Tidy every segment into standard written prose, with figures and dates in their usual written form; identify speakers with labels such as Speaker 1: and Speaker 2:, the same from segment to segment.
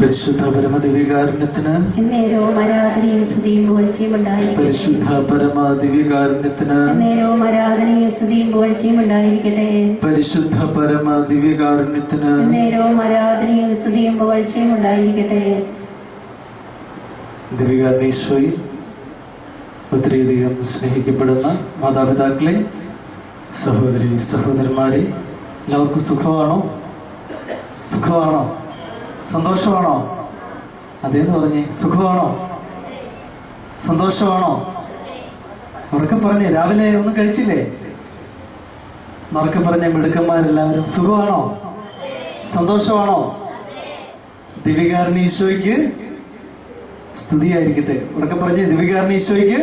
Speaker 1: പരിശുദ്ധ പരമദിവ്യകാരുണ്യത്തിന്
Speaker 2: എന്നേരവും ആരാധനയും സ്തുതിയും പുകഴ്ചയും ഉണ്ടായിരിക്കട്ടെ.
Speaker 1: പരിശുദ്ധ പരമദിവ്യകാരുണ്യത്തിന്
Speaker 2: എന്നേരവും ആരാധനയും സ്തുതിയും പുകഴ്ചയും ഉണ്ടായിരിക്കട്ടെ.
Speaker 1: പരിശുദ്ധ പരമദിവ്യകാരുണ്യത്തിന്
Speaker 2: എന്നേരവും ആരാധനയും സ്തുതിയും പുകഴ്ചയും ഉണ്ടായിരിക്കട്ടെ.
Speaker 1: ദിവ്യകാരുണ്യേശ്വരിൽ ഒത്തിരിയധികം സ്നേഹിക്കപ്പെടുന്ന മാതാപിതാക്കളെ, സഹോദരി സഹോദരന്മാരെ, എല്ലാവർക്കും സുഖമാണോ? സുഖമാണോ? സന്തോഷമാണോ? അതേന്ന് പറഞ്ഞേ. സുഖമാണോ? സന്തോഷമാണോ? ഉറക്കെ പറഞ്ഞേ. രാവിലെ ഒന്നും കഴിച്ചില്ലേ? ഉറക്കെ പറഞ്ഞ മിടുക്കന്മാരെല്ലാവരും സുഖമാണോ? സന്തോഷമാണോ? ദിവ്യകാരുണ്യേശ്വരിക്ക് സ്തുതിയായിരിക്കട്ടെ. ഉറക്കെ പറഞ്ഞേ. ദിവ്യകാരുണ്യേശ്വരിക്ക്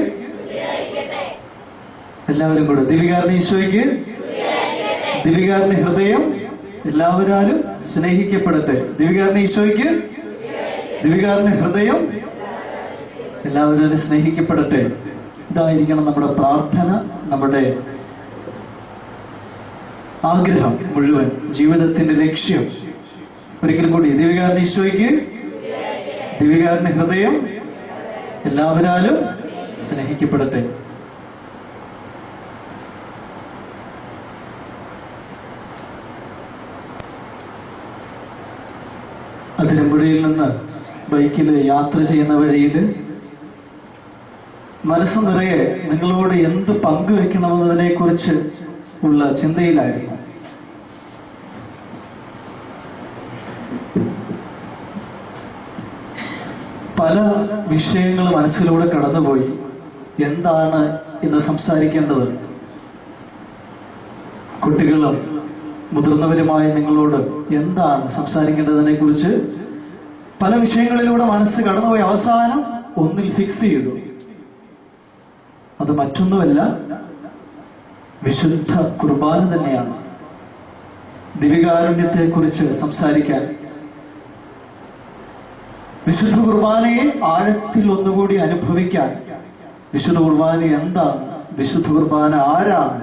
Speaker 1: എല്ലാവരും കൂടെ. ദിവ്യകാരുണ്യേശ്വരിക്ക്, ദിവ്യകാരുണ്യ ഹൃദയം എല്ലാവരാലും സ്നേഹിക്കപ്പെടട്ടെ. ദിവ്യകാരുണ്യേശ്വരിക്ക്, ദിവ്യകാരുണ്യ ഹൃദയം എല്ലാവരും സ്നേഹിക്കപ്പെടട്ടെ. ഇതായിരിക്കണം നമ്മുടെ പ്രാർത്ഥന, നമ്മുടെ ആഗ്രഹം മുഴുവൻ, ജീവിതത്തിന്റെ ലക്ഷ്യം. ഒരിക്കൽ കൂടി. ദിവ്യകാരുണ്യേശ്വരിക്ക്, ദിവ്യകാരുണ്യ ഹൃദയം എല്ലാവരാലും സ്നേഹിക്കപ്പെടട്ടെ. അതിരമ്പുഴയിൽ നിന്ന് ബൈക്കിൽ യാത്ര ചെയ്യുന്ന വഴിയിൽ മനസ്സ് നിറയെ നിങ്ങളോട് എന്ത് പങ്കുവെക്കണമെന്നതിനെ കുറിച്ച് ഉള്ള ചിന്തയിലായിരുന്നു. പല വിഷയങ്ങൾ മനസ്സിലൂടെ കടന്നുപോയി. എന്താണ് ഇന്ന് സംസാരിക്കേണ്ടത്? കുട്ടികളും മുതിർന്നവരുമായ നിങ്ങളോട് എന്താണ് സംസാരിക്കേണ്ടതിനെ കുറിച്ച് പല വിഷയങ്ങളിലൂടെ മനസ്സ് കടന്നുപോയി. അവസാനം ഒന്നിൽ ഫിക്സ് ചെയ്തു. അത് മറ്റൊന്നുമല്ല, വിശുദ്ധ കുർബാന തന്നെയാണ്. ദിവ്യകാരുണ്യത്തെ കുറിച്ച് സംസാരിക്കാൻ, വിശുദ്ധ കുർബാനയെ ആഴത്തിൽ ഒന്നുകൂടി അനുഭവിക്കാൻ, വിശുദ്ധ കുർബാന എന്താണ്, വിശുദ്ധ കുർബാന ആരാണ്,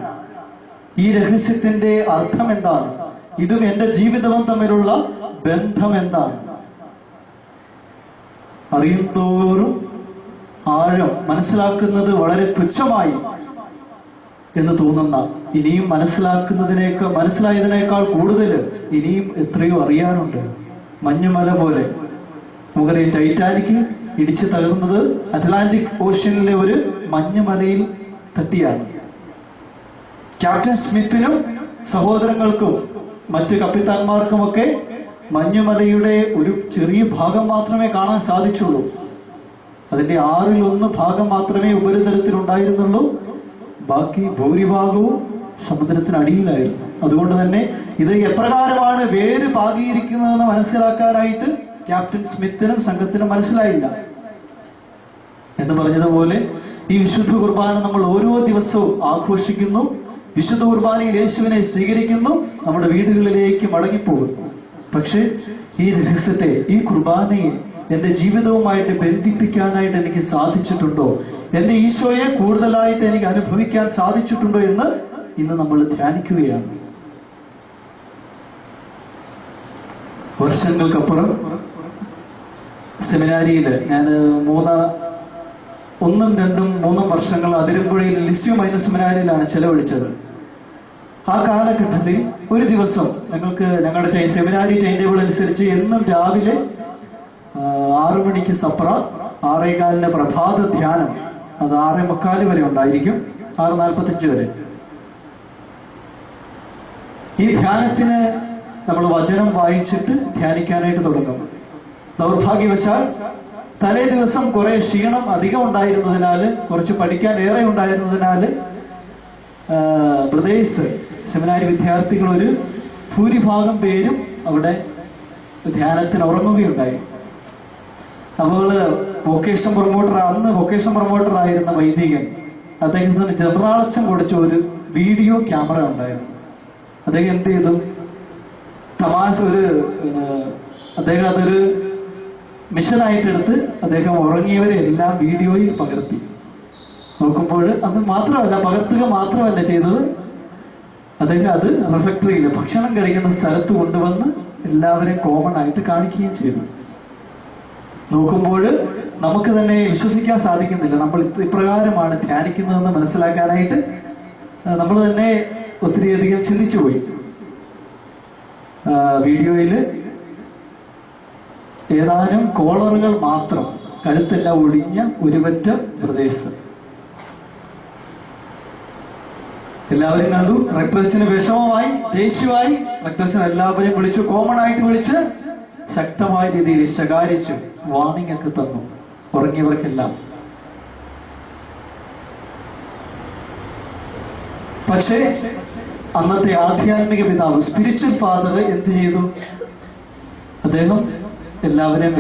Speaker 1: ഈ രഹസ്യത്തിന്റെ അർത്ഥം എന്താണ്, ഇതും എന്റെ ജീവിതവും തമ്മിലുള്ള ബന്ധം എന്താണ്, അറിയുന്തോറും ആഴം മനസ്സിലാക്കുന്നത് വളരെ തുച്ഛമായി എന്ന് തോന്നുന്ന, ഇനിയും മനസ്സിലായതിനേക്കാൾ കൂടുതൽ ഇനിയും എത്രയോ അറിയാനുണ്ട്. മഞ്ഞുമല പോലെ. നമുക്കറിയാം, ടൈറ്റാനിക് ഇടിച്ചു തകർന്നത് അറ്റ്ലാന്റിക് ഓഷ്യനിലെ ഒരു മഞ്ഞുമലയിൽ തട്ടിയാണ്. ക്യാപ്റ്റൻ സ്മിത്തിനും സഹോദരങ്ങൾക്കും മറ്റ് കപ്പിത്താന്മാർക്കുമൊക്കെ മഞ്ഞുമലയുടെ ഒരു ചെറിയ ഭാഗം മാത്രമേ കാണാൻ സാധിച്ചുള്ളൂ. അതിന്റെ 1/6 ഭാഗം മാത്രമേ ഉപരിതലത്തിലുണ്ടായിരുന്നുള്ളൂ. ബാക്കി ഭൂരിഭാഗവും സമുദ്രത്തിനടിയിലായിരുന്നു. അതുകൊണ്ട് തന്നെ ഇത് എപ്രകാരമാണ് വേര് പാകിയിരിക്കുന്നതെന്ന് മനസ്സിലാക്കാനായിട്ട് ക്യാപ്റ്റൻ സ്മിത്തിനും സംഘത്തിനും മനസ്സിലായില്ല. എന്ന് പറഞ്ഞതുപോലെ ഈ വിശുദ്ധ കുർബാന നമ്മൾ ഓരോ ദിവസവും ആഘോഷിക്കുന്നു. വിശുദ്ധ കുർബാനയിൽ യേശുവിനെ സ്വീകരിക്കുന്നു, നമ്മുടെ വീടുകളിലേക്ക് മടങ്ങിപ്പോകുന്നു. പക്ഷെ ഈ രഹസ്യത്തെ, ഈ കുർബാനയെ എന്റെ ജീവിതവുമായിട്ട് ബന്ധിപ്പിക്കാനായിട്ട് എനിക്ക് സാധിച്ചിട്ടുണ്ടോ, എന്റെ ഈശോയെ കൂടുതലായിട്ട് എനിക്ക് അനുഭവിക്കാൻ സാധിച്ചിട്ടുണ്ടോ എന്ന് ഇന്ന് നമ്മൾ ധ്യാനിക്കുകയാണ്. വർഷങ്ങൾക്കപ്പുറം സെമിനാരിയിൽ ഞാൻ 1, 2, 3 വർഷങ്ങൾ അതിരമ്പുഴയിൽ ലിസ്യു മൈനർ സെമിനാരിയിലാണ് ചെലവഴിച്ചത്. ആ കാലഘട്ടത്തിൽ ഒരു ദിവസം ഞങ്ങളുടെ സെമിനാരി ടൈം ടേബിൾ അനുസരിച്ച് എന്നും രാവിലെ 6 മണിക്ക് സപ്ര, 6:15 പ്രഭാത ധ്യാനം, അത് 6:45 വരെ ഉണ്ടായിരിക്കും, 6:45 വരെ. ഈ ധ്യാനത്തിന് നമ്മൾ വചനം വായിച്ചിട്ട് ധ്യാനിക്കാനായിട്ട് തുടങ്ങും. ദൗർഭാഗ്യവശാൽ തലേ ദിവസം കുറെ ക്ഷീണം അധികം ഉണ്ടായിരുന്നതിനാല്, കുറച്ച് പഠിക്കാൻ ഏറെ ഉണ്ടായിരുന്നതിനാല് ബ്രദേഴ്സ്, സെമിനാരി വിദ്യാർത്ഥികൾ ഒരു ഭൂരിഭാഗം പേരും അവിടെ ധ്യാനത്തിന് ഉറങ്ങുകയുണ്ടായി. അപ്പോൾ വൊക്കേഷൻ പ്രൊമോട്ടർ ആയിരുന്ന വൈദികൻ, അദ്ദേഹത്തിന് ജനറാളച്ചം കൊടുത്ത ഒരു വീഡിയോ ക്യാമറ ഉണ്ടായിരുന്നു. അദ്ദേഹം എന്ത് ചെയ്തു? അദ്ദേഹം അതൊരു മിഷനായിട്ടെടുത്ത് അദ്ദേഹം ഉറങ്ങിയവരെ എല്ലാം വീഡിയോയിൽ പകർത്തി. നോക്കുമ്പോൾ അത് മാത്രമല്ല, പകർത്തുക മാത്രമല്ല ചെയ്തത്, അദ്ദേഹം അത് റിഫെക്ടറിയിൽ ഭക്ഷണം കഴിക്കുന്ന സ്ഥലത്ത് കൊണ്ടുവന്ന് എല്ലാവരെയും കോമൺ ആയിട്ട് കാണിക്കുകയും ചെയ്തു. നോക്കുമ്പോൾ നമുക്ക് തന്നെ വിശ്വസിക്കാൻ സാധിക്കുന്നില്ല. നമ്മൾ ഇപ്രകാരമാണ് ധ്യാനിക്കുന്നതെന്ന് മനസ്സിലാക്കാനായിട്ട് നമ്മൾ തന്നെ ഒത്തിരിയധികം ചിന്തിച്ചു പോയി. വീഡിയോയിൽ ഏതാനും കോളറുകൾ മാത്രം, കഴുത്തെല്ലാം ഒടിഞ്ഞ ഒരുപറ്റ ബ്രദേഴ്സ് എല്ലാവരും കണ്ടു. റെക്ടറച്ചന് വിഷമമായി, ദേഷ്യമായി. റെക്ടറച്ചൻ എല്ലാവരെയും വിളിച്ചു, കോമൺ ആയിട്ട് വിളിച്ച് ശക്തമായ രീതിയിൽ ശകാരിച്ചു, വാർണിംഗ് ഒക്കെ തന്നു ഉറങ്ങിയവർക്കെല്ലാം. പക്ഷേ അന്നത്തെ ആധ്യാത്മിക പിതാവ്, സ്പിരിച്വൽ ഫാദർ എന്ത് ചെയ്തു? അദ്ദേഹം എല്ലാവരെയും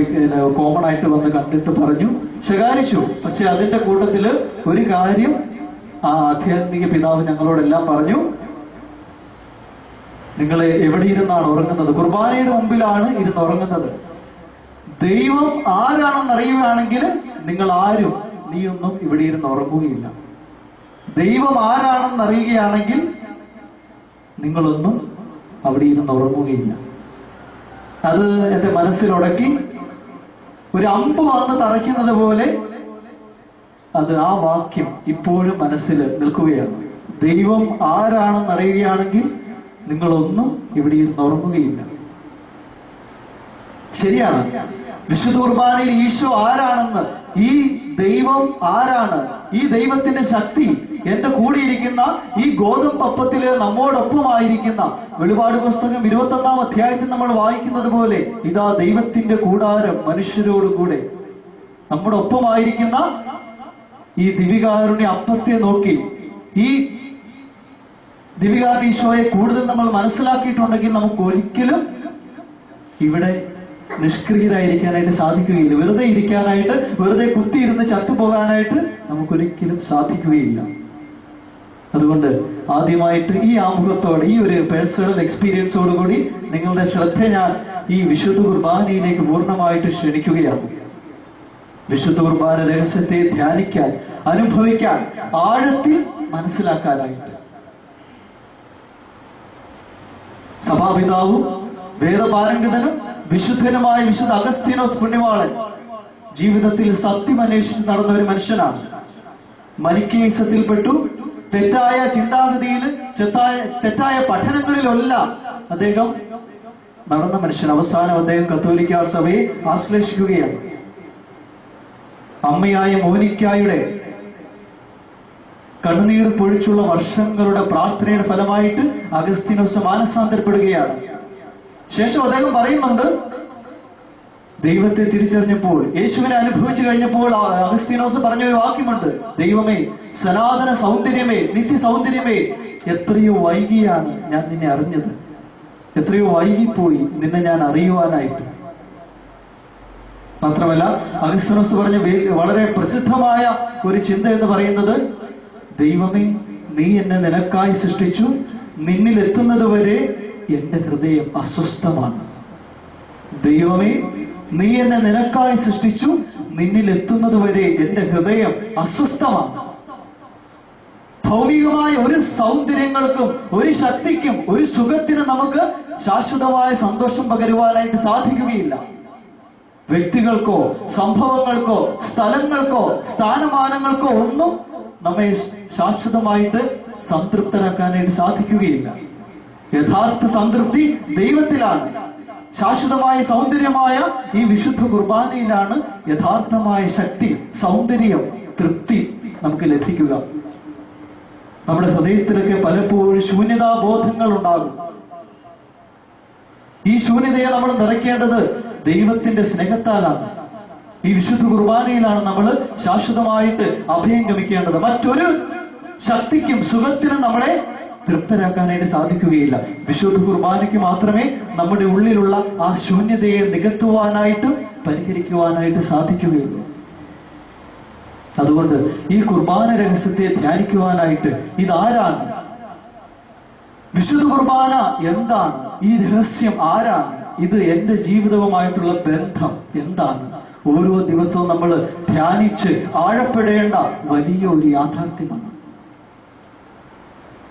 Speaker 1: കോമൺ ആയിട്ട് വന്ന് കണ്ടിട്ട് പറഞ്ഞു, ശകാരിച്ചു. പക്ഷെ അതിന്റെ കൂട്ടത്തില് ഒരു കാര്യം ആ ആധ്യാത്മിക പിതാവ് ഞങ്ങളോടെല്ലാം പറഞ്ഞു, നിങ്ങൾ എവിടെ ഇരുന്നാണ് ഉറങ്ങുന്നത്? കുർബാനയുടെ മുമ്പിലാണ് ഇരുന്ന് ഉറങ്ങുന്നത്. ദൈവം ആരാണെന്ന് അറിയുകയാണെങ്കിൽ നിങ്ങൾ ആരും, നീയൊന്നും ഇവിടെ ഇരുന്ന് ഉറങ്ങുകയില്ല. ദൈവം ആരാണെന്ന് അറിയുകയാണെങ്കിൽ നിങ്ങളൊന്നും അവിടെ ഇരുന്ന് ഉറങ്ങുകയില്ല. അത് എന്റെ മനസ്സിലുടക്കി. ഒരു അമ്പ് വന്ന് തറയ്ക്കുന്നത് പോലെ അത് ആ വാക്യം ഇപ്പോഴും മനസ്സിൽ നിൽക്കുകയാണ്. ദൈവം ആരാണെന്ന് അറിയുകയാണെങ്കിൽ നിങ്ങളൊന്നും ഇവിടെ ഇരുന്ന് ഉറങ്ങുകയില്ല. ശരിയാണ്. വിശുദ്ധ കുർബാനയിൽ ഈശോ ആരാണെന്ന്, ഈ ദൈവം ആരാണ്, ഈ ദൈവത്തിന്റെ ശക്തി എന്റെ കൂടിയിരിക്കുന്ന ഈ ഗോതമ്പപ്പത്തില് നമ്മോടൊപ്പമായിരിക്കുന്ന, വെളിപാട് പുസ്തകം 21-ാം അധ്യായത്തിൽ നമ്മൾ വായിക്കുന്നത് പോലെ, ഇതാ ദൈവത്തിന്റെ കൂടാരം മനുഷ്യരോടുകൂടെ നമ്മുടെ ഒപ്പമായിരിക്കുന്ന ഈ ദിവികാരുണ്യ അപ്പത്തെ നോക്കി, ഈ ദിവികാരുണ്യ ഈശോയെ കൂടുതൽ നമ്മൾ മനസ്സിലാക്കിയിട്ടുണ്ടെങ്കിൽ നമുക്ക് ഒരിക്കലും ഇവിടെ നിഷ്ക്രിയരായിരിക്കാനായിട്ട് സാധിക്കുകയില്ല. വെറുതെ ഇരിക്കാനായിട്ട്, വെറുതെ കുത്തിയിരുന്ന് ചത്തുപോകാനായിട്ട് നമുക്കൊരിക്കലും സാധിക്കുകയില്ല. അതുകൊണ്ട് ആദ്യമായിട്ട് ഈ ആമുഖത്തോടെ, ഈ ഒരു പേഴ്സണൽ എക്സ്പീരിയൻസോടുകൂടി നിങ്ങളുടെ ശ്രദ്ധ ഞാൻ ഈ വിശുദ്ധ കുർബാനയിലേക്ക് പൂർണ്ണമായിട്ട് ക്ഷണിക്കുകയാണ്. വിശുദ്ധ കുർബാന രഹസ്യത്തെ ധ്യാനിക്കാൻ, അനുഭവിക്കാൻ, ആഴത്തിൽ മനസ്സിലാക്കാനായിട്ട് സഭാപിതാവും വേദപാരംഗതനും വിശുദ്ധനുമായ വിശുദ്ധ അഗസ്തീനോസ് പുണ്യവാളൻ ജീവിതത്തിൽ സത്യം അന്വേഷിച്ച് നടന്ന ഒരു മനുഷ്യനാണ്. മനിക്കേസത്തിൽപ്പെട്ടു. തെറ്റായ ചിന്താഗതിയിൽ, തെറ്റായ പഠനങ്ങളിലെല്ലാം അദ്ദേഹം നടന്ന മനുഷ്യൻ. അവസാനം അദ്ദേഹം കത്തോലിക്ക സഭയെ ആശ്ലേഷിക്കുകയാണ്. അമ്മയായ മോനിക്കായുടെ കണ്ണുനീർ പൊഴിച്ചുള്ള വർഷങ്ങളുടെ പ്രാർത്ഥനയുടെ ഫലമായിട്ട് അഗസ്തീനോസ് മാനസാന്തരപ്പെടുകയാണ്. ശേഷം അദ്ദേഹം പറയുന്നുണ്ട്, ദൈവത്തെ തിരിച്ചറിഞ്ഞപ്പോൾ, യേശുവിനെ അനുഭവിച്ചു കഴിഞ്ഞപ്പോൾ അഗസ്തീനോസ് പറഞ്ഞ ഒരു വാക്യമുണ്ട്, ദൈവമേ, സനാതന സൗന്ദര്യമേ, നിത്യ സൗന്ദര്യമേ, എത്രയോ വൈകിയാണ് ഞാൻ നിന്നെ അറിഞ്ഞത്, എത്രയോ വൈകിപ്പോയി നിന്നെ ഞാൻ അറിയുവാനായിട്ട്. മാത്രമല്ല അഗസ്തീനോസ് പറഞ്ഞ വളരെ പ്രസിദ്ധമായ ഒരു ചിന്ത എന്ന് പറയുന്നത്, ദൈവമേ, നീ എന്നെ നിനക്കായി സൃഷ്ടിച്ചു, നിന്നിൽ എത്തുന്നത് വരെ എന്റെ ഹൃദയം അസ്വസ്ഥമാണ്. ദൈവമേ, നീ എന്നെ നിനക്കായി സൃഷ്ടിച്ചു, നിന്നിൽ എത്തുന്നത് വരെ എന്റെ ഹൃദയം അസ്വസ്ഥമാണ്. ഭൗമികമായ ഒരു സൗന്ദര്യങ്ങൾക്കും, ഒരു ശക്തിക്കും, ഒരു സുഖത്തിനും നമുക്ക് ശാശ്വതമായ സന്തോഷം പകരുവാനായിട്ട് സാധിക്കുകയില്ല. വ്യക്തികൾക്കോ സംഭവങ്ങൾക്കോ സ്ഥലങ്ങൾക്കോ സ്ഥാനമാനങ്ങൾക്കോ ഒന്നും നമ്മെ ശാശ്വതമായിട്ട് സംതൃപ്തരാക്കാനായിട്ട് സാധിക്കുകയില്ല. യഥാർത്ഥ സംതൃപ്തി ദൈവത്തിലാണ്. ശാശ്വതമായ സൗന്ദര്യമായ ഈ വിശുദ്ധ കുർബാനയിലാണ് യഥാർത്ഥമായ ശക്തി, സൗന്ദര്യം, തൃപ്തി നമുക്ക് ലഭിക്കുക. നമ്മുടെ ഹൃദയത്തിലൊക്കെ പലപ്പോഴും ശൂന്യതാബോധങ്ങൾ ഉണ്ടാകും. ഈ ശൂന്യതയെ നമ്മൾ നിറയ്ക്കേണ്ടത് ദൈവത്തിന്റെ സ്നേഹത്താലാണ്. ഈ വിശുദ്ധ കുർബാനയിലാണ് നമ്മൾ ശാശ്വതമായിട്ട് അഭയം ഗമിക്കേണ്ടത്. മറ്റൊരു ശക്തിക്കും സുഖത്തിനും നമ്മളെ തൃപ്തരാക്കാനായിട്ട് സാധിക്കുകയില്ല. വിശുദ്ധ കുർബാനയ്ക്ക് മാത്രമേ നമ്മുടെ ഉള്ളിലുള്ള ആ ശൂന്യതയെ നികത്തുവാനായിട്ടും പരിഹരിക്കുവാനായിട്ട് സാധിക്കുകയുള്ളൂ. അതുകൊണ്ട് ഈ കുർബാന രഹസ്യത്തെ ധ്യാനിക്കുവാനായിട്ട് ഇതാരാണ്, വിശുദ്ധ കുർബാന എന്താണ്, ഈ രഹസ്യം ആരാണ്, ഇത് എന്റെ ജീവിതവുമായിട്ടുള്ള ബന്ധം എന്താണ്, ഓരോ ദിവസവും നമ്മൾ ധ്യാനിച്ച് ആഴപ്പെടേണ്ട വലിയ ഒരു യാഥാർത്ഥ്യമാണ്.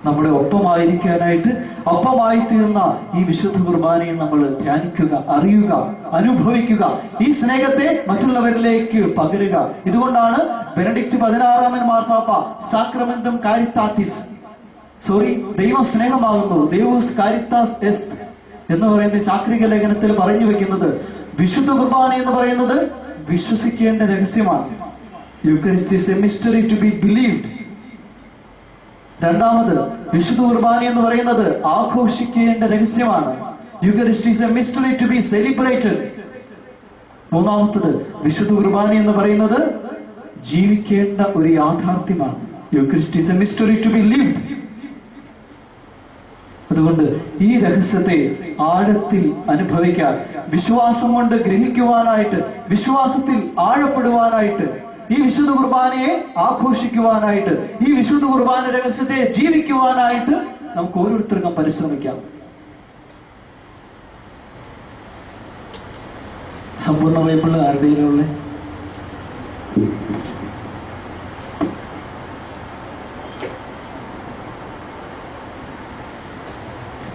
Speaker 1: നമ്മുടെ ഒപ്പമായിരിക്കാനായിട്ട് ഒപ്പമായി തീർന്ന ഈ വിശുദ്ധ കുർബാനയെ നമ്മൾ ധ്യാനിക്കുക, അറിയുക, അനുഭവിക്കുക, ഈ സ്നേഹത്തെ മറ്റുള്ളവരിലേക്ക് പകരുക. ഇതുകൊണ്ടാണ് ബെനഡിക്റ്റ് 16 മാർപ്പാപ്പ സാക്രമെന്തും കാരിത്താത്തിസ്, ദൈവം സ്നേഹമാകുന്നു, ദേവൂസ് കാരിത്താസ് എസ്റ്റ് എന്ന് പറയുന്ന ചാക്രിക ലേഖനത്തിൽ പറഞ്ഞു വെക്കുന്നത്. വിശുദ്ധ കുർബാന എന്ന് പറയുന്നത് വിശ്വസിക്കേണ്ട രഹസ്യമാണ്. Eucharist is a mystery to be believed. രണ്ടാമത്, വിശുദ്ധ കുർബാന എന്ന് പറയുന്നത് ആഘോഷിക്കേണ്ട രഹസ്യമാണ്. Eucharist is a mystery to be celebrated. മൂന്നാമത്തത്, വിശുദ്ധ കുർബാന എന്ന് പറയുന്നത് ജീവിക്കേണ്ട ഒരു യാഥാർത്ഥ്യമാണ്. Eucharist is a mystery to be lived. അതുകൊണ്ട് ഈ രഹസ്യത്തെ ആഴത്തിൽ അനുഭവിക്കാൻ, വിശ്വാസം കൊണ്ട് ഗ്രഹിക്കുവാനായിട്ട്, വിശ്വാസത്തിൽ ആഴപ്പെടുവാനായിട്ട്, ഈ വിശുദ്ധ കുർബാനയെ ആഘോഷിക്കുവാനായിട്ട്, ഈ വിശുദ്ധ കുർബാന രഹസ്യത്തെ ജീവിക്കുവാനായിട്ട് നമുക്ക് ഓരോരുത്തർക്കും പരിശ്രമിക്കാം. സമ്പൂർണ്ണ ബൈബിള് ആരുടെയിലുള്ള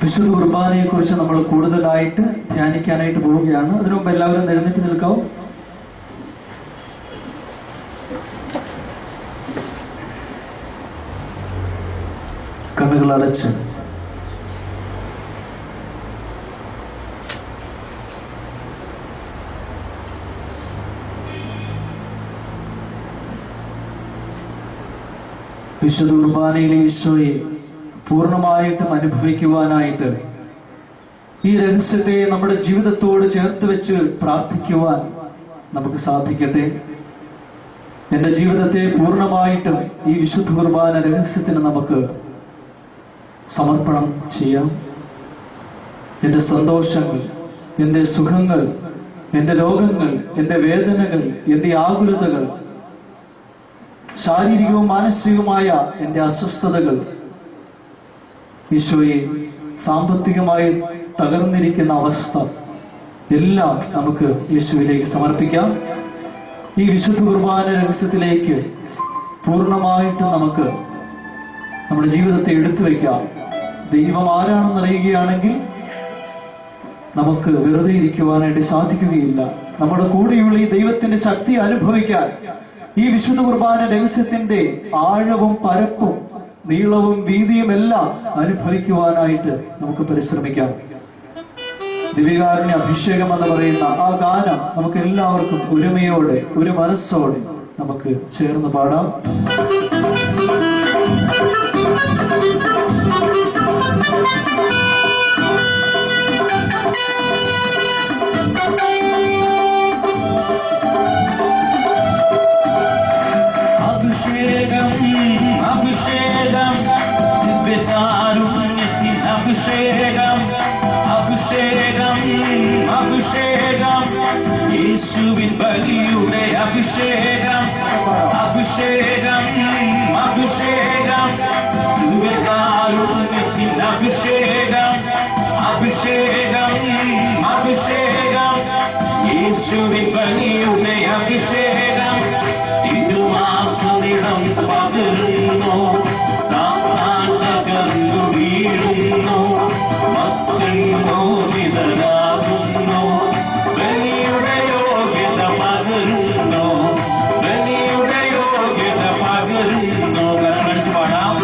Speaker 1: വിശുദ്ധ കുർബാനയെ കുറിച്ച് നമ്മൾ കൂടുതലായിട്ട് ധ്യാനിക്കാനായിട്ട് പോവുകയാണ്. അതിനു മുമ്പ് എല്ലാവരും എഴുന്നേറ്റ് നിൽക്കാവും. കണ്ണുകൾ അടച്ച് വിശുദ്ധ കുർബാനയിലെ ഈശോയെ പൂർണ്ണമായിട്ടും അനുഭവിക്കുവാനായിട്ട്, ഈ രഹസ്യത്തെ നമ്മുടെ ജീവിതത്തോട് ചേർത്ത് വെച്ച് പ്രാർത്ഥിക്കുവാൻ നമുക്ക് സാധിക്കട്ടെ. എന്റെ ജീവിതത്തെ പൂർണ്ണമായിട്ടും ഈ വിശുദ്ധ കുർബാന രഹസ്യത്തിന് നമുക്ക് സമർപ്പണം ചെയ്യാം. എന്റെ സന്തോഷങ്ങൾ, എന്റെ സുഖങ്ങൾ, എന്റെ രോഗങ്ങൾ, എന്റെ വേദനകൾ, എന്റെ ആകുലതകൾ, ശാരീരികവും മാനസികവുമായ എന്റെ അസ്വസ്ഥതകൾ, ഈശോയെ സാമ്പത്തികമായി തകർന്നിരിക്കുന്ന അവസ്ഥ എല്ലാം നമുക്ക് യേശുവിലേക്ക് സമർപ്പിക്കാം. ഈ വിശുദ്ധ കുർബാന രഹസ്യത്തിലേക്ക് പൂർണ്ണമായിട്ട് നമുക്ക് നമ്മുടെ ജീവിതത്തെ എടുത്തു വയ്ക്കാം. ദൈവം ആരാണെന്ന് അറിയുകയാണെങ്കിൽ നമുക്ക് വെറുതെ ഇരിക്കുവാനായിട്ട് സാധിക്കുകയില്ല. നമ്മുടെ കൂടെയുള്ള ഈ ദൈവത്തിന്റെ ശക്തി അനുഭവിക്കാൻ, ഈ വിശുദ്ധ കുർബാന രഹസ്യത്തിന്റെ ആഴവും പരപ്പും നീളവും വീതിയും എല്ലാം അനുഭവിക്കുവാനായിട്ട് നമുക്ക് പരിശ്രമിക്കാം. ദിവ്യകാരുണ്യ അഭിഷേകം എന്ന് പറയുന്ന ആ ഗാനം നമുക്ക് എല്ലാവർക്കും ഒരുമയോടെ, ഒരു മനസ്സോടെ നമുക്ക് ചേർന്ന് പാടാം.
Speaker 3: അഭിഷേകം അഭിഷേകം ദിവ്യകാരുണ്യത്തിൻ അഭിഷേകം അഭിഷേകം അഭിഷേകം യേശുവിൻ ബലിയുടെ അഭിഷേകം അഭിഷേകം അഭിഷേകം ദിവ്യകാരുണ്യത്തിൻ അഭിഷേകം അഭിഷേകം അഭിഷേകം യേശുവിൻ ബലിയുടെ അഭിഷേകം തിരുമാംസനിടം പകരുന്നു സാത്താൻ തകർന്നു വീഴുന്നു ഭക്തൻ മോചിതനാകുന്നു ബലിയുടെ യോഗ്യത പകരുന്നു ബലിയുടെ യോഗ്യത പകരുന്നു മനസ്സ് പാടാം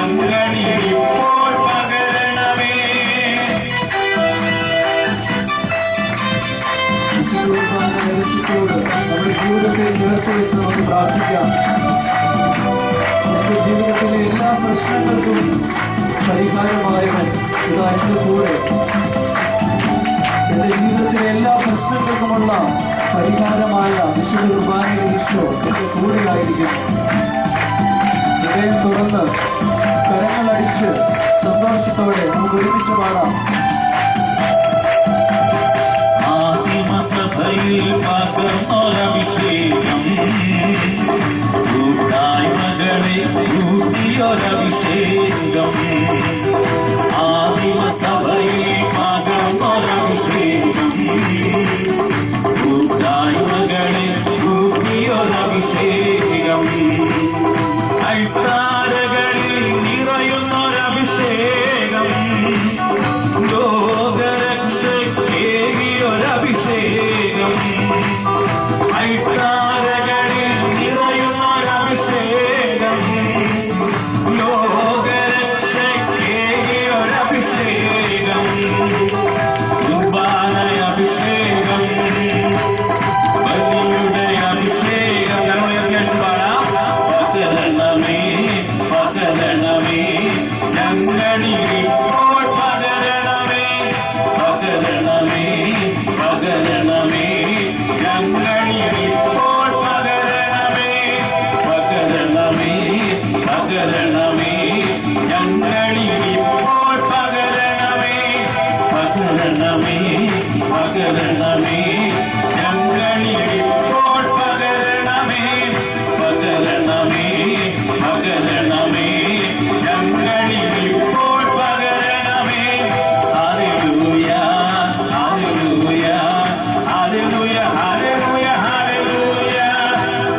Speaker 3: ഞങ്ങളിപ്പോൾ പകരണമേ.
Speaker 1: നമ്മുടെ ജീവിതത്തെ ചേർത്ത് വെച്ച് നമുക്ക് പ്രാർത്ഥിക്കാം. എന്റെ ജീവിതത്തിലെ എല്ലാ പ്രശ്നങ്ങൾക്കും പരിഹാരമായവൻ ഇതാ എന്റെ കൂടെ. എന്റെ ജീവിതത്തിലെ എല്ലാ പ്രശ്നങ്ങൾക്കുമുള്ള പരിഹാരമായ വിശുദ്ധ കുർബാനയിൽ ഈശോ എന്റെ കൂടെയായിരിക്കും. ഹൃദയം തുറന്ന് കരങ്ങളടിച്ച് സന്തോഷത്തോടെ നമുക്ക് ഒരുമിച്ച് പാടാം.
Speaker 3: ആദിമസഭയിൽ പകർന്നൊരഭിഷേകം, കൂട്ടായ്മകളെ കൂട്ടിയൊരഭിഷേകം. ആദിമസഭയിൽ പകർന്നൊരഭിഷേകം, കൂട്ടായ്മകളെ കൂട്ടിയൊരഭിഷേകം. അൾത്താരകളിൽ നിറയുന്നൊരഭിഷേകം, ലോകരക്ഷയ്ക്കേകിയൊരഭിഷേകം. അൾത്താരകളിൽ നിറയുന്നൊരഭിഷേകം, ലോകരക്ഷയ്ക്കേകിയൊരഭിഷേകം. കുർബാനയഭിഷേകം, ബലിയുടെ അഭിഷേകം. പകരണമേ പകരണമേ ഞങ്ങളിപ്പോൾ പകരണമേ. പകരണമേ പകരണമേ ഞങ്ങളിപ്പോൾ പകരണമേ. പകരണമേ പകരണമേ ഞങ്ങളിപ്പോൾ പകരണമേ. പകരണമേ പകരണമേ ഞങ്ങളിപ്പോൾ പകരണമേ. പകരണമേ പകരണമേ ഞങ്ങളിപ്പോൾ പകരണമേ. Hallelujah hallelujah hallelujah hallelujah hallelujah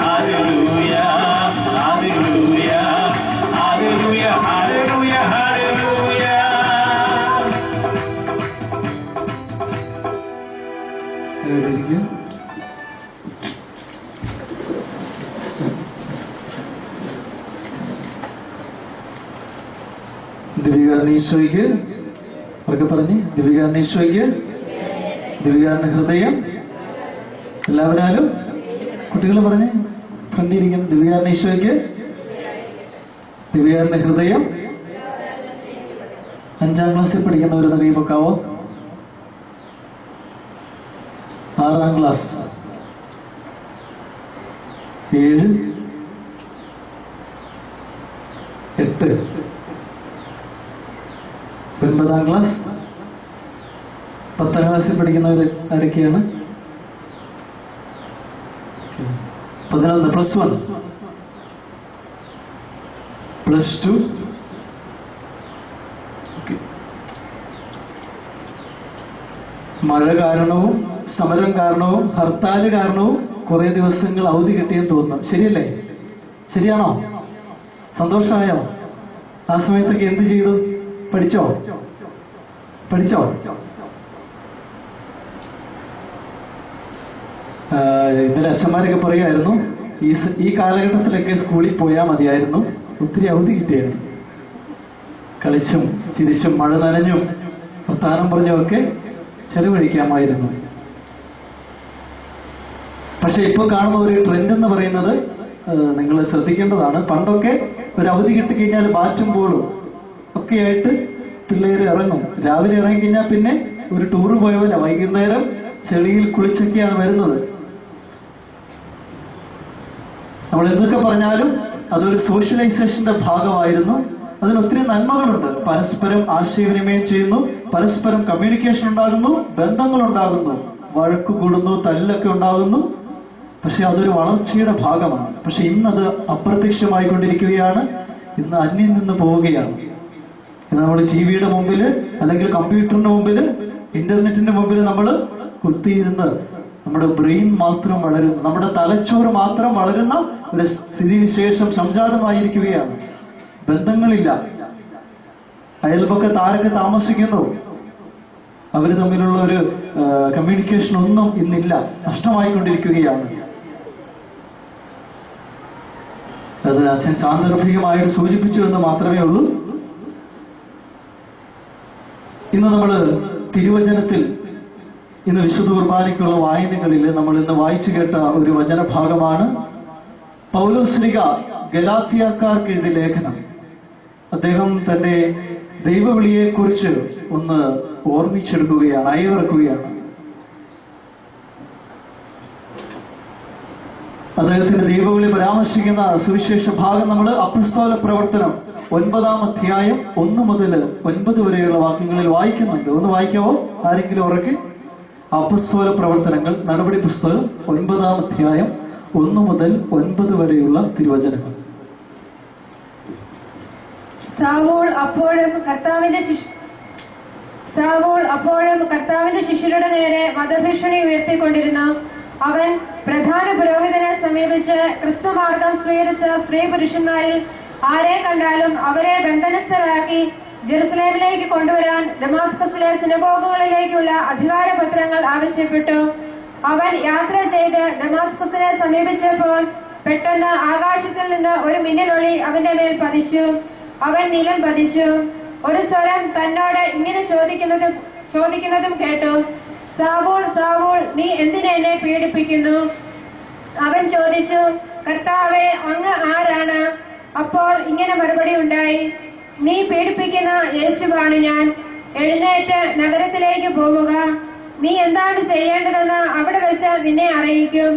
Speaker 3: hallelujah hallelujah hallelujah hallelujah hallelujah.
Speaker 1: ഇരിക്കും. ദിവ്യകാരണീശോയ്ക്ക് അവർക്ക് പറഞ്ഞ് ദിവ്യകാരണീശോയ്ക്ക് ദിവ്യകാരണ ഹൃദയം എല്ലാവരാലും കുട്ടികൾ പറഞ്ഞ് ഫ്രണ്ടിരിക്കുന്ന ദിവ്യകാരണീശോയ്ക്ക് ദിവ്യകാരണ ഹൃദയം. 5ാം ക്ലാസ്സിൽ പഠിക്കുന്നവരെന്ന് കൈപ്പൊക്കാവോ? 6ാം ക്ലാസ് 7 8 9ാം ക്ലാസ് 10ാം ക്ലാസ്സിൽ പഠിക്കുന്നവർ ആരൊക്കെയാണ്? 11 +1 +2. മഴ കാരണവും സമരം കാരണവും ഹർത്താല് കാരണവും കുറെ ദിവസങ്ങൾ അവധി കിട്ടിയെന്ന് തോന്നുന്നു. ശരിയല്ലേ? ശരിയാണോ? സന്തോഷമായോ? ആ സമയത്തൊക്കെ എന്ത് ചെയ്തു? പഠിച്ചോ? ഇന്നലെ അച്ഛന്മാരൊക്കെ പറയുമായിരുന്നു ഈ കാലഘട്ടത്തിലൊക്കെ സ്കൂളിൽ പോയാൽ മതിയായിരുന്നു, ഒത്തിരി അവധി കിട്ടിയായിരുന്നു. കളിച്ചും ചിരിച്ചും മഴ നനഞ്ഞും വർത്താനം പറഞ്ഞുമൊക്കെ ചെലവഴിക്കാമായിരുന്നു. പക്ഷെ ഇപ്പോൾ കാണുന്ന ഒരു ട്രെൻഡ് എന്ന് പറയുന്നത് നിങ്ങൾ ശ്രദ്ധിക്കേണ്ടതാണ്. പണ്ടൊക്കെ ഒരു അവധി കിട്ടിക്കഴിഞ്ഞാൽ ബാറ്റും ബോളും ഒക്കെ ആയിട്ട് പിള്ളേർ ഇറങ്ങും. രാവിലെ ഇറങ്ങിക്കഴിഞ്ഞാൽ പിന്നെ ഒരു ടൂറ് പോയ പോലെ വൈകുന്നേരം ചെളിയിൽ കുളിച്ചൊക്കെയാണ് വരുന്നത്. നമ്മൾ എന്തൊക്കെ പറഞ്ഞാലും അതൊരു സോഷ്യലൈസേഷന്റെ ഭാഗമായിരുന്നു. അതിൽ ഒത്തിരി നന്മകളുണ്ട്. പരസ്പരം ആശയവിനിമയം ചെയ്യുന്നു, പരസ്പരം കമ്മ്യൂണിക്കേഷൻ ഉണ്ടാകുന്നു, ബന്ധങ്ങൾ ഉണ്ടാകുന്നു, വഴക്കു കൂടുന്നു, തല്ലൊക്കെ ഉണ്ടാകുന്നു. പക്ഷെ അതൊരു വളർച്ചയുടെ ഭാഗമാണ്. പക്ഷെ ഇന്നത് അപ്രത്യക്ഷമായിക്കൊണ്ടിരിക്കുകയാണ്. ഇന്ന് അന്യം നിന്ന് പോവുകയാണ്. ഇന്ന് നമ്മൾ ടിവിയുടെ മുമ്പിൽ അല്ലെങ്കിൽ കമ്പ്യൂട്ടറിന്റെ മുമ്പിൽ ഇന്റർനെറ്റിന്റെ മുമ്പിൽ നമ്മൾ കുത്തിയിരുന്ന് നമ്മുടെ ബ്രെയിൻ മാത്രം വളരുന്നു, നമ്മുടെ തലച്ചോറ് മാത്രം വളരുന്ന ഒരു സ്ഥിതിവിശേഷം സംജാതമായിരിക്കുകയാണ്. ബന്ധങ്ങളില്ല. അയൽപക്കത്ത് ആരൊക്കെ താമസിക്കുന്നു, അവർ തമ്മിലുള്ള ഒരു കമ്മ്യൂണിക്കേഷൻ ഒന്നും ഇന്നില്ല, നഷ്ടമായിക്കൊണ്ടിരിക്കുകയാണ്. അത് അച്ഛൻ സാന്ദർഭികമായിട്ട് സൂചിപ്പിച്ചു എന്ന് മാത്രമേ ഉള്ളൂ. ഇന്ന് നമ്മൾ തിരുവചനത്തിൽ ഇന്ന് വിശുദ്ധ കുർബാനയ്ക്കുള്ള വായനകളിൽ നമ്മൾ ഇന്ന് വായിച്ചു കേട്ട ഒരു വചനഭാഗമാണ് പൗലോസ്ലിഹ ഗലാത്യക്കാർക്ക് എഴുതിയ ലേഖനം. അദ്ദേഹം തന്റെ ദൈവവിളിയെ കുറിച്ച് ഒന്ന് ഓർമ്മിച്ചെടുക്കുകയാണ്, അയവിറക്കുകയാണ്. അദ്ദേഹത്തിന്റെ ദൈവവിളി പരാമർശിക്കുന്ന സുവിശേഷ ഭാഗം നമ്മൾ അപ്പസ്തോല പ്രവർത്തനം 9-ാം അധ്യായം 1 മുതൽ 9 വരെയുള്ള വാക്യങ്ങളിൽ വായിക്കുന്നുണ്ട്. ഒന്ന് വായിക്കാവോ ആരെങ്കിലും ഉറക്കെ? അപ്പസ്തോല പ്രവർത്തനങ്ങൾ നടപടി പുസ്തകം 9-ാം അധ്യായം 1 മുതൽ 9 വരെയുള്ള തിരുവചനങ്ങൾ.
Speaker 4: സാവൂൾ അപ്പോഴും കർത്താവിന്റെ ശിഷ്യരുടെ നേരെ വധഭീഷണി ഉയർത്തിക്കൊണ്ടിരുന്നു. അവൻ പ്രധാന പുരോഹിതനെ സമീപിച്ച് ക്രിസ്തുമാർഗം സ്വീകരിച്ച സ്ത്രീ പുരുഷന്മാരിൽ ആരെ കണ്ടാലും അവരെ ബന്ധനസ്ഥരാക്കി ജെറുസലേമിലേക്ക് കൊണ്ടുവരാൻ ദമാസ്കസിലെ സിനഗോഗുകളിലേക്കുള്ള അധികാരപത്രങ്ങൾ ആവശ്യപ്പെട്ടു. അവൻ യാത്ര ചെയ്ത് ദമാസ്കസിനെ സമീപിച്ചപ്പോൾ പെട്ടെന്ന് ആകാശത്തിൽ നിന്ന് ഒരു മിന്നലൊളി അവന്റെ മേൽ പതിച്ചു. അവൻ നിലം പതിച്ചു. ഒരു സ്വരം തന്നോട് ഇങ്ങനെ ചോദിക്കുന്നതും കേട്ടു, സാവൂൾ സാവൂൾ, നീ എന്തിനെ എന്നെ പീഡിപ്പിക്കുന്നു? അവൻ ചോദിച്ചു, കർത്താവേ, അങ്ങ് ആരാണ്? അപ്പോൾ ഇങ്ങനെ മറുപടി ഉണ്ടായി, നീ പീഡിപ്പിക്കുന്ന യേശുവാണ് ഞാൻ. എഴുന്നേറ്റ് നഗരത്തിലേക്ക് പോവുക. നീ എന്താണ് ചെയ്യേണ്ടതെന്ന് അവിടെ വെച്ച് നിന്നെ അറിയിക്കും.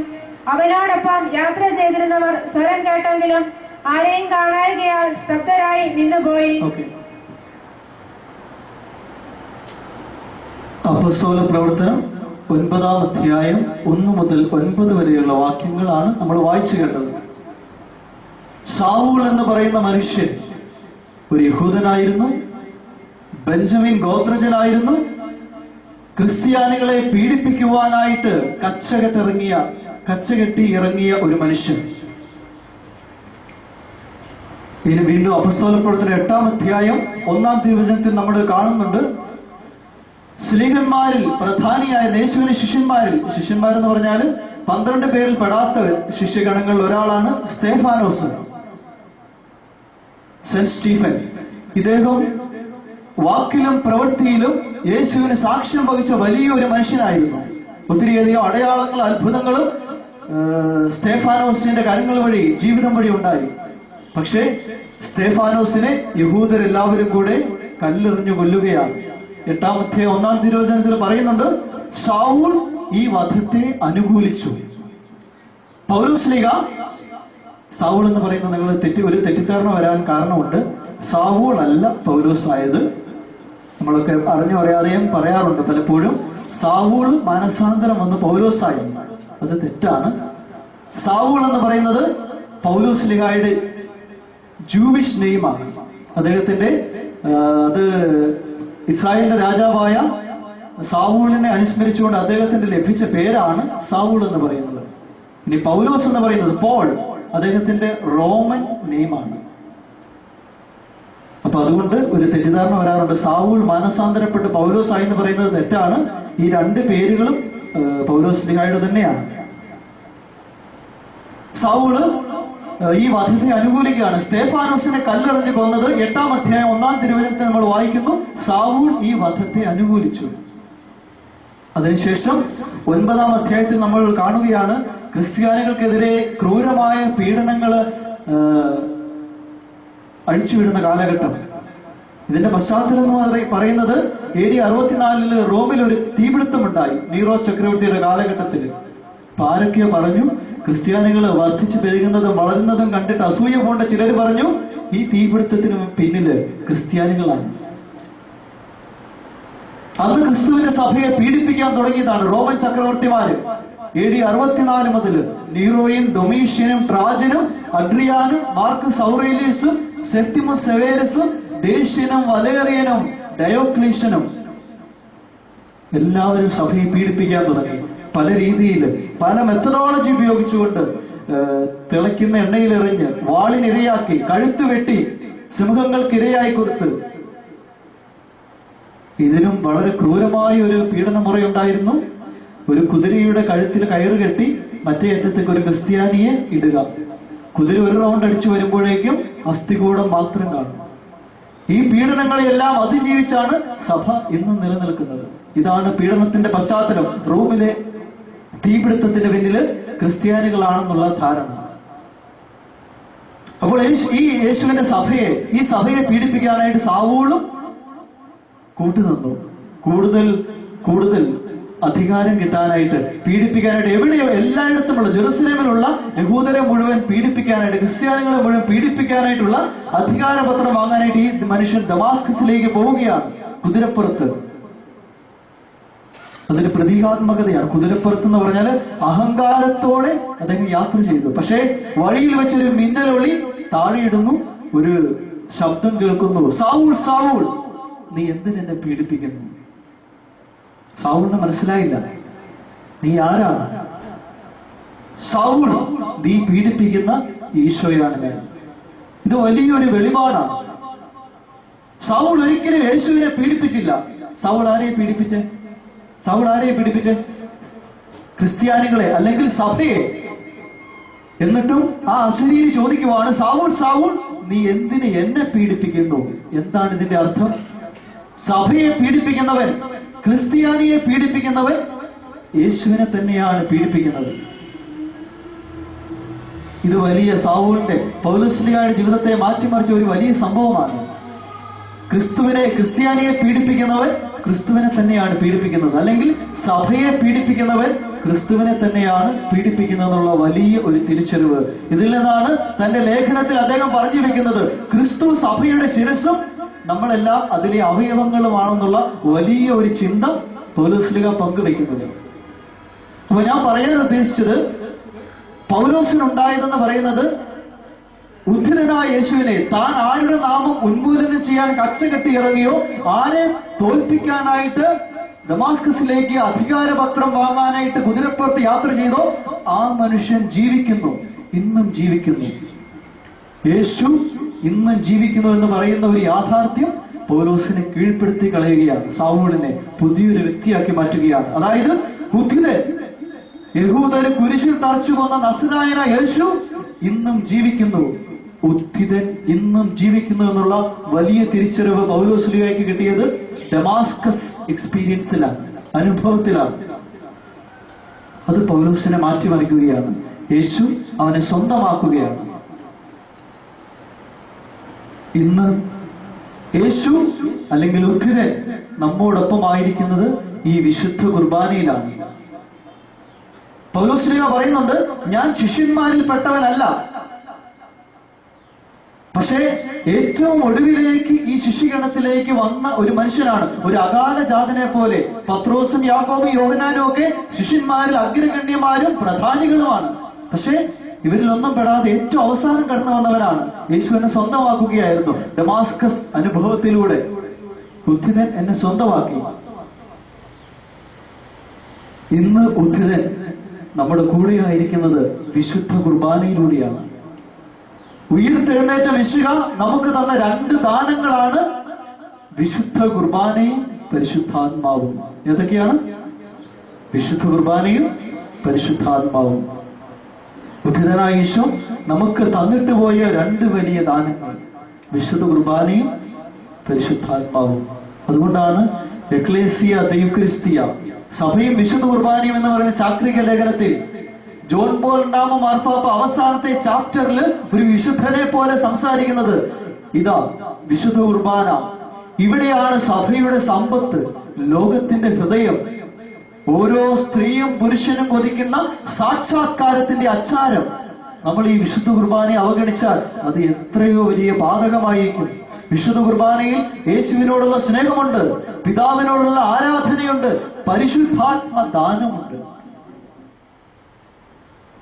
Speaker 4: അവനോടൊപ്പം യാത്ര ചെയ്തിരുന്നവർ സ്വരം കേട്ടെങ്കിലും ആരെയും കാണാതിയാൽ സ്തബ്ധരായി നിന്നുപോയി.
Speaker 1: അപ്പസ്തോല പ്രവർത്തനം 9-ാം അധ്യായം 1 മുതൽ 9 വരെയുള്ള വാക്യങ്ങളാണ് നമ്മൾ വായിച്ചു കേട്ടത്. സാവൂൾ എന്ന് പറയുന്ന മനുഷ്യൻ ഒരു യഹൂദനായിരുന്നു, ബെഞ്ചമിൻ ഗോത്രജനായിരുന്നു. ക്രിസ്ത്യാനികളെ പീഡിപ്പിക്കുവാനായിട്ട് കച്ചകെട്ടി ഇറങ്ങിയ ഒരു മനുഷ്യൻ. ഇനി വീണ്ടും അപ്പസ്തോല പ്രവർത്തനം 8-ാം അധ്യായം 1-ാം തിരുവചനത്തിൽ നമ്മൾ കാണുന്നുണ്ട്, സ്ലീഹന്മാരിൽ പ്രധാനിയായിരുന്ന യേശുവിന്റെ ശിഷ്യന്മാരെന്ന് പറഞ്ഞാൽ 12 പേരിൽ പെടാത്ത ശിഷ്യഗണങ്ങളിൽ ഒരാളാണ് സ്തേഫാനോസ്, സെന്റ് സ്റ്റീഫൻ. ഇദ്ദേഹം വാക്കിലും പ്രവൃത്തിയിലും യേശുവിന് സാക്ഷ്യം വഹിച്ച വലിയൊരു മനുഷ്യനായിരുന്നു. ഒത്തിരിയധികം അടയാളങ്ങളും അത്ഭുതങ്ങളും സ്തേഫാനോസിന്റെ കാര്യങ്ങൾ വഴി, ജീവിതം വഴി ഉണ്ടായി. പക്ഷേ സ്തേഫാനോസിനെ യഹൂദരെല്ലാവരും കൂടെ കല്ലെറിഞ്ഞു കൊല്ലുകയാണ്. 8-ാം അധ്യായം 1-ാം തിരുവചനത്തിൽ പറയുന്നുണ്ട്, ശൗൽ ഈ വധത്തെ അനുകൂലിച്ചു. പൗലോസ്ലിഹ, സൗൾ എന്ന് പറയുന്നത് നിങ്ങൾ ഒരു തെറ്റിദ്ധാരണ വരാൻ കാരണമുണ്ട്. സാവൂൾ അല്ല പൗലോസ് ആയത്. നമ്മളൊക്കെ അറിഞ്ഞു അറിയാതെയും പറയാറുണ്ട് പലപ്പോഴും, സാവൂൾ മാനസാന്തരം വന്ന് പൗലോസായിരുന്നു. അത് തെറ്റാണ്. സാവൂൾ എന്ന് പറയുന്നത് പൗലോസ്ലിഹയുടെ ജൂവിഷ് നെയിമാണ്. അദ്ദേഹത്തിന്റെ അത് ഇസ്രായേലിന്റെ രാജാവായ സാവൂളിനെ അനുസ്മരിച്ചുകൊണ്ട് അദ്ദേഹത്തിന്റെ ലഭിച്ച പേരാണ് സാവൂൾ എന്ന് പറയുന്നത്. ഇനി പൗലോസ് എന്ന് പറയുന്നത് പോൾ, അദ്ദേഹത്തിന്റെ റോമൻ നെയിമാണ്. അപ്പൊ അതുകൊണ്ട് ഒരു തെറ്റിദ്ധാരണ വരാറുണ്ട്. സാവൂൾ മാനസാന്തരപ്പെട്ട് പൗലോസ് ആയി എന്ന് പറയുന്നത് തെറ്റാണ്. ഈ 2 പേരുകളും പൗലോസ്ലിഹായുടെ തന്നെയാണ്. സാവൂള് ഈ വധത്തെ അനുകൂലിക്കുകയാണ്. സ്തേഫാനോസിനെ കല്ലെറിഞ്ഞ് കൊന്നത് 8-ാം അധ്യായം 1-ാം തിരുവചനത്തിൽ നമ്മൾ വായിക്കുന്നു, സാവൂൾ ഈ വധത്തെ അനുകൂലിച്ചു. അതിനുശേഷം 9-ാം അധ്യായത്തിൽ നമ്മൾ കാണുകയാണ് ക്രിസ്ത്യാനികൾക്കെതിരെ ക്രൂരമായ പീഡനങ്ങൾ അഴിച്ചുവിടുന്ന കാലഘട്ടം. ഇതിന്റെ പശ്ചാത്തലം എന്ന് പറയുന്നത് AD 64 റോമിൽ ഒരു തീപിടുത്തമുണ്ടായി, നീറോ ചക്രവർത്തിയുടെ കാലഘട്ടത്തിൽ. അപ്പൊ ആരൊക്കെയോ പറഞ്ഞു, ക്രിസ്ത്യാനികൾ വർദ്ധിച്ചു പെരുകുന്നതും വളരുന്നതും കണ്ടിട്ട് അസൂയ പൂണ്ട ചിലർ പറഞ്ഞു, ഈ തീപിടുത്തത്തിന് പിന്നില് ക്രിസ്ത്യാനികളാണ്. അന്ന് ക്രിസ്തുവിന്റെ സഭയെ പീഡിപ്പിക്കാൻ തുടങ്ങിയതാണ് റോമൻ ചക്രവർത്തിമാര്. AD 64 മുതൽ നീറോയും ഡൊമീഷ്യനും ട്രാജനും അഡ്രിയാനും മാർക്കസ് ഔറേലിയസും സെപ്റ്റിമസ് സെവേരസും ഡേഷ്യനും വലേറിയനും ഡയോക്ലീഷ്യനും എല്ലാവരും സഭയെ പീഡിപ്പിക്കാൻ തുടങ്ങി. പല രീതിയിൽ പല മെത്തഡോളജി ഉപയോഗിച്ചുകൊണ്ട് തിളയ്ക്കുന്ന എണ്ണയിലെറിഞ്ഞ്, വാളിനിരയാക്കി, കഴുത്ത് വെട്ടി, സിംഹങ്ങൾക്ക് ഇരയായി കൊടുത്ത്. ഇതിനും വളരെ ക്രൂരമായ ഒരു പീഡനമുറയുണ്ടായിരുന്നു. ഒരു കുതിരയുടെ കഴുത്തിൽ കയറ് കെട്ടി മറ്റേ അറ്റത്തേക്ക് ഒരു ക്രിസ്ത്യാനിയെ ഇടുക. കുതിര ഒരു റൗണ്ട് അടിച്ചു വരുമ്പോഴേക്കും അസ്ഥികൂടം മാത്രം കാണും. ഈ പീഡനങ്ങളെയെല്ലാം അതിജീവിച്ചാണ് സഭ ഇന്ന് നിലനിൽക്കുന്നത്. ഇതാണ് പീഡനത്തിന്റെ പശ്ചാത്തലം. റോമിലെ തീപിടുത്തത്തിന്റെ പിന്നില് ക്രിസ്ത്യാനികളാണെന്നുള്ള ധാരണ. അപ്പോൾ ഈ യേശുവിന്റെ ഈ സഭയെ പീഡിപ്പിക്കാനായിട്ട് സാവൂളും കൂട്ടുനിന്നു. കൂടുതൽ അധികാരം കിട്ടാനായിട്ട്, പീഡിപ്പിക്കാനായിട്ട്, എവിടെയോ എല്ലായിടത്തുമുള്ള ജെറുസലേമിലുള്ള യഹൂദരെ മുഴുവൻ പീഡിപ്പിക്കാനായിട്ട്, ക്രിസ്ത്യാനികളെ മുഴുവൻ പീഡിപ്പിക്കാനായിട്ടുള്ള അധികാരപത്രം വാങ്ങാനായിട്ട് ഈ മനുഷ്യൻ ദമാസ്കസിലേക്ക് പോവുകയാണ് കുതിരപ്പുറത്ത്. അതൊരു പ്രതീകാത്മകതയാണ്. കുതിരപ്പുറത്ത് എന്ന് പറഞ്ഞാൽ അഹങ്കാരത്തോടെ അദ്ദേഹം യാത്ര ചെയ്തു. പക്ഷേ വഴിയിൽ വെച്ചൊരു മിന്നലൊളി താഴെയിടുന്നു, ഒരു ശബ്ദം കേൾക്കുന്നു, സാവൂൾ സാവൂൾ, നീ എന്തിനെന്നെ പീഡിപ്പിക്കുന്നു? സാവൂളിന് മനസ്സിലായില്ല, നീ ആരാണ്? സാവൂൾ, നീ പീഡിപ്പിക്കുന്ന ഈശോയാണ് ഞാൻ. ഇത് വലിയൊരു വെളിപാടാണ്. സാവൂൾ ഒരിക്കലും യേശുവിനെ പീഡിപ്പിച്ചില്ല. സാവൂൾ ആരെയും പീഡിപ്പിച്ചേ? ക്രിസ്ത്യാനികളെ, അല്ലെങ്കിൽ സഭയെ. എന്നിട്ടും ആ അശരീരി ചോദിക്കുവാണ്, സാവൂൾ സാവൂൾ, നീ എന്തിന് എന്നെ പീഡിപ്പിക്കുന്നു? എന്താണ് ഇതിന്റെ അർത്ഥം? സഭയെ പീഡിപ്പിക്കുന്നവൻ, ക്രിസ്ത്യാനിയെ പീഡിപ്പിക്കുന്നവൻ യേശുവിനെ തന്നെയാണ് പീഡിപ്പിക്കുന്നത്. ഇത് വലിയ സാവൂളിന്റെ, പൗലോസ്ലീഹായുടെ ജീവിതത്തെ മാറ്റിമറിച്ച ഒരു വലിയ സംഭവമാണ്. ക്രിസ്ത്യാനിയെ പീഡിപ്പിക്കുന്നവൻ ക്രിസ്തുവിനെ തന്നെയാണ് പീഡിപ്പിക്കുന്നത്, അല്ലെങ്കിൽ സഭയെ പീഡിപ്പിക്കുന്നവൻ ക്രിസ്തുവിനെ തന്നെയാണ് പീഡിപ്പിക്കുന്നതെന്നുള്ള വലിയ ഒരു തിരിച്ചറിവ്. ഇതിൽ നിന്നാണ് തന്റെ ലേഖനത്തിൽ അദ്ദേഹം പറഞ്ഞു വെക്കുന്നത്, ക്രിസ്തു സഭയുടെ ശിരസ്സും നമ്മളെല്ലാം അതിലെ അവയവങ്ങളുമാണെന്നുള്ള വലിയ ഒരു ചിന്ത പൗലോസ്ലീഹ പങ്കുവെക്കുന്നത്. അപ്പൊ ഞാൻ പറയാൻ ഉദ്ദേശിച്ചത്, പൗലോസിനുണ്ടായതെന്ന് പറയുന്നത് ഉദ്ധിതനായ യേശുവിനെ താൻ ആരുടെ നാമം ഉന്മൂലനം ചെയ്യാൻ കച്ചകെട്ടി ഇറങ്ങിയോ, ആരെ തോൽപ്പിക്കാനായിട്ട് ദമാസ്കസിലേക്ക് അധികാരപത്രം വാങ്ങാനായിട്ട് കുതിരപ്പുറത്ത് യാത്ര ചെയ്തോ, ആ മനുഷ്യൻ ജീവിക്കുന്നു, ഇന്നും ജീവിക്കുന്നു. യേശു ഇന്നും ജീവിക്കുന്നു എന്ന് പറയുന്ന ഒരു യാഥാർത്ഥ്യം പൗലോസിനെ കീഴ്പ്പെടുത്തി കളയുകയാണ്. സാവൂളിനെ പുതിയൊരു വ്യക്തിയാക്കി മാറ്റുകയാണ്. അതായത് ഉദ്ധിതൻ, യഹൂദര് കുരിശിൽ തറച്ചു കൊന്ന നസറായനായ യേശു ഇന്നും ജീവിക്കുന്നു, ഉദ്ധിതൻ ഇന്നും ജീവിക്കുന്നു എന്നുള്ള വലിയ തിരിച്ചറിവ് പൗലോസ്ലീഹായ്ക്ക് കിട്ടിയത് ഡമാസ്കസ് എക്സ്പീരിയൻസിലാണ്, അനുഭവത്തിലാണ്. അത് പൗലോസിനെ മാറ്റിമറിക്കുകയാണ്. യേശു അവനെ സ്വന്തമാക്കുകയാണ്. ഇന്ന് യേശു അല്ലെങ്കിൽ ഉദ്ധിതൻ നമ്മോടൊപ്പം ആയിരിക്കുന്നത് ഈ വിശുദ്ധ കുർബാനയിലാണ്. പൗലോസ്ലീഹ പറയുന്നുണ്ട്, ഞാൻ ശിഷ്യന്മാരിൽ പെട്ടവനല്ല, പക്ഷേ ഏറ്റവും ഒടുവിലേക്ക് ഈ ശിഷ്യഗണത്തിലേക്ക് വന്ന ഒരു മനുഷ്യനാണ്. ഒരു അകാല ജാതനെ പോലെ പത്രോസും യാക്കോബും യോഹന്നാനും ഒക്കെ ശിഷ്യന്മാരിൽ അഗ്രഗണ്യന്മാരും പ്രധാനികളുമാണ്. പക്ഷേ ഇവരിൽ ഒന്നും പെടാതെ ഏറ്റവും അവസാനം കടന്നു വന്നവനാണ്. യേശുവിനെ സ്വന്തമാക്കുകയായിരുന്നു. ഡമാസ്കസ് അനുഭവത്തിലൂടെ ഉദ്ധിതൻ എന്നെ സ്വന്തമാക്കി. ഇന്ന് ഉദ്ധിതൻ നമ്മുടെ കൂടെയായിരിക്കുന്നത് വിശുദ്ധ കുർബാനയിലൂടെയാണ്. ഉയർത്തെഴുന്നേറ്റ മിശിഹ നമുക്ക് തന്ന രണ്ട് ദാനങ്ങളാണ് വിശുദ്ധ കുർബാനയും പരിശുദ്ധാത്മാവും. ഏതൊക്കെയാണ്? വിശുദ്ധ കുർബാനയും പരിശുദ്ധാത്മാവും. ഉദ്ധിതനായ ഈശോ നമുക്ക് തന്നിട്ട് പോയ രണ്ട് വലിയ ദാനങ്ങൾ, വിശുദ്ധ കുർബാനയും പരിശുദ്ധാത്മാവും. അതുകൊണ്ടാണ് എക്ലേസിയ ദൈവക്രിസ്തീയ, സഭയും വിശുദ്ധ കുർബാനയും എന്ന് പറയുന്ന ചാക്രിക ലേഖനത്തിൽ ജോൺ പോൾ രണ്ടാമൻ മാർപ്പാപ്പ അവസാനത്തെ ചാപ്റ്ററിൽ ഒരു വിശുദ്ധനെ പോലെ സംസാരിക്കുന്നത് ഇതാ, വിശുദ്ധ കുർബാന, ഇവിടെയാണ് സഭയുടെ സമ്പത്ത്, ലോകത്തിന്റെ ഹൃദയം, ഓരോ സ്ത്രീയും പുരുഷനും കൊതിക്കുന്ന സാക്ഷാത്കാരത്തിന്റെ അച്ചാരം. നമ്മൾ ഈ വിശുദ്ധ കുർബാനയെ അവഗണിച്ചാൽ അത് എത്രയോ വലിയ ബാധകമായിരിക്കും. വിശുദ്ധ കുർബാനയിൽ യേശുവിനോടുള്ള സ്നേഹമുണ്ട്, പിതാവിനോടുള്ള ആരാധനയുണ്ട്, പരിശുദ്ധാത്മ ദാനമുണ്ട്.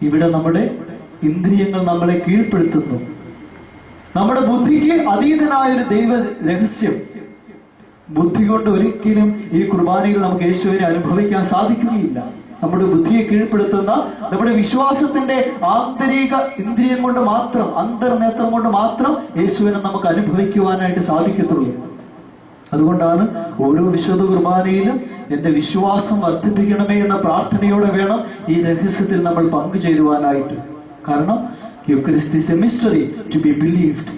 Speaker 1: ഇവിടെ നമ്മുടെ ഇന്ദ്രിയങ്ങൾ നമ്മളെ കീഴ്പ്പെടുത്തുന്നു. നമ്മുടെ ബുദ്ധിക്ക് അതീതനായൊരു ദൈവ രഹസ്യം. ബുദ്ധി കൊണ്ട് ഒരിക്കലും ഈ കുർബാനയിൽ നമുക്ക് യേശുവിനെ അനുഭവിക്കാൻ സാധിക്കുകയില്ല. നമ്മുടെ ബുദ്ധിയെ കീഴ്പ്പെടുത്തുന്ന നമ്മുടെ വിശ്വാസത്തിന്റെ ആന്തരിക ഇന്ദ്രിയം കൊണ്ട് മാത്രം, അന്തർനേത്രം കൊണ്ട് മാത്രം യേശുവിനെ നമുക്ക് അനുഭവിക്കുവാനായിട്ട് സാധിക്കത്തുള്ളൂ. അതുകൊണ്ടാണ് ഓരോ വിശുദ്ധ കുർബാനയിലും എന്റെ വിശ്വാസം വർദ്ധിപ്പിക്കണമേ എന്ന പ്രാർത്ഥനയോടെ വേണം ഈ രഹസ്യത്തിൽ നമ്മൾ പങ്കുചേരുവാനായിട്ട്. കാരണം Eucharist is a mystery to be believed.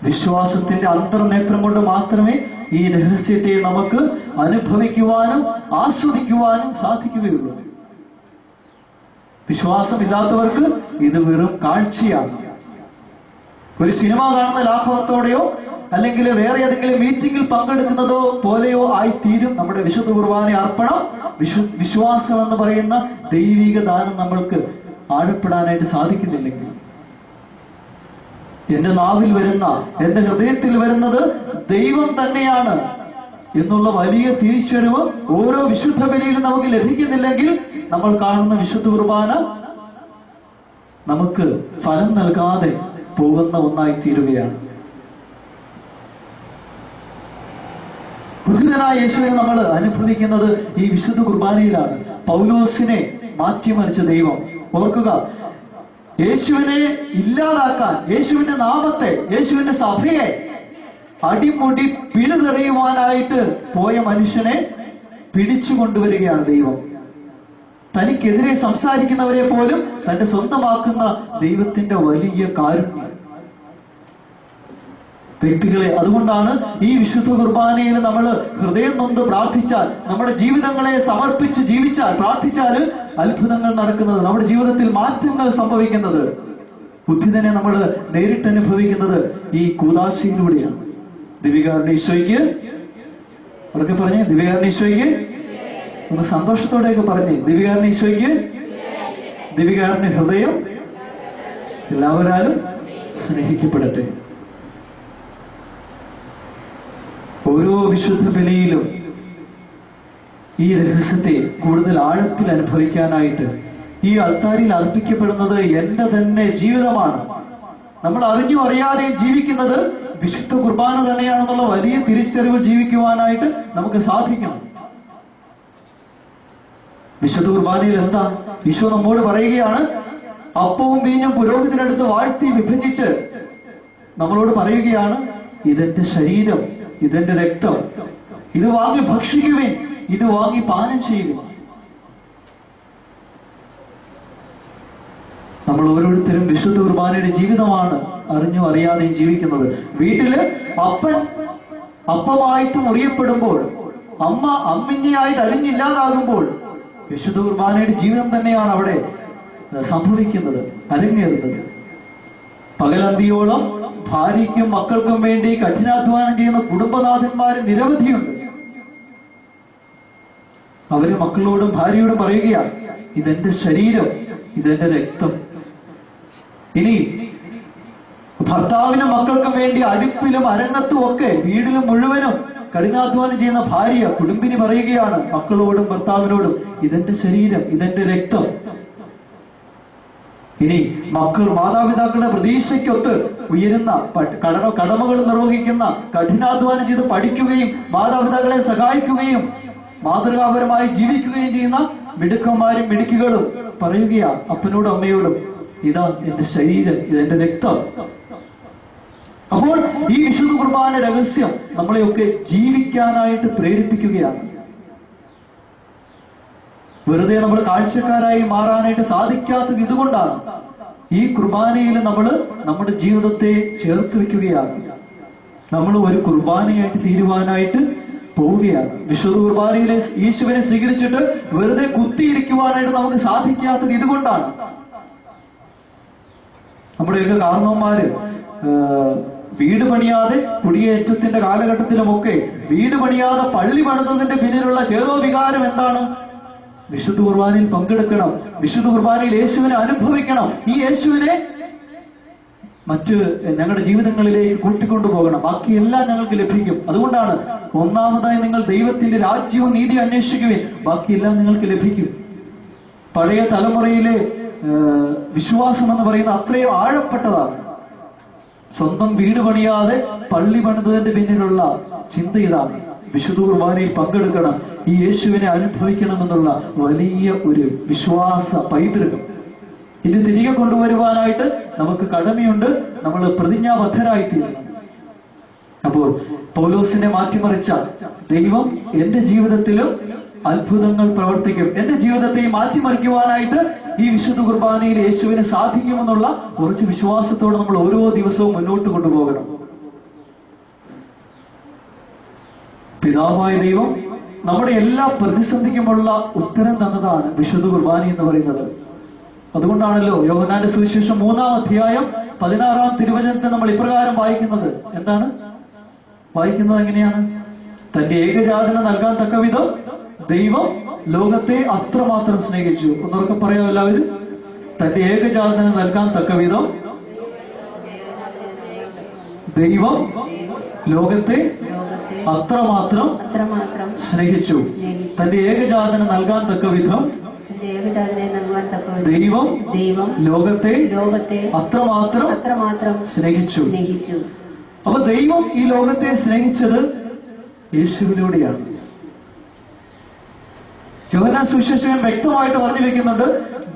Speaker 1: വിശ്വാസത്തിന്റെ അന്തർനേത്രം കൊണ്ട് മാത്രമേ ഈ രഹസ്യത്തെ നമുക്ക് അനുഭവിക്കുവാനും ആസ്വദിക്കുവാനും സാധിക്കുകയുള്ളൂ. വിശ്വാസമില്ലാത്തവർക്ക് ഇത് വെറും കാഴ്ചയാണ്. ഒരു സിനിമ കാണുന്ന ലാഘവത്തോടെയോ അല്ലെങ്കിൽ വേറെ ഏതെങ്കിലും മീറ്റിംഗിൽ പങ്കെടുക്കുന്നതോ പോലെയോ ആയിത്തീരും നമ്മുടെ വിശുദ്ധ കുർബാന അർപ്പണം. വിശ്വാസം എന്ന് പറയുന്ന ദൈവിക ദാനം നമ്മൾക്ക് ആഴപ്പെടാനായിട്ട് സാധിക്കുന്നില്ലെങ്കിൽ, എന്റെ നാവിൽ വരുന്ന, എന്റെ ഹൃദയത്തിൽ വരുന്നത് ദൈവം തന്നെയാണ് എന്നുള്ള വലിയ തിരിച്ചറിവ് ഓരോ വിശുദ്ധ ബലിയിലും നമുക്ക് ലഭിക്കുന്നില്ലെങ്കിൽ നമ്മൾ കാണുന്ന വിശുദ്ധ കുർബാന നമുക്ക് ഫലം നൽകാതെ പോകുന്ന ഒന്നായി തീരുകയാണ്. ബുദ്ധിതനായ യേശുവിനെ നമ്മൾ അനുഭവിക്കുന്നത് ഈ വിശുദ്ധ കുർബാനയിലാണ്. പൗലോസിനെ മാറ്റിമറിച്ച ദൈവം, ഓർക്കുക, യേശുവിനെ ഇല്ലാതാക്കാൻ, യേശുവിന്റെ നാമത്തെ, യേശുവിന്റെ സഭയെ അടിമുടി പിഴുതെറിയുവാനായിട്ട് പോയ മനുഷ്യനെ പിടിച്ചു കൊണ്ടുവരികയാണ് ദൈവം. തനിക്കെതിരെ സംസാരിക്കുന്നവരെ പോലും തന്റെ സ്വന്തമാക്കുന്ന ദൈവത്തിന്റെ വലിയ കാരുണ്യം. വ്യക്തികളെ, അതുകൊണ്ടാണ് ഈ വിശുദ്ധ കുർബാനയിൽ നമ്മൾ ഹൃദയം നൊന്ത് പ്രാർത്ഥിച്ചാൽ, നമ്മുടെ ജീവിതങ്ങളെ സമർപ്പിച്ച് ജീവിച്ചാൽ, പ്രാർത്ഥിച്ചാൽ അത്ഭുതങ്ങൾ നടക്കുന്നത്, നമ്മുടെ ജീവിതത്തിൽ മാറ്റങ്ങൾ സംഭവിക്കുന്നത്. ബുദ്ധിതനെ നമ്മൾ നേരിട്ട് അനുഭവിക്കുന്നത് ഈ കൂദാശയിലൂടെയാണ്. ദിവികാരുടെ ഈശോയ്ക്ക്, അവർക്ക് പറഞ്ഞേ, ദിവികാരുടെ ഈശോയ്ക്ക് ഒന്ന് സന്തോഷത്തോടെയൊക്കെ പറഞ്ഞേ, ദിവികാരുടെ ഈശോയ്ക്ക്, ദിവികാരുടെ ഹൃദയം എല്ലാവരാലും സ്നേഹിക്കപ്പെടട്ടെ. ഓരോ വിശുദ്ധ ബലിയിലും ഈ രഹസ്യത്തെ കൂടുതൽ ആഴത്തിൽ അനുഭവിക്കാനായിട്ട് ഈ അൾത്താരിൽ അർപ്പിക്കപ്പെടുന്നത് എന്റെ തന്നെ ജീവിതമാണ്. നമ്മൾ അറിഞ്ഞോ അറിയാതെയും ജീവിക്കുന്നത് വിശുദ്ധ കുർബാന തന്നെയാണെന്നുള്ള വലിയ തിരിച്ചറിവ് ജീവിക്കുവാനായിട്ട് നമുക്ക് സാധിക്കണം. വിശുദ്ധ കുർബാനയിൽ എന്താ ഈശോ നമ്മോട് പറയുകയാണ്? അപ്പവും വീഞ്ഞും പുരോഹിതനടുത്ത് വാഴ്ത്തി വിഭജിച്ച് നമ്മളോട് പറയുകയാണ്, ഇതെന്റെ ശരീരം, ഇതെന്റെ രക്തം, ഇത് വാങ്ങി ഭക്ഷിക്കുവിൻ, ഇത് വാങ്ങി പാനം ചെയ്യുവിൻ. നമ്മൾ ഓരോരുത്തരും വിശുദ്ധ കുർബാനയുടെ ജീവിതമാണ് അറിഞ്ഞോ അറിയാതെയും ജീവിക്കുന്നത്. വീട്ടില് അപ്പൻ അപ്പമായിട്ട് മുറിയപ്പെടുമ്പോൾ, അമ്മ അമ്മിഞ്ഞയായിട്ട് അരിഞ്ഞില്ലാതാകുമ്പോൾ വിശുദ്ധ കുർബാനയുടെ ജീവിതം തന്നെയാണ് അവിടെ സംഭവിക്കുന്നത്, അരങ്ങേറുന്നത്. പകലന്തിയോളം ഭാര്യയ്ക്കും മക്കൾക്കും വേണ്ടി കഠിനാധ്വാനം ചെയ്യുന്ന കുടുംബനാഥന്മാര് നിരവധിയുണ്ട്. അവര് മക്കളോടും ഭാര്യയോടും പറയുകയാണ്, ഇതെന്റെ ശരീരം, ഇതെന്റെ രക്തം. ഇനി ഭർത്താവിനും മക്കൾക്കും വേണ്ടി അടുപ്പിലും അരങ്ങത്തും ഒക്കെ വീടിലും മുഴുവനും കഠിനാധ്വാനം ചെയ്യുന്ന ഭാര്യ കുടുംബിനി പറയുകയാണ് മക്കളോടും ഭർത്താവിനോടും, ഇതെന്റെ ശരീരം, ഇതെന്റെ രക്തം. ഇനി മക്കൾ മാതാപിതാക്കളുടെ പ്രതീക്ഷയ്ക്കൊത്ത് ഉയരുന്ന കടമകൾ നിർവഹിക്കുന്ന, കഠിനാധ്വാനം ചെയ്ത് പഠിക്കുകയും മാതാപിതാക്കളെ സഹായിക്കുകയും മാതൃകാപരമായി ജീവിക്കുകയും ചെയ്യുന്ന മിടുക്കന്മാരും മിടുക്കുകളും പറയുകയാ അപ്പനോടും അമ്മയോടും, ഇതാ എന്റെ ശരീരം, ഇതെന്റെ രക്തം. അപ്പോൾ ഈ വിശുദ്ധ കുർബാന രഹസ്യം നമ്മളെയൊക്കെ ജീവിക്കാനായിട്ട് പ്രേരിപ്പിക്കുകയാണ്. വെറുതെ നമ്മൾ കാഴ്ചക്കാരായി മാറാനായിട്ട് സാധിക്കാത്തത് ഇതുകൊണ്ടാണ്. ഈ കുർബാനയിൽ നമ്മൾ നമ്മുടെ ജീവിതത്തെ ചേർത്ത് വെക്കുകയാണ്. നമ്മൾ ഒരു കുർബാനയായിട്ട് തീരുവാനായിട്ട് പോവുകയാണ്. വിശുദ്ധ കുർബാനയിലെ യേശുവിനെ സ്വീകരിച്ചിട്ട് വെറുതെ കുത്തിയിരിക്കുവാനായിട്ട് നമുക്ക് സാധിക്കാത്തത് ഇതുകൊണ്ടാണ്. നമ്മുടെയൊക്കെ കാരണവന്മാര് വീട് പണിയാതെ, കുടിയേറ്റത്തിന്റെ കാലഘട്ടത്തിലുമൊക്കെ വീട് പണിയാതെ പള്ളി പണിതതിന്റെ പിന്നിലുള്ള ചേതോവികാരം എന്താണ്? വിശുദ്ധ കുർബാനയിൽ പങ്കെടുക്കണം, വിശുദ്ധ കുർബാനയിൽ യേശുവിനെ അനുഭവിക്കണം, ഈ യേശുവിനെ മറ്റ് ഞങ്ങളുടെ ജീവിതങ്ങളിലേക്ക് കൂട്ടിക്കൊണ്ടുപോകണം, ബാക്കിയെല്ലാം ഞങ്ങൾക്ക് ലഭിക്കും. അതുകൊണ്ടാണ് ഒന്നാമതായി നിങ്ങൾ ദൈവത്തിന്റെ രാജ്യവും നീതി അന്വേഷിക്കുകയും ബാക്കിയെല്ലാം നിങ്ങൾക്ക് ലഭിക്കും. പഴയ തലമുറയിലെ വിശ്വാസം എന്ന് പറയുന്നത് അത്രയും ആഴപ്പെട്ടതാണ്. സ്വന്തം വീട് പണിയാതെ പള്ളി പണിതതിന്റെ പിന്നിലുള്ള ചിന്ത ഇതാണ്. വിശുദ്ധ കുർബാനയിൽ പങ്കെടുക്കണം, ഈ യേശുവിനെ അനുഭവിക്കണമെന്നുള്ള വലിയ ഒരു വിശ്വാസ പൈതൃകം ഇത് തിരികെ കൊണ്ടുവരുവാനായിട്ട് നമുക്ക് കടമയുണ്ട്. നമ്മൾ പ്രതിജ്ഞാബദ്ധരായിത്തീരണം. അപ്പോൾ പൗലോസിനെ മാറ്റിമറിച്ച ദൈവം എന്റെ ജീവിതത്തിലും അത്ഭുതങ്ങൾ പ്രവർത്തിക്കും. എന്റെ ജീവിതത്തെ മാറ്റിമറിക്കുവാനായിട്ട് ഈ വിശുദ്ധ കുർബാനയിൽ യേശുവിന് സാധിക്കുമെന്നുള്ള കുറച്ച് വിശ്വാസത്തോടെ നമ്മൾ ഓരോ ദിവസവും മുന്നോട്ട് കൊണ്ടുപോകണം. പിതാവായ ദൈവം നമ്മുടെ എല്ലാ പ്രതിസന്ധിക്കുമുള്ള ഉത്തരം തന്നതാണ് വിശുദ്ധ കുർബാന എന്ന് പറയുന്നത്. അതുകൊണ്ടാണല്ലോ യോഹന്നാന്റെ സുവിശേഷം 3-ാം അധ്യായം 16-ാം തിരുവചനത്തെ നമ്മൾ ഇപ്രകാരം വായിക്കുന്നത്. എന്താണ് വായിക്കുന്നത്? എങ്ങനെയാണ്? തന്റെ ഏകജാതന നൽകാൻ തക്കവിധം ദൈവം ലോകത്തെ അത്രമാത്രം സ്നേഹിച്ചു. ഒന്നൊക്കെ പറയാം എല്ലാവരും. തന്റെ ഏകജാതന നൽകാൻ തക്കവിധം ദൈവം ലോകത്തെ അത്രമാത്രം സ്നേഹിച്ചു. തന്റെ ഏകജാതന നൽകാൻ തക്കവിധം ദൈവം ലോകത്തെ അത്രമാത്രം സ്നേഹിച്ചു. അപ്പൊ ദൈവം ഈ ലോകത്തെ സ്നേഹിച്ചത് യേശുവിലൂടെയാണ്. യോഹന്നാൻ സുവിശേഷകൻ വ്യക്തമായിട്ട് പറഞ്ഞു വെക്കുന്നുണ്ട്,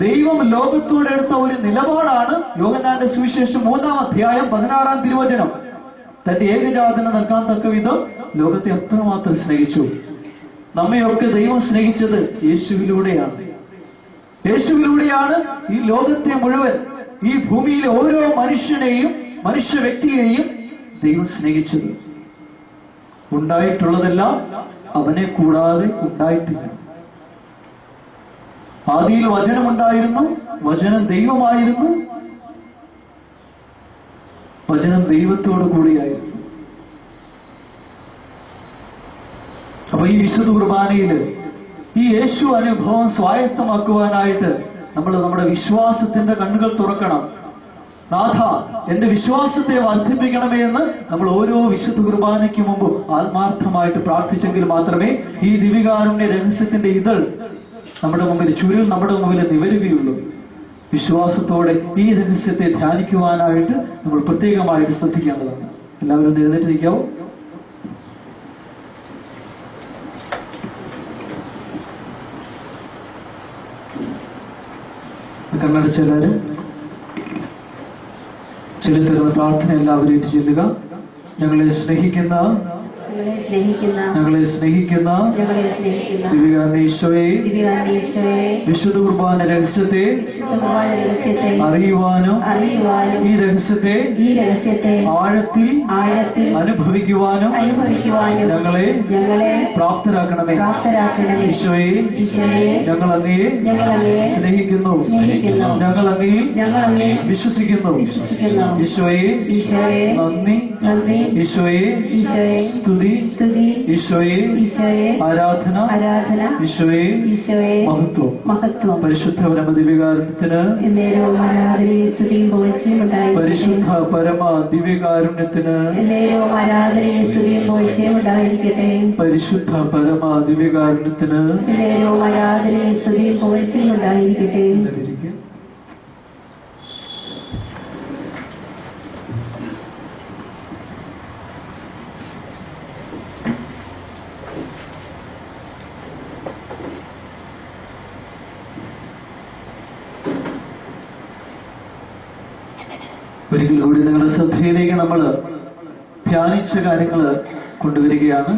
Speaker 1: ദൈവം ലോകത്തോട് എടുത്ത ഒരു നിലപാടാണ് യോഹന്നാന്റെ സുവിശേഷം 3-ാം അധ്യായം 16-ാം തിരുവചനം. തന്റെ ഏകജാതന നൽകാൻ തക്കവിധം ലോകത്തെ അത്രമാത്രം സ്നേഹിച്ചു. നമ്മയൊക്കെ ദൈവം സ്നേഹിച്ചത് യേശുവിലൂടെയാണ്. യേശുവിലൂടെയാണ് ഈ ലോകത്തെ മുഴുവൻ, ഈ ഭൂമിയിലെ ഓരോ മനുഷ്യനെയും മനുഷ്യ വ്യക്തിയെയും ദൈവം സ്നേഹിച്ചത്. ഉണ്ടായിട്ടുള്ളതെല്ലാം അവനെ കൂടാതെ ഉണ്ടായിട്ടില്ല. ആദിയിൽ വചനമുണ്ടായിരുന്നു, വചനം ദൈവമായിരുന്നു, വചനം ദൈവത്തോടു കൂടിയായിരുന്നു. അപ്പൊ ഈ വിശുദ്ധ കുർബാനയില് ഈ യേശു അനുഭവം സ്വായത്തമാക്കുവാനായിട്ട് നമ്മൾ നമ്മുടെ വിശ്വാസത്തിന്റെ കണ്ണുകൾ തുറക്കണം. നാഥ, എന്റെ വിശ്വാസത്തെ വർദ്ധിപ്പിക്കണമേ എന്ന് നമ്മൾ ഓരോ വിശുദ്ധ കുർബാനയ്ക്ക് മുമ്പും ആത്മാർത്ഥമായിട്ട് പ്രാർത്ഥിച്ചെങ്കിൽ മാത്രമേ ഈ ദിവികാരുണ്യ രഹസ്യത്തിന്റെ ഇതൾ നമ്മുടെ മുമ്പിൽ, ചുരുൾ നമ്മുടെ മുമ്പിൽ നിവരുകയുള്ളൂ. വിശ്വാസത്തോടെ ഈ രഹസ്യത്തെ ധ്യാനിക്കുവാനായിട്ട് നമ്മൾ പ്രത്യേകമായിട്ട് ശ്രദ്ധിക്കേണ്ടതാണ്. എല്ലാവരും എഴുന്നേറ്റിരിക്കാവോ? കണ്ണടച്ചെല്ലാരും ചെലുത്തരുന്ന പ്രാർത്ഥന എല്ലാവരും ഏറ്റ് ചെല്ലുക. ഞങ്ങളെ സ്നേഹിക്കുന്ന ദിവ്യകാരുണ്യ ഈശോയെ, വിശുദ്ധ കുർബാന രഹസ്യത്തെ അറിയുവാനും ഈ രഹസ്യത്തെ ആഴത്തിൽ അനുഭവിക്കുവാനും ഞങ്ങളെ പ്രാപ്തരാക്കണമേ. ഈശോയെ, ഞങ്ങൾ അങ്ങയെ സ്നേഹിക്കുന്നു, ഞങ്ങൾ അങ്ങയിൽ വിശ്വസിക്കുന്നു. ഈശോയെ നന്ദി, ഈശോയെ സ്തുതി, ഈശോയെ ആരാധന, ഈശോയെ മഹത്വം. പരിശുദ്ധ പരമ ദിവ്യകാരുണ്യത്തിന്, പരിശുദ്ധ പരമ ദിവ്യകാരുണ്യത്തിന്, പരിശുദ്ധ പരമ ദിവ്യകാരുണ്യത്തിന് ഒരിക്കൽ കൂടി നിങ്ങളുടെ ശ്രദ്ധയിലേക്ക് നമ്മൾ ധ്യാനിച്ച കാര്യങ്ങൾ കൊണ്ടുവരികയാണ്.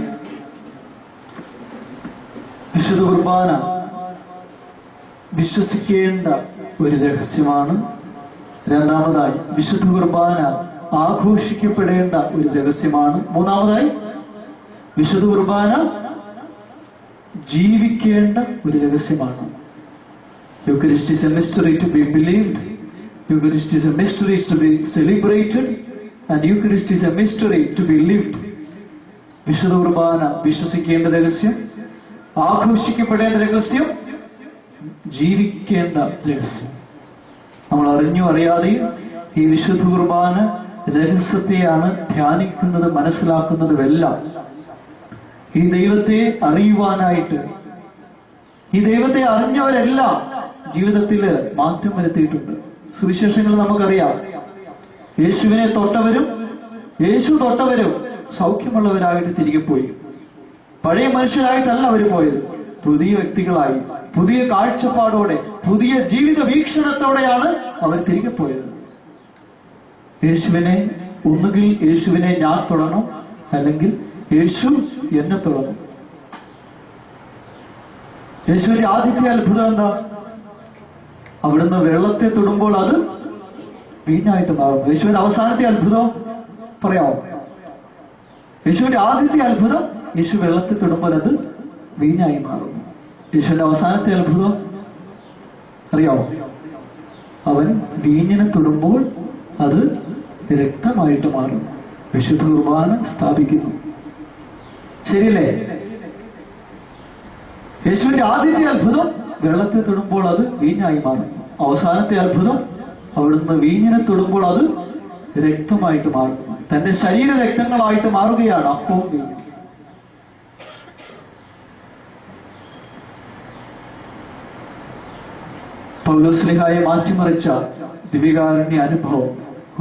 Speaker 1: വിശുദ്ധ കുർബാന വിശ്വസിക്കേണ്ട ഒരു രഹസ്യമാണ്. രണ്ടാമതായി, വിശുദ്ധ കുർബാന ആഘോഷിക്കപ്പെടേണ്ട ഒരു രഹസ്യമാണ്. മൂന്നാമതായി, വിശുദ്ധ കുർബാന ജീവിക്കേണ്ട ഒരു രഹസ്യമാണ്. Eucharist is a mystery to be believed. Eucharist is a mystery to be celebrated, and Eucharist is a mystery to be lived. വിശുദ്ധ കുർബാന വിശ്വസിക്കേണ്ട രഹസ്യം, ആഘോഷിക്കപ്പെടേണ്ട രഹസ്യം, ജീവിക്കേണ്ട രഹസ്യം. നമ്മൾ അറിഞ്ഞോ അറിയാതെയും ഈ വിശുദ്ധ കുർബാന രഹസ്യത്തെയാണ് ധ്യാനിക്കുന്നത്, മനസ്സിലാക്കുന്നതുമെല്ലാം. ഈ ദൈവത്തെ അറിയുവാനായിട്ട്, ഈ ദൈവത്തെ അറിഞ്ഞവരെല്ലാം ജീവിതത്തിൽ മാറ്റം വരുത്തിയിട്ടുണ്ട്. സുവിശേഷങ്ങൾ നമുക്കറിയാം. യേശുവിനെ തൊട്ടവരും യേശു തൊട്ടവരും സൗഖ്യമുള്ളവരായിട്ട് തിരികെ പോയി. പഴയ മനുഷ്യരായിട്ടല്ല അവർ പോയത്, പുതിയ വ്യക്തികളായി, പുതിയ കാഴ്ചപ്പാടോടെ, പുതിയ ജീവിത വീക്ഷണത്തോടെയാണ് അവർ തിരികെ പോയത്. യേശുവിനെ, ഒന്നുകിൽ യേശുവിനെ ഞാൻ തൊടണം, അല്ലെങ്കിൽ യേശു എന്നെ തൊടണം. യേശുവിന്റെ ആദ്യത്തെ അത്ഭുതം എന്താ? അവിടുന്ന് വെള്ളത്തെ തൊടുമ്പോൾ അത് വീഞ്ഞായിട്ട് മാറുന്നു. യേശുവിന്റെ അവസാനത്തെ അത്ഭുതം പറയാമോ? യേശുവിന്റെ ആദ്യത്തെ അത്ഭുതം യേശു വെള്ളത്തിൽ തൊടുമ്പോൾ അത് വീഞ്ഞായി മാറുന്നു. യേശുവിന്റെ അവസാനത്തെ അത്ഭുതം അറിയാമോ? അവൻ വീഞ്ഞിനെ തൊടുമ്പോൾ അത് രക്തമായിട്ട് മാറും. വിശുദ്ധ കുർബാന സ്ഥാപിക്കുന്നു. ശരിയല്ലേ? യേശുവിന്റെ ആദ്യത്തെ അത്ഭുതം വെള്ളത്തെ തൊടുമ്പോൾ അത് വീഞ്ഞായി മാറും. അവസാനത്തെ അത്ഭുതം അവിടുന്ന് വീഞ്ഞിനെ തൊടുമ്പോൾ അത് രക്തമായിട്ട് മാറും. തന്റെ ശരീര രക്തങ്ങളായിട്ട് മാറുകയാണ് അപ്പവും വീഞ്ഞും. പൗലോസ്ലിഹായെ മാറ്റിമറിച്ച ദിവ്യകാരുണ്യ അനുഭവം,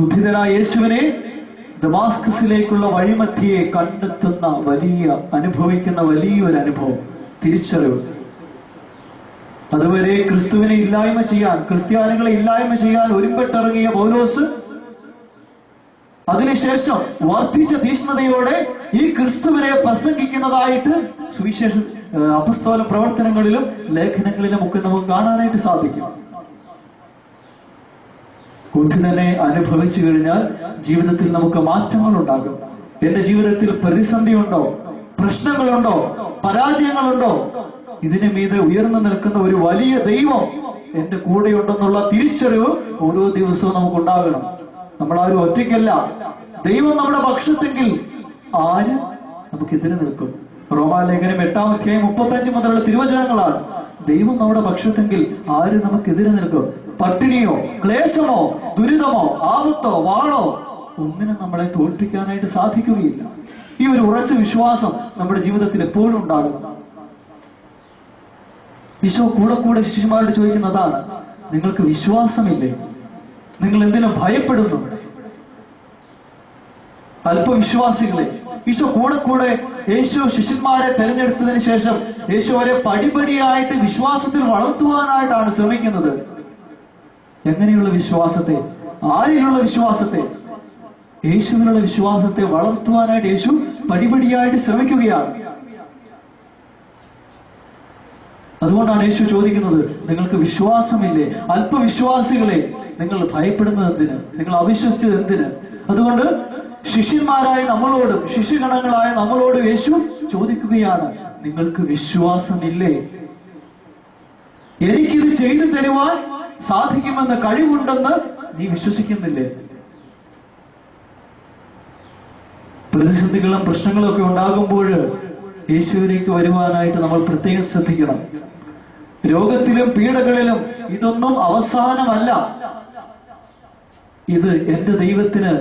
Speaker 1: ഉദ്ധിതനായ യേശുവിനെ ദമാസ്കസിലേക്കുള്ള വഴിമധ്യയെ കണ്ടെത്തുന്ന അനുഭവിക്കുന്ന വലിയൊരു അനുഭവം, തിരിച്ചറിവ്. അതുവരെ ക്രിസ്തുവിനെ ഇല്ലായ്മ ചെയ്യാൻ, ക്രിസ്ത്യാനികളെ ഇല്ലായ്മ ചെയ്യാൻ ഒരുമ്പെട്ടിറങ്ങിയ പൗലോസ് അതിനുശേഷം വർദ്ധിച്ച തീഷ്ണതയോടെ ഈ ക്രിസ്തുവിനെ പ്രസംഗിക്കുന്നതായിട്ട് സുവിശേഷ അപ്പസ്തോല പ്രവർത്തനങ്ങളിലും ലേഖനങ്ങളിലും ഒക്കെ നമുക്ക് കാണാനായിട്ട് സാധിക്കും. ഉദ്ധിതനെ അനുഭവിച്ചു കഴിഞ്ഞാൽ ജീവിതത്തിൽ നമുക്ക് മാറ്റങ്ങൾ ഉണ്ടാകും. എന്റെ ജീവിതത്തിൽ പ്രതിസന്ധി ഉണ്ടോ, പ്രശ്നങ്ങളുണ്ടോ, പരാജയങ്ങളുണ്ടോ, ഇതിനു മീതെ ഉയർന്നു നിൽക്കുന്ന ഒരു വലിയ ദൈവം എന്റെ കൂടെയുണ്ടെന്നുള്ള തിരിച്ചറിവ് ഓരോ ദിവസവും നമുക്കുണ്ടാകണം. നമ്മളാരും ഒറ്റയ്ക്കല്ല. ദൈവം നമ്മുടെ പക്ഷത്തെങ്കിൽ ആര് നമുക്കെതിരെ നിൽക്കും? റോമാലേഖനം 8-ാം അധ്യായം 35 മുതലുള്ള തിരുവചനങ്ങളാണ്. ദൈവം നമ്മുടെ പക്ഷത്തെങ്കിൽ ആര് നമുക്കെതിരെ നിൽക്കും? പട്ടിണിയോ, ക്ലേശമോ, ദുരിതമോ, ആപത്തോ, വാളോ ഒന്നിനും നമ്മളെ തോൽപ്പിക്കാനായിട്ട് സാധിക്കുകയില്ല. ഈ ഒരു ഉറച്ച വിശ്വാസം നമ്മുടെ ജീവിതത്തിൽ എപ്പോഴും ഉണ്ടാകണം. ഈശോ കൂടെ ശിഷ്യന്മാരോട് ചോദിക്കുന്നതാണ്, നിങ്ങൾക്ക് വിശ്വാസമില്ലേ? നിങ്ങൾ എന്തിനു ഭയപ്പെടുന്നു? അല്പവിശ്വാസികളെ. ഈശോ കൂടെ യേശു ശിഷ്യന്മാരെ തെരഞ്ഞെടുത്തതിന് ശേഷം യേശു അവരെ പടിപടിയായിട്ട് വിശ്വാസത്തിൽ വളർത്തുവാനായിട്ടാണ് ശ്രമിക്കുന്നത്. എങ്ങനെയുള്ള വിശ്വാസത്തെ? ആരിലുള്ള വിശ്വാസത്തെ? യേശുവിനുള്ള വിശ്വാസത്തെ വളർത്തുവാനായിട്ട് യേശു പടിപടിയായിട്ട് ശ്രമിക്കുകയാണ്. അതുകൊണ്ടാണ് യേശു ചോദിക്കുന്നത്, നിങ്ങൾക്ക് വിശ്വാസമില്ലേ? അല്പവിശ്വാസികളെ, നിങ്ങൾ ഭയപ്പെടുന്നത് എന്തിന്? നിങ്ങൾ അവിശ്വസിച്ചത് എന്തിന്? അതുകൊണ്ട് ശിഷ്യന്മാരായ നമ്മളോടും ശിഷ്യഗണങ്ങളായ നമ്മളോടും യേശു ചോദിക്കുകയാണ്, നിങ്ങൾക്ക് വിശ്വാസമില്ലേ? എനിക്കിത് ചെയ്തു തരുവാൻ സാധിക്കുമെന്ന്, കഴിവുണ്ടെന്ന് നീ വിശ്വസിക്കുന്നില്ലേ? പ്രതിസന്ധികളും പ്രശ്നങ്ങളും ഒക്കെ ഉണ്ടാകുമ്പോൾ യേശുവിലേക്ക് വരുവാനായിട്ട് നമ്മൾ പ്രത്യേകം ശ്രദ്ധിക്കണം. രോഗത്തിലും പീഡകളിലും ഇതൊന്നും അവസാനമല്ല. ഇത് എന്റെ ദൈവത്തിന്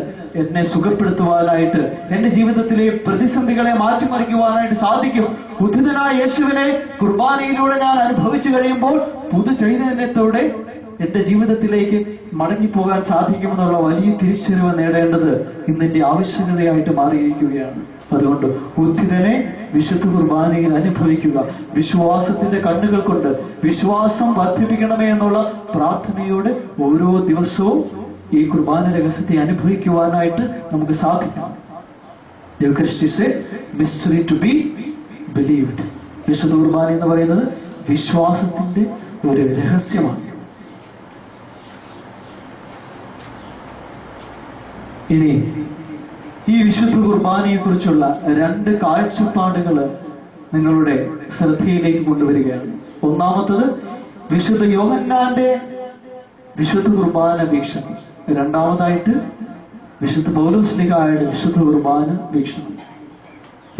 Speaker 1: എന്നെ സുഖപ്പെടുത്തുവാനായിട്ട്, എന്റെ ജീവിതത്തിലെ പ്രതിസന്ധികളെ മാറ്റിമറിക്കുവാനായിട്ട് സാധിക്കും. ഉദ്ധിതനായ യേശുവിനെ കുർബാനയിലൂടെ ഞാൻ അനുഭവിച്ചു കഴിയുമ്പോൾ പുതുചൈതന്യത്തോടെ എന്റെ ജീവിതത്തിലേക്ക് മടങ്ങിപ്പോകാൻ സാധിക്കുമെന്നുള്ള വലിയ തിരിച്ചറിവ് നേടേണ്ടത് ഇന്നെന്റെ ആവശ്യകതയായിട്ട് മാറിയിരിക്കുകയാണ്. അതുകൊണ്ട് ഉദ്ധിതനെ വിശുദ്ധ കുർബാനയിൽ അനുഭവിക്കുക. വിശ്വാസത്തിന്റെ കണ്ണുകൾ കൊണ്ട് വിശ്വാസം വർദ്ധിപ്പിക്കണമേ എന്നുള്ള പ്രാർത്ഥനയോടെ ഓരോ ദിവസവും ഈ കുർബാന രഹസ്യത്തെ അനുഭവിക്കുവാനായിട്ട് നമുക്ക് സാധിക്കണം. Eucharisty is a mystery to be believed. വിശുദ്ധ കുർബാന എന്ന് പറയുന്നത് വിശ്വാസത്തിന്റെ ഒരു രഹസ്യമാണ്. ഇനി ഈ വിശുദ്ധ കുർബാനയെ കുറിച്ചുള്ള 2 കാഴ്ചപ്പാടുകൾ നിങ്ങളുടെ ശ്രദ്ധയിലേക്ക് കൊണ്ടുവരികയാണ്. ഒന്നാമത്തത് വിശുദ്ധ യോഹന്നാന്റെ വിശുദ്ധ കുർബാന വീക്ഷണം. രണ്ടാമതായിട്ട് വിശുദ്ധ പൗലോസ്ലീഹായുടെ വിശുദ്ധ കുർബാന വീക്ഷണം.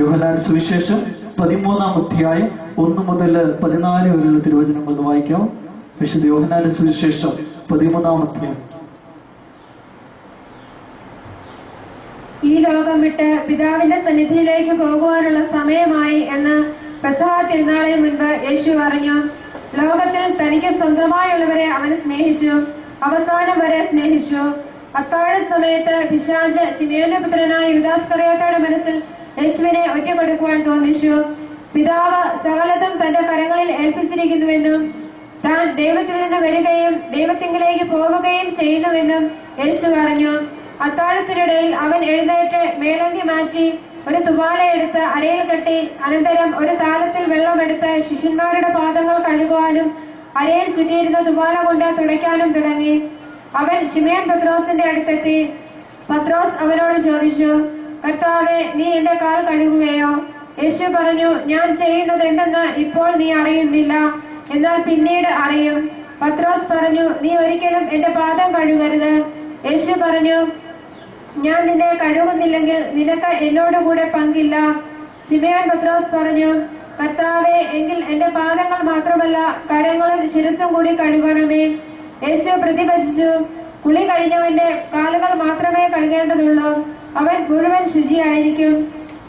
Speaker 1: യോഹന്നാൻ സുവിശേഷം 13-ാം അധ്യായം 1 മുതൽ 14 വരെയുള്ള തിരുവചനങ്ങൾ ഒന്ന് വായിക്കാം. വിശുദ്ധ യോഹന്നാന്റെ സുവിശേഷം 13-ാം അധ്യായം.
Speaker 4: ഈ ലോകം വിട്ട് പിതാവിന്റെ സന്നിധിയിലേക്ക് പോകുവാനുള്ള സമയമായി എന്ന് പെസഹ തിരുനാളിന് മുൻപ് യേശു അറിഞ്ഞു. ലോകത്തിൽ തനിക്ക് സ്വന്തമായുള്ളവരെ അവൻ സ്നേഹിച്ചു, അവസാനം വരെ സ്നേഹിച്ചു. അത്താഴ സമയത്ത് പിശാച് ശിമയോന്റെ പുത്രനായ യൂദാസ്കറിയോത്തയുടെ മനസ്സിൽ യേശുവിനെ ഒറ്റക്കൊടുക്കുവാൻ തോന്നിച്ചു. പിതാവ് സകലതും തന്റെ കരങ്ങളിൽ ഏൽപ്പിച്ചിരിക്കുന്നുവെന്നും താൻ ദൈവത്തിൽ നിന്ന് വരികയും ദൈവത്തിങ്കിലേക്ക് പോവുകയും ചെയ്യുന്നുവെന്നും യേശു അറിഞ്ഞു. അത്താഴത്തിനിടയിൽ അവൻ എഴുന്നേറ്റ് മേലങ്കി മാറ്റി ഒരു തുവാലയെടുത്ത് അരയിൽ കെട്ടി, അനന്തരം ഒരു താലത്തിൽ വെള്ളമെടുത്ത് ശിഷ്യന്മാരുടെ പാദങ്ങൾ കഴുകുവാനും അരയിൽ ചുറ്റിയിരുന്ന തുവാല കൊണ്ട് തുടയ്ക്കാനും തുടങ്ങി. അവൻ ശിമയോൻ പത്രോസിന്റെ അടുത്തെത്തി. പത്രോസ് അവനോട് ചോദിച്ചു, കർത്താവേ, നീ എന്റെ കാൽ കഴുകുകയോ? യേശു പറഞ്ഞു, ഞാൻ ചെയ്യുന്നത് എന്തെന്ന് ഇപ്പോൾ നീ അറിയുന്നില്ല, എന്നാൽ പിന്നീട് അറിയും. പത്രോസ് പറഞ്ഞു, നീ ഒരിക്കലും എന്റെ പാദം കഴുകരുത്. യേശു പറഞ്ഞു, ഞാൻ നിന്നെ കഴുകുന്നില്ലെങ്കിൽ നിനക്ക് എന്നോട് കൂടെ പങ്കില്ല. ശിമയോൻ പത്രോസ് പറഞ്ഞു, കർത്താവേ, എങ്കിൽ എന്റെ പാദങ്ങൾ മാത്രമല്ല കരങ്ങളും ശിരസും കൂടി കഴുകണമേ. യേശു പ്രതിവചിച്ചു, കുളി കഴിഞ്ഞവന്റെ കാലുകൾ മാത്രമേ കഴുകേണ്ടതുള്ളൂ, അവൻ മുഴുവൻ ശുചിയായിരിക്കും.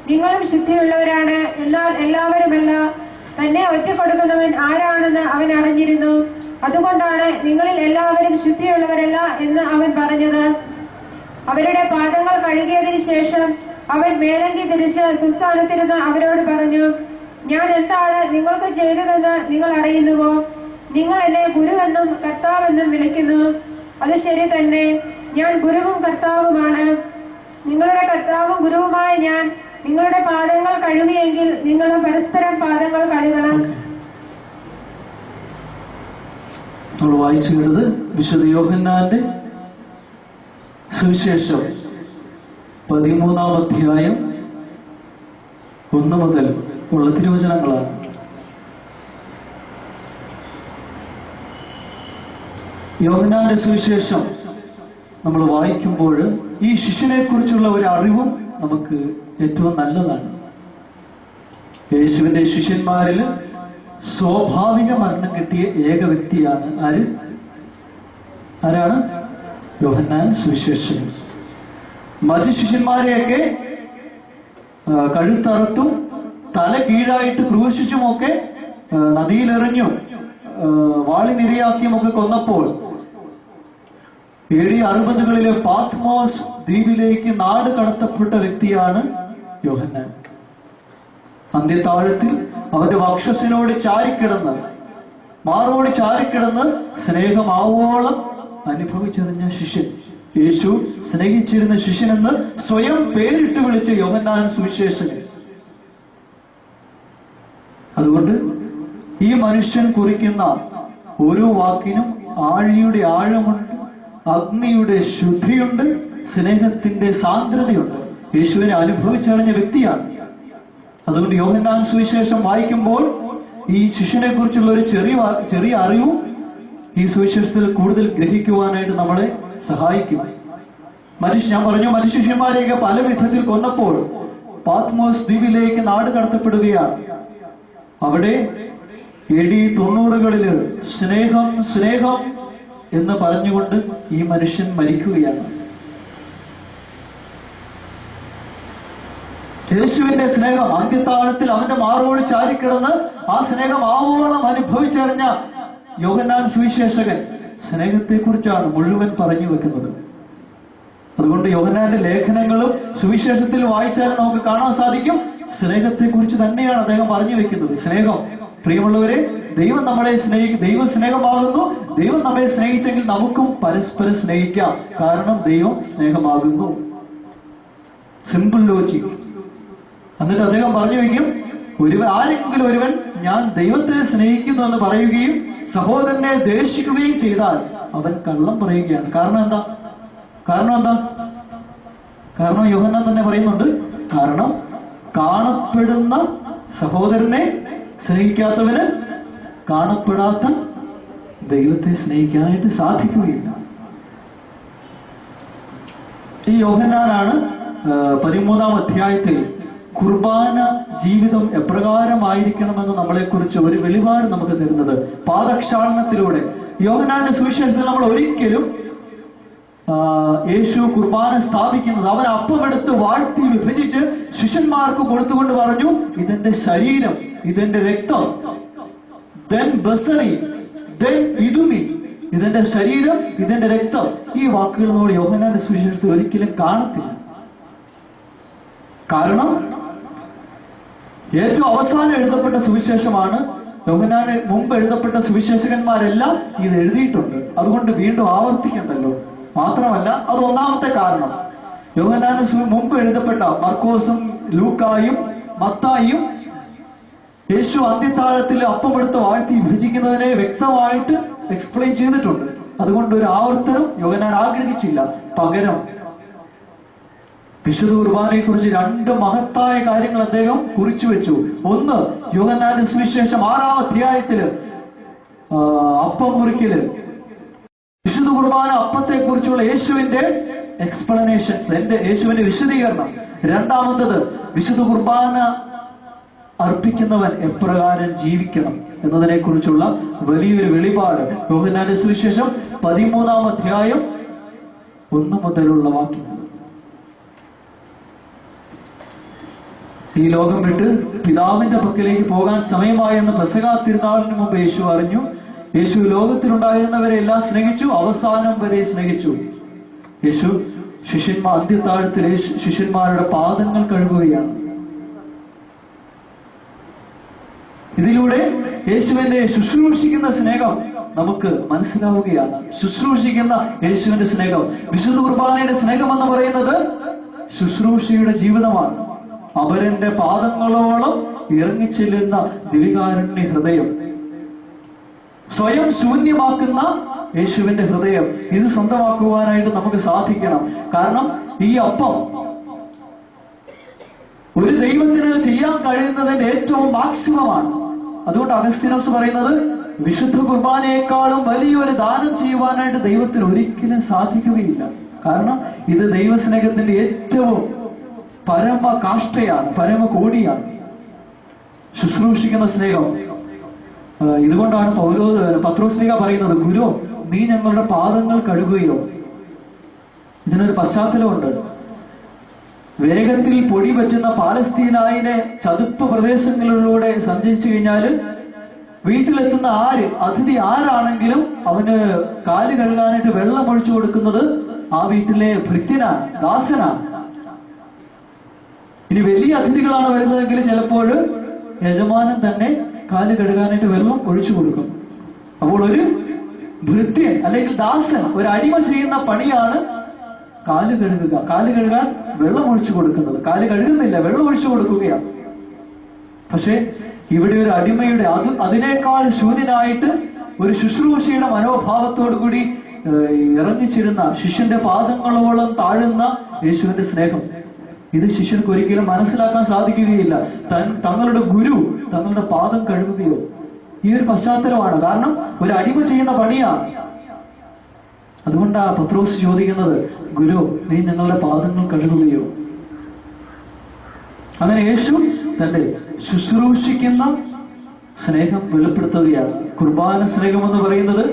Speaker 4: നിങ്ങളും ശുദ്ധിയുള്ളവരാണ്, എന്നാൽ എല്ലാവരുമല്ല. തന്നെ ഒറ്റക്കൊടുക്കുന്നവൻ ആരാണെന്ന് അവൻ അറിഞ്ഞിരുന്നു. അതുകൊണ്ടാണ് നിങ്ങളിൽ എല്ലാവരും ശുദ്ധിയുള്ളവരല്ല എന്ന് അവൻ പറഞ്ഞത്. അവരുടെ പാദങ്ങൾ കഴുകിയതിനു ശേഷം അവൻ മേലങ്കി തിരിച്ച് സുസ്ഥാനത്തിരുന്ന് അവരോട് പറഞ്ഞു, ഞാൻ എന്താണ് നിങ്ങൾക്ക് ചെയ്തതെന്ന് നിങ്ങൾ അറിയുന്നുവോ? നിങ്ങൾ എന്നെ ഗുരുവെന്നും കർത്താവെന്നും വിളിക്കുന്നു. അത് ശരി തന്നെ, ഞാൻ ഗുരുവും കർത്താവുമാണ്. നിങ്ങളുടെ കർത്താവും ഗുരുവുമായ ഞാൻ നിങ്ങളുടെ പാദങ്ങൾ കഴുകിയെങ്കിൽ നിങ്ങളും പരസ്പരം പാദങ്ങൾ കഴുകണം.
Speaker 1: നമ്മൾ വായിച്ചു കേട്ടത് വിശുദ്ധ യോഹന്നാന്റെ സുവിശേഷം 13-ാം അധ്യായം 1 മുതൽ ഉള്ള തിരുവചനങ്ങളാണ്. യോഹന്നാന്റെ സുവിശേഷം നമ്മൾ വായിക്കുമ്പോൾ ഈ ശിഷ്യനെ കുറിച്ചുള്ള ഒരു അറിവും നമുക്ക് ഏറ്റവും നല്ലതാണ്. യേശുവിന്റെ ശിഷ്യന്മാരിൽ സ്വാഭാവിക മരണം കിട്ടിയ ഏക വ്യക്തിയാണ് ആരാണ്? യോഹന്നാൻ സുവിശേഷകൻ. മറ്റു ശിഷ്യന്മാരെയൊക്കെ കഴുത്തറുത്തും തല കീഴായിട്ട് ക്രൂശിച്ചുമൊക്കെ നദിയിലെറിഞ്ഞും വാളിനിരയാക്കിയുമൊക്കെ കൊന്നപ്പോൾ AD 60-കളിലെ പാത്മോസ് ദ്വീപിലേക്ക് നാട് കടത്തപ്പെട്ട വ്യക്തിയാണ് യോഹന്നാൻ. അന്ത്യത്താഴത്തിൽ അവന്റെ വക്ഷസിനോട് ചാരിക്കിടന്ന്, മാറോട് ചാരിക്കിടന്ന് സ്നേഹമാവോളം അനുഭവിച്ചറിഞ്ഞ ശിഷ്യൻ, യേശു സ്നേഹിച്ചിരുന്ന ശിഷ്യനെന്ന് സ്വയം പേരിട്ട് വിളിച്ച യോഹന്നാൻ സുവിശേഷകൻ. അതുകൊണ്ട് ഈ മനുഷ്യൻ കുറിക്കുന്ന ഓരോ വാക്കിനും ആഴിയുടെ ആഴമുണ്ട്, അഗ്നിയുടെ ശുദ്ധിയുണ്ട്, സ്നേഹത്തിന്റെ സാന്ദ്രതയുണ്ട്. യേശുവിനെ അനുഭവിച്ചറിഞ്ഞ വ്യക്തിയാണ്. അതുകൊണ്ട് യോഹന്നാൻ സുവിശേഷം വായിക്കുമ്പോൾ ഈ ശിഷ്യനെ കുറിച്ചുള്ള ഒരു ചെറിയ അറിവും ഈ സുവിശേഷത്തിൽ കൂടുതൽ ഗ്രഹിക്കുവാനായിട്ട് നമ്മളെ സഹായിക്കും. ഞാൻ പറഞ്ഞു, മറ്റു ശിഷ്യന്മാരെയൊക്കെ പല വിധത്തിൽ കൊന്നപ്പോൾ പാത്മോസ് ദ്വീപിലേക്ക് നാട് കടത്തപ്പെടുകയാണ്. അവിടെ AD 90-കളില് സ്നേഹം സ്നേഹം എന്ന് പറഞ്ഞുകൊണ്ട് ഈ മനുഷ്യൻ മരിക്കുകയാണ്. യേശുവിന്റെ സ്നേഹം അന്ത്യത്താഴത്തിൽ അവന്റെ മാറോട് ചാരിക്കിടന്ന് ആ സ്നേഹം ആവോളം അനുഭവിച്ചറിഞ്ഞ യോഹന്നാൻ സുവിശേഷകൻ സ്നേഹത്തെ കുറിച്ചാണ് മുഴുവൻ പറഞ്ഞു വെക്കുന്നത്. അതുകൊണ്ട് യോഹന്നാന്റെ ലേഖനങ്ങളും സുവിശേഷത്തിൽ വായിച്ചാലും നമുക്ക് കാണാൻ സാധിക്കും, സ്നേഹത്തെ കുറിച്ച് തന്നെയാണ് അദ്ദേഹം പറഞ്ഞു വെക്കുന്നത്. സ്നേഹം, പ്രിയമുള്ളവരെ, ദൈവം നമ്മളെ ദൈവം സ്നേഹമാകുന്നു. ദൈവം നമ്മെ സ്നേഹിച്ചെങ്കിൽ നമുക്കും പരസ്പരം സ്നേഹിക്കാം. കാരണം ദൈവം സ്നേഹമാകുന്നു. Simple logic. എന്നിട്ട് അദ്ദേഹം പറഞ്ഞു വെക്കും, ആരെങ്കിലും ഒരുവൻ ഞാൻ ദൈവത്തെ സ്നേഹിക്കുന്നു എന്ന് പറയുകയും സഹോദരനെ ദ്വേഷിക്കുകയും ചെയ്താൽ അവൻ കള്ളം പറയുകയാണ്. കാരണം എന്താ? കാരണം യോഹന്നാൻ തന്നെ പറയുന്നുണ്ട്, കാരണം കാണപ്പെടുന്ന സഹോദരനെ സ്നേഹിക്കാത്തവന് കാണപ്പെടാത്ത ദൈവത്തെ സ്നേഹിക്കാനായിട്ട് സാധിക്കുകയില്ല. ഈ യോഹന്നാനാണ് 13-ാം അധ്യായത്തിൽ കുർബാന ജീവിതം എപ്രകാരമായിരിക്കണമെന്ന് നമ്മളെക്കുറിച്ച് ഒരു വെളിപാട് നമുക്ക് തരുന്നത് പാദക്ഷാളനത്തിലൂടെ. യോഹന്നാന്റെ സുവിശേഷത്തിൽ നമ്മൾ ഒരിക്കലും യേശു കുർബാന സ്ഥാപിക്കുന്നത് അവൻ അപ്പമെടുത്ത് വാഴ്ത്തി വിഭജിച്ച് ശിഷ്യന്മാർക്ക് കൊടുത്തുകൊണ്ട് പറഞ്ഞു, ഇതെന്റെ ശരീരം, ഇതെന്റെ രക്തം, then ബസറി, then ഇതുമി, ഇതെന്റെ ശരീരം, ഇതെന്റെ രക്തം. ഈ വാക്കുകൾ നമ്മൾ യോഹന്നാന്റെ സുവിശേഷത്തിൽ ഒരിക്കലും കാണത്തില്ല. കാരണം ഏറ്റവും അവസാനം എഴുതപ്പെട്ട സുവിശേഷമാണ്. യോഹന്നാന് മുമ്പ് എഴുതപ്പെട്ട സുവിശേഷകന്മാരെല്ലാം ഇത് എഴുതിയിട്ടുണ്ട്. അതുകൊണ്ട് വീണ്ടും ആവർത്തിക്കണ്ടല്ലോ. മാത്രമല്ല, അത് ഒന്നാമത്തെ കാരണം. യോഹന്നാന് മുമ്പ് എഴുതപ്പെട്ട മർക്കോസും ലൂക്കായും മത്തായും യേശു അന്ത്യത്താഴത്തിൽ അപ്പമെടുത്ത് വാഴ്ത്തി വിഭജിക്കുന്നതിനെ വ്യക്തമായിട്ട് എക്സ്പ്ലെയിൻ ചെയ്തിട്ടുണ്ട്. അതുകൊണ്ട് ഒരു ആവർത്തനം യോഹന്നാൻ ആഗ്രഹിച്ചില്ല. പകരം വിശുദ്ധ കുർബാനയെ കുറിച്ച് 2 മഹത്തായ കാര്യങ്ങൾ അദ്ദേഹം കുറിച്ചു വെച്ചു. ഒന്ന്, യോഹന്നാന്റെ സുവിശേഷം 6-ാം അധ്യായത്തില് അപ്പം മുറിക്കല്, വിശുദ്ധ കുർബാന അപ്പത്തെ കുറിച്ചുള്ള യേശുവിന്റെ എക്സ്പ്ലനേഷൻസ്, യേശുവിന്റെ വിശദീകരണം. രണ്ടാമത്തത്, വിശുദ്ധ കുർബാന അർപ്പിക്കുന്നവൻ എപ്രകാരം ജീവിക്കണം എന്നതിനെ കുറിച്ചുള്ള വലിയൊരു വെളിപാട്. യോഹന്നാന്റെ സുവിശേഷം 13-ാം അധ്യായം 1 മുതലുള്ള വാക്യം. ഈ ലോകം വിട്ട് പിതാവിന്റെ പക്കലേക്ക് പോകാൻ സമയമായെന്ന് പെസഹാ തിരുനാളിന് മുമ്പ് യേശു അറിഞ്ഞു. യേശു ലോകത്തിലുണ്ടായിരുന്നവരെ എല്ലാം സ്നേഹിച്ചു, അവസാനം വരെ സ്നേഹിച്ചു. യേശു അന്ത്യത്താഴത്തിൽ ശിഷ്യന്മാരുടെ പാദങ്ങൾ കഴുകുകയാണ്. ഇതിലൂടെ യേശുവിന്റെ ശുശ്രൂഷിക്കുന്ന സ്നേഹം നമുക്ക് മനസ്സിലാവുകയാണ്. ശുശ്രൂഷിക്കുന്ന യേശുവിന്റെ സ്നേഹം, വിശുദ്ധ കുർബാനയുടെ സ്നേഹം എന്ന് പറയുന്നത് ശുശ്രൂഷയുടെ ജീവിതമാണ്. അവരന്റെ പാദങ്ങളോളം ഇറങ്ങിച്ചെല്ലുന്ന ദിവികാരുണ്യ ഹൃദയം, സ്വയം ശൂന്യമാക്കുന്ന യേശുവിന്റെ ഹൃദയം, ഇത് സ്വന്തമാക്കുവാനായിട്ട് നമുക്ക് സാധിക്കണം. കാരണം ഈ അപ്പം ഒരു ദൈവത്തിന് ചെയ്യാൻ കഴിയുന്നതിന്റെ ഏറ്റവും മാക്സിമമാണ്. അതുകൊണ്ട് അഗസ്തീനോസ് പറയുന്നത്, വിശുദ്ധ കുർബാനയെക്കാളും വലിയൊരു ദാനം ചെയ്യുവാനായിട്ട് ദൈവത്തിന് ഒരിക്കലും സാധിക്കുകയില്ല. കാരണം ഇത് ദൈവസ്നേഹത്തിന്റെ ഏറ്റവും പരമ കാഷ്ഠയാണ്, പരമ കോടിയാണ് ശുശ്രൂഷിക്കുന്ന സ്നേഹം. ഇതുകൊണ്ടാണ് പത്രോസ്ലീഹ പറയുന്നത്, ഗുരു, നീ ഞങ്ങളുടെ പാദങ്ങൾ കഴുകുകയോ. ഇതിനൊരു പശ്ചാത്തലമുണ്ട്. വേഗത്തിൽ പൊടി പറ്റുന്ന പാലസ്തീനായിലെ ചതുപ്പ് പ്രദേശങ്ങളിലൂടെ സഞ്ചരിച്ചു കഴിഞ്ഞാൽ വീട്ടിലെത്തുന്ന അതിഥി ആരാണെങ്കിലും അവന് കാല് കഴുകാനായിട്ട് വെള്ളം ഒഴിച്ചു കൊടുക്കുന്നത് ആ വീട്ടിലെ ഭൃത്യനാണ്, ദാസനാണ്. ഇനി വലിയ അതിഥികളാണ് വരുന്നതെങ്കിൽ ചിലപ്പോൾ യജമാനൻ തന്നെ കാല് കഴുകാനായിട്ട് വെള്ളം ഒഴിച്ചു കൊടുക്കും. അപ്പോൾ ഒരു ഭൃത്യൻ അല്ലെങ്കിൽ ദാസൻ, ഒരു അടിമ ചെയ്യുന്ന പണിയാണ് കാല് കഴുകുക. കാല് കഴുകാൻ വെള്ളം ഒഴിച്ചു കൊടുക്കുന്നത്, കാല് കഴുകുന്നില്ല, വെള്ളം ഒഴിച്ചു കൊടുക്കുകയാണ്. പക്ഷെ ഇവിടെ ഒരു അടിമയുടെ അതിനേക്കാൾ ശൂന്യനായിട്ട് ഒരു ശുശ്രൂഷയുടെ മനോഭാവത്തോടു കൂടി ഇറങ്ങിച്ചിരുന്ന ശിഷ്യന്റെ പാദങ്ങളോളം താഴുന്ന യേശുവിന്റെ സ്നേഹം, ഇത് ശിഷ്യർക്ക് ഒരിക്കലും മനസ്സിലാക്കാൻ സാധിക്കുകയില്ല. തങ്ങളുടെ ഗുരു തങ്ങളുടെ പാദം കഴുകുകയോ, ഈ ഒരു പശ്ചാത്തലമാണ്. കാരണം ഒരു അടിമ ചെയ്യുന്ന പണിയാണ്. അതുകൊണ്ടാ പത്രോസ് ചോദിക്കുന്നത്, ഗുരു, നീ ഞങ്ങളുടെ പാദങ്ങൾ കഴുകുകയോ? അങ്ങനെ യേശു തന്റെ ശുശ്രൂഷിക്കുന്ന സ്നേഹം വെളിപ്പെടുത്തുകയാണ്. കുർബാന സ്നേഹം എന്ന് പറയുന്നത്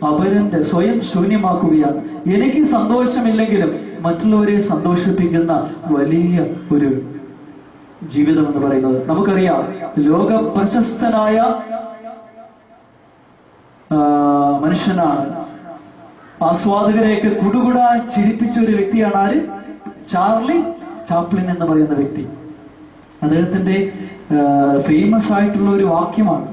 Speaker 1: അവരന്റെ സ്വയം ശൂന്യമാക്കുകയാണ്. എനിക്ക് സന്തോഷമില്ലെങ്കിലും മറ്റുള്ളവരെ സന്തോഷിപ്പിക്കുന്ന വലിയ ഒരു ജീവിതം എന്ന് പറയുന്നത്. നമുക്കറിയാം, ലോക പ്രശസ്തനായ മനുഷ്യനാണ്, ആസ്വാദകരെയൊക്കെ കുടുകുടാ ചിരിപ്പിച്ച ഒരു വ്യക്തിയാണ് ആര്? ചാർലി ചാപ്ലിൻ എന്ന് പറയുന്ന വ്യക്തി. അദ്ദേഹത്തിന്റെ ഫേമസ് ആയിട്ടുള്ള ഒരു വാക്യമാണ്,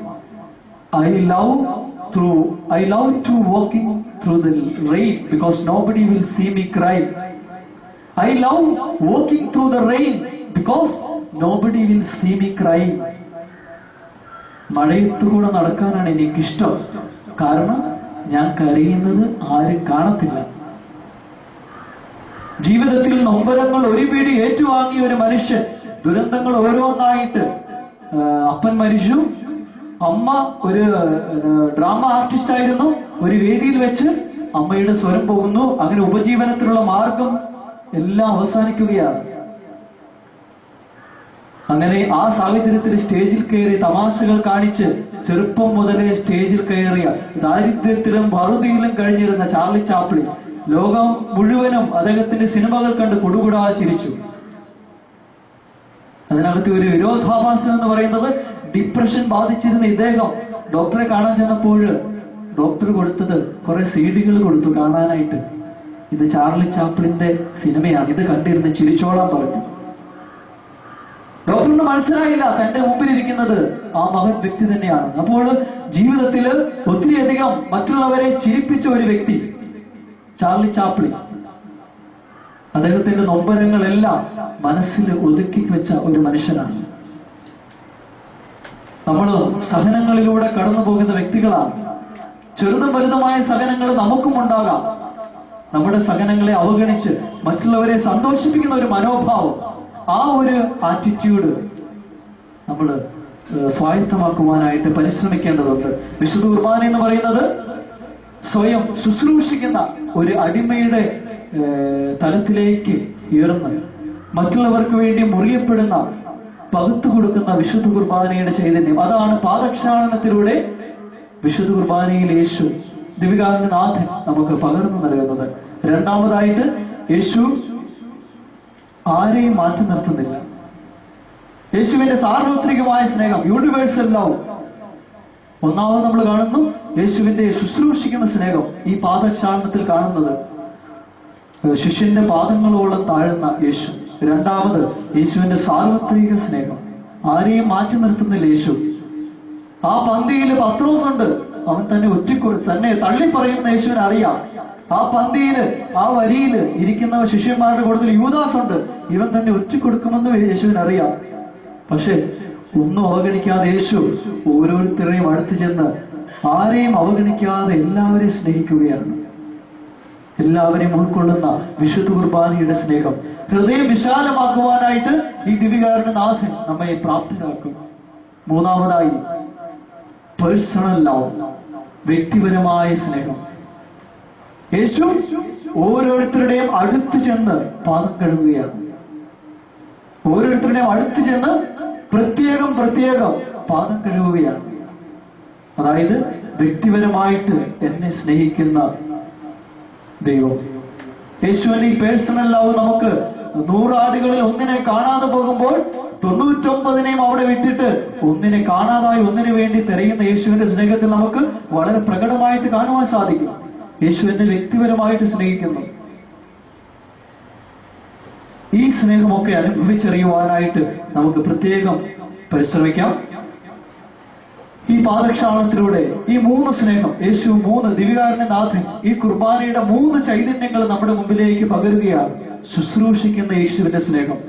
Speaker 1: I love to walking through the rain because nobody will see me cry. I love walking through the rain because nobody will see me cry. മഴയത്തുകൂടെ നടക്കാനാണ് എനിക്കിഷ്ടം, കാരണം ഞാൻ കരയുന്നത് ആരും കാണത്തില്ല. ജീവിതത്തിൽ നൊമ്പരങ്ങൾ ഒരു പിടി ഏറ്റുവാങ്ങിയ ഒരു മനുഷ്യൻ, ദുരന്തങ്ങൾ ഓരോന്നായിട്ട്, അപ്പൻ മരിച്ചു, അമ്മ ഒരു ഡ്രാമ ആർട്ടിസ്റ്റ് ആയിരുന്നു, ഒരു വേദിയിൽ വെച്ച് അമ്മയുടെ സ്വരം പോകുന്നു, അങ്ങനെ ഉപജീവനത്തിനുള്ള മാർഗം എല്ലാം അവസാനിക്കുകയാണ്. അങ്ങനെ ആ സാഹചര്യത്തിൽ സ്റ്റേജിൽ കയറി തമാശകൾ കാണിച്ച് ചെറുപ്പം മുതലേ സ്റ്റേജിൽ കയറിയ ദാരിദ്ര്യത്തിലും വറുതിയിലും കഴിഞ്ഞിരുന്ന ചാർലി ചാപ്ലിൻ ലോകം മുഴുവനും അദ്ദേഹത്തിന്റെ സിനിമകൾ കണ്ട് കുടുകുടാ ചിരിച്ചു. അതിനകത്ത് ഒരു വിരോധാഭാസം എന്ന് പറയുന്നത്, ഡിപ്രഷൻ ബാധിച്ചിരുന്ന ഇദ്ദേഹം ഡോക്ടറെ കാണാൻ ചെന്നപ്പോൾ ഡോക്ടർ കൊടുത്തത് കുറെ CD-കൾ കൊടുത്തു കാണാനായിട്ട്. ഇത് ചാർലി ചാപ്ലിന്റെ സിനിമയാണ്, ഇത് കണ്ടിരുന്ന് ചിരിച്ചോളാൻ പറഞ്ഞു. ഡോക്ടറിന് മനസ്സിലായില്ല തന്റെ മുമ്പിലിരിക്കുന്നത് ആ മഹത് വ്യക്തി തന്നെയാണ്. അപ്പോൾ ജീവിതത്തിൽ ഒത്തിരിയധികം മറ്റുള്ളവരെ ചിരിപ്പിച്ച ഒരു വ്യക്തി ചാർലി ചാപ്ലിൻ, അദ്ദേഹത്തിന്റെ നൊമ്പരങ്ങളെല്ലാം മനസ്സിൽ ഒതുക്കി വെച്ച ഒരു മനുഷ്യനാണ്. നമ്മള് സഹനങ്ങളിലൂടെ കടന്നു പോകുന്ന വ്യക്തികളാണ്. ചെറുതും വലുതുമായ സഹനങ്ങൾ നമുക്കും ഉണ്ടാകാം. നമ്മുടെ സഹനങ്ങളെ അവഗണിച്ച് മറ്റുള്ളവരെ സന്തോഷിപ്പിക്കുന്ന ഒരു മനോഭാവം, ആ ഒരു ആറ്റിറ്റ്യൂഡ് നമ്മൾ സ്വായത്തമാക്കുവാനായിട്ട് പരിശ്രമിക്കേണ്ടതുണ്ട്. വിശുദ്ധ കുർബാന എന്ന് പറയുന്നത് സ്വയം ശുശ്രൂഷിക്കുന്ന ഒരു അടിമയുടെ തലത്തിലേക്ക് ഉയർന്ന് മറ്റുള്ളവർക്ക് വേണ്ടി മുറിയപ്പെടുന്ന, പകുത്തു കൊടുക്കുന്ന വിശുദ്ധ കുർബാനയുടെ ചൈതന്യം, അതാണ് പാദക്ഷാളനത്തിലൂടെ വിശുദ്ധ കുർബാനയിൽ യേശു ദിവികാരനാഥൻ നമുക്ക് പകർന്നു നൽകുന്നത്. രണ്ടാമതായിട്ട്, യേശു ആരെയും മാറ്റി നിർത്തുന്നില്ല. യേശുവിന്റെ സാർവത്രികമായ സ്നേഹം, യൂണിവേഴ്സൽ ലവ്. ഒന്നാമത് നമ്മൾ കാണുന്നു യേശുവിന്റെ ശുശ്രൂഷിക്കുന്ന സ്നേഹം, ഈ പാദക്ഷാളനത്തിൽ കാണുന്നത് ശിഷ്യന്റെ പാദങ്ങളോളം താഴുന്ന യേശു. രണ്ടാമത് യേശുവിന്റെ സാർവത്രിക സ്നേഹം, ആരെയും മാറ്റി നിർത്തുന്നില്ല യേശു. ആ പന്തിയിൽ പത്രോസ് ഉണ്ട്, അവൻ തന്നെ തള്ളിപ്പറയുന്ന യേശുവിനെ അറിയാം. ആ പന്തിയില്, ആ വരിയില് ഇരിക്കുന്ന ശിഷ്യന്മാരുടെ കൂട്ടത്തിൽ യൂദാസ് ഉണ്ട്, ഇവൻ തന്നെ ഒറ്റിക്കൊടുക്കുമെന്ന് യേശുവിന് അറിയാം. പക്ഷെ ഒന്നും അവഗണിക്കാതെ യേശു ഓരോരുത്തരെയും അടുത്ത് ചെന്ന് ആരെയും അവഗണിക്കാതെ എല്ലാവരെയും സ്നേഹിക്കുകയാണ്. എല്ലാവരെയും ഉൾക്കൊള്ളുന്ന വിശുദ്ധ കുർബാനയുടെ സ്നേഹം ഹൃദയം വിശാലമാക്കുവാനായിട്ട് ഈ ദിവികാരനാഥൻ നമ്മെ പ്രാപ്തരാക്കും. മൂന്നാമതായി, പേഴ്സണൽ ലവ്, വ്യക്തിപരമായ സ്നേഹം. യേശു ഓരോരുത്തരുടെയും അടുത്ത് ചെന്ന് പാദം കഴുകുകയാണ്. ഓരോരുത്തരുടെയും അടുത്ത് ചെന്ന് പ്രത്യേകം പാദം കഴുകുകയാണ്. അതായത് വ്യക്തിപരമായിട്ട് എന്നെ സ്നേഹിക്കുന്ന ദൈവം. യേശുവിന്റെ ഈ പേഴ്സണൽ ലവ് നമുക്ക് 100 ആടുകളിൽ ഒന്നിനെ കാണാതെ പോകുമ്പോൾ 99 അവിടെ വിട്ടിട്ട് ഒന്നിനെ കാണാതായി ഒന്നിനു വേണ്ടി തിരയുന്ന യേശുവിന്റെ സ്നേഹത്തിൽ നമുക്ക് വളരെ പ്രകടമായിട്ട് കാണുവാൻ സാധിക്കും. യേശു എന്നെ വ്യക്തിപരമായിട്ട് സ്നേഹിക്കുന്നു. ഈ സ്നേഹമൊക്കെ അനുഭവിച്ചറിയുവാനായിട്ട് നമുക്ക് പ്രത്യേകം പരിശ്രമിക്കാം. ഈ പാദക്ഷാളനത്തിലൂടെ ഈ 3 സ്നേഹം, യേശു 3 ദിവികാരനാഥൻ ഈ കുർബാനയുടെ 3 ചൈതന്യങ്ങൾ നമ്മുടെ മുമ്പിലേക്ക് പകരുകയാണ്. ശുശ്രൂഷിക്കുന്ന യേശുവിന്റെ സ്നേഹം.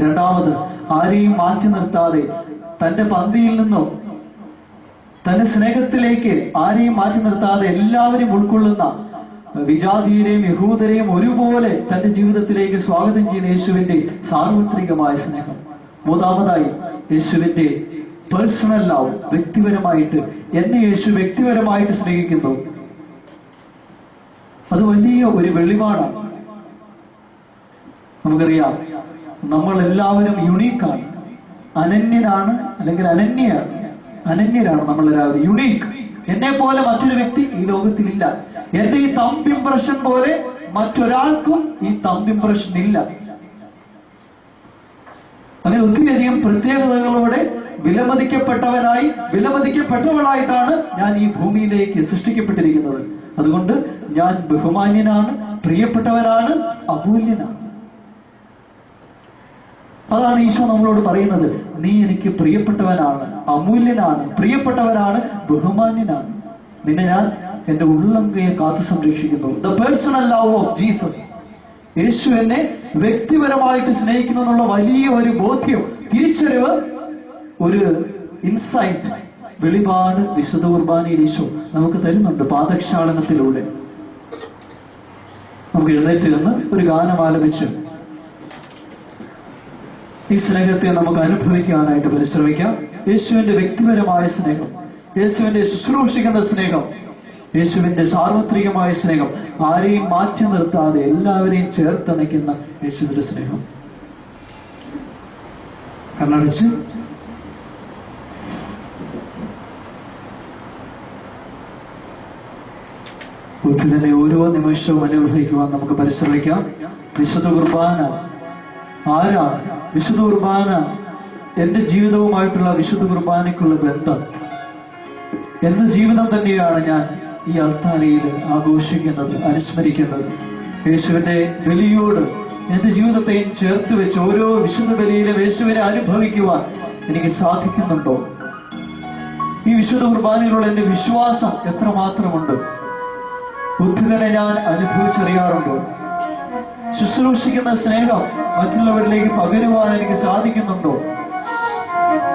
Speaker 1: രണ്ടാമത്, ആരെയും മാറ്റി നിർത്താതെ തന്റെ പന്തിയിൽ നിന്നും തന്റെ സ്നേഹത്തിലേക്ക് ആരെയും മാറ്റി നിർത്താതെ എല്ലാവരെയും ഉൾക്കൊള്ളുന്ന, വിജാതീയരെയും യഹൂദരെയും ഒരുപോലെ തന്റെ ജീവിതത്തിലേക്ക് സ്വാഗതം ചെയ്യുന്ന യേശുവിന്റെ സാർവത്രികമായ സ്നേഹം. മൂന്നാമതായി, യേശുവിന്റെ പേഴ്സണൽ ലവ്, വ്യക്തിപരമായിട്ട് എന്നെ യേശു വ്യക്തിപരമായിട്ട് സ്നേഹിക്കുന്നു. അത് വലിയ ഒരു വെളിപാടാണ്. നമുക്കറിയാം, നമ്മൾ എല്ലാവരും യുണീക്കാണ്, അനന്യനാണ്, അല്ലെങ്കിൽ അനന്യരാണ് നമ്മളെല്ലാവരും. യുണീക്ക്. എന്നെ പോലെ മറ്റൊരു വ്യക്തി ഈ ലോകത്തിലില്ല. എന്റെ ഈ തമ്പ് ഇംപ്രഷൻ പോലെ മറ്റൊരാൾക്കും ഈ തമ്പ് ഇംപ്രഷൻ ഇല്ല. അങ്ങനെ ഒത്തിരിയധികം പ്രത്യേകതകളോടെ വിലമതിക്കപ്പെട്ടവളായിട്ടാണ് ഞാൻ ഈ ഭൂമിയിലേക്ക് സൃഷ്ടിക്കപ്പെട്ടിരിക്കുന്നത്. അതുകൊണ്ട് ഞാൻ ബഹുമാന്യനാണ്, പ്രിയപ്പെട്ടവനാണ്, അമൂല്യനാണ്. അതാണ് ഈശോ നമ്മളോട് പറയുന്നത്. നീ എനിക്ക് പ്രിയപ്പെട്ടവനാണ്, അമൂല്യനാണ്, പ്രിയപ്പെട്ടവനാണ്, ബഹുമാന്യനാണ്. നിന്നെ ഞാൻ എന്റെ ഉള്ളംകൈയെ കാത്തു സംരക്ഷിക്കുന്നു. The personal love of Jesus. യേശു എന്നെ വ്യക്തിപരമായിട്ട് സ്നേഹിക്കുന്നു എന്നുള്ള വലിയ ഒരു ബോധ്യം, തിരിച്ചറിവ്, ഒരു ഇൻസൈറ്റ്, വെളിപാട് വിശുദ്ധ കുർബാനയിൽ ഈശോ നമുക്ക് തരുന്നുണ്ട് പാദക്ഷാളനത്തിലൂടെ. നമുക്ക് എഴുന്നേറ്റ് നിന്ന് ഒരു ഗാനം ആലപിച്ച് ഈ സ്നേഹത്തെ നമുക്ക് അനുഭവിക്കാനായിട്ട് പരിശ്രമിക്കാം. യേശുവിന്റെ വ്യക്തിപരമായ സ്നേഹം, യേശുവിന്റെ ശുശ്രൂഷിക്കുന്ന സ്നേഹം, യേശുവിന്റെ സാർവത്രികമായ സ്നേഹം, ആരെയും മാറ്റി നിർത്താതെ എല്ലാവരെയും ചേർത്തണയ്ക്കുന്ന യേശുവിന്റെ സ്നേഹം. കണ്ണടച്ച് ബുദ്ധി തന്നെ ഓരോ നിമിഷവും അനുഭവിക്കുവാൻ നമുക്ക് പരിശ്രമിക്കാം. വിശുദ്ധ കുർബാന ആരാണ്? വിശുദ്ധ കുർബാന എന്റെ ജീവിതവുമായിട്ടുള്ള വിശുദ്ധ കുർബാനയ്ക്കുള്ള ബന്ധം, എന്റെ ജീവിതം തന്നെയാണ് ഞാൻ ഈ അൾത്താരയിൽ ആഘോഷിക്കുന്നത്, അനുസ്മരിക്കുന്നത്. യേശുവിന്റെ ബലിയോട് എന്റെ ജീവിതത്തെയും ചേർത്ത് വെച്ച് ഓരോ വിശുദ്ധ ബലിയിലും യേശുവിനെ അനുഭവിക്കുവാൻ എനിക്ക് സാധിക്കുന്നുണ്ടോ? ഈ വിശുദ്ധ കുർബാനയിലുള്ള എന്റെ വിശ്വാസം എത്രമാത്രമുണ്ട്? ബുദ്ധിതനെ ഞാൻ അനുഭവിച്ചറിയാറുണ്ടോ? ശുശ്രൂഷിക്കുന്ന സ്നേഹം മറ്റുള്ളവരിലേക്ക് പകരുവാൻ എനിക്ക് സാധിക്കുന്നുണ്ടോ?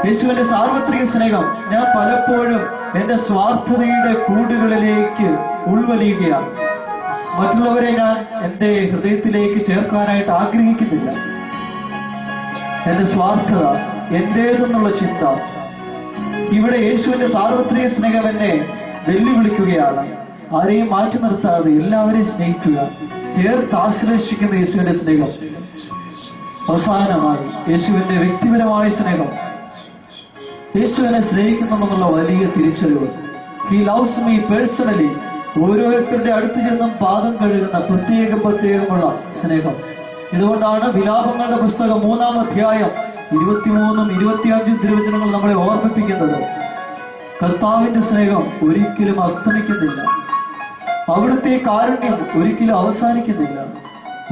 Speaker 1: യേശുവിന്റെ സാർവത്രിക സ്നേഹം ഞാൻ പലപ്പോഴും എന്റെ സ്വാർത്ഥതയുടെ കൂടുകളിലേക്ക് ഉൾവലിയുകയാണ്. മറ്റുള്ളവരെ ഞാൻ എൻ്റെ ഹൃദയത്തിലേക്ക് ചേർക്കാനായിട്ട് ആഗ്രഹിക്കുന്നില്ല. എന്റെ സ്വാർത്ഥത, എന്റേതെന്നുള്ള ചിന്ത, ഇവിടെ യേശുവിന്റെ സാർവത്രിക സ്നേഹം എന്നെ വെല്ലുവിളിക്കുകയാണ്. ആരെയും മാറ്റി നിർത്താതെ എല്ലാവരെയും സ്നേഹിക്കുക, ചേർത്ത് ആശ്ലേഷിക്കുന്ന യേശുവിന്റെ സ്നേഹം. അവസാനമായി യേശുവിന്റെ വ്യക്തിപരമായ സ്നേഹം, യേശുവിനെ സ്നേഹിക്കുന്നുണ്ടെന്നുള്ള വലിയ തിരിച്ചറിവ്. He loves me personally. ഓരോരുത്തരുടെ അടുത്ത് ചെന്നും പാദം കഴുകുന്ന പ്രത്യേകമുള്ള സ്നേഹം. ഇതുകൊണ്ടാണ് വിലാപങ്ങളുടെ പുസ്തകം 3-ാം അധ്യായം 23-ഉം 25-ഉം തിരുവചനങ്ങൾ നമ്മളെ ഓർമ്മിപ്പിക്കുന്നത്. കർത്താവിന്റെ സ്നേഹം ഒരിക്കലും അസ്തമിക്കുന്നില്ല, അവിടുത്തെ കാരുണ്യം ഒരിക്കലും അവസാനിക്കുന്നില്ല.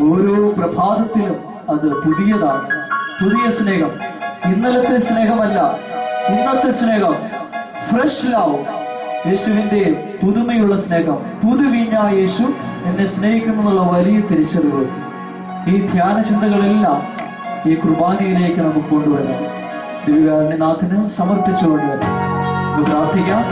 Speaker 1: ഓരോ പ്രഭാതത്തിലും അത് പുതിയതാണ്. പുതിയ സ്നേഹം, ഇന്നലത്തെ സ്നേഹമല്ല, ഇന്നത്തെ സ്നേഹം, ഫ്രഷ് ലവ്. യേശുവിന്റെ പുതുമയുള്ള സ്നേഹം, പുതുവീഞ്ഞായ യേശു എന്നെ സ്നേഹിക്കുന്നുള്ള വലിയ തിരിച്ചറിവ്. ഈ ധ്യാന ചിന്തകളെല്ലാം ഈ കുർബാനയിലേക്ക് നമുക്ക് കൊണ്ടുവരാം. ദിവ്യകാരുണ്യനാഥന് സമർപ്പിച്ചു കൊണ്ടുവരാം. നമുക്ക് പ്രാർത്ഥിക്കാം.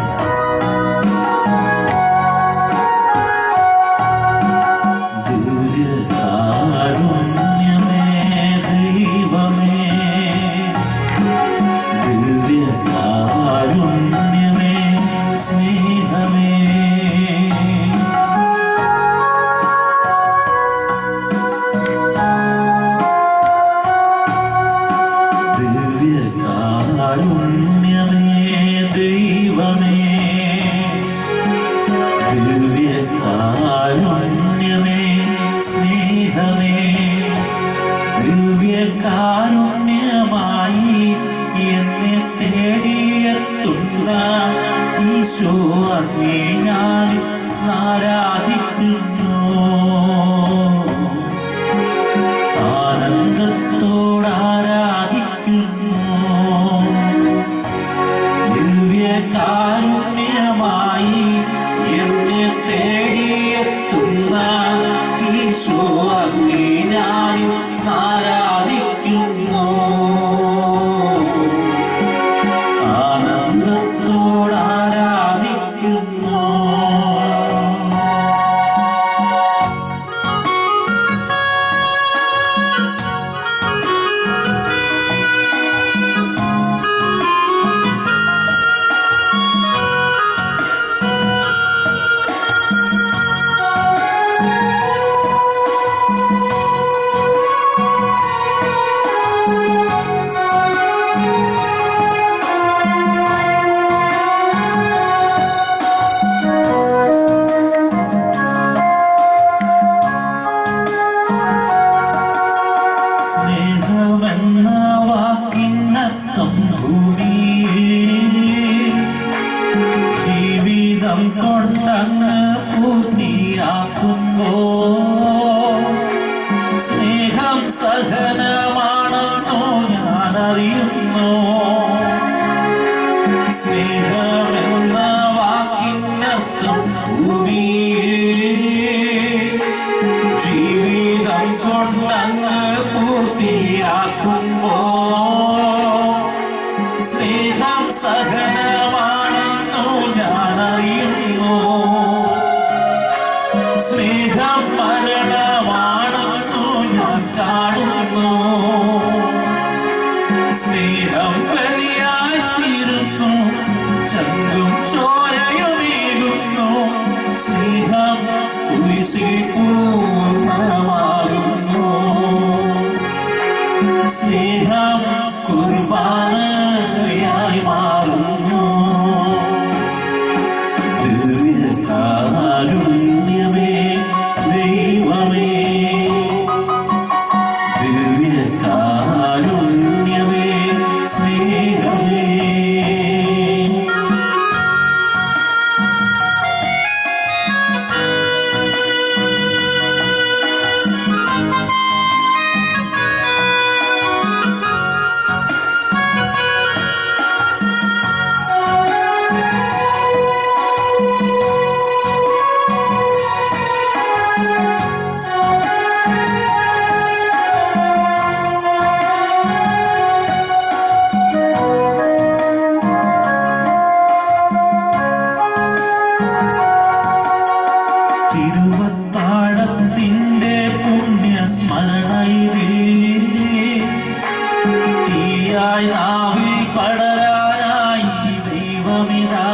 Speaker 3: തീയായി നാവിൽ പടരാനായി ദൈവമിതാ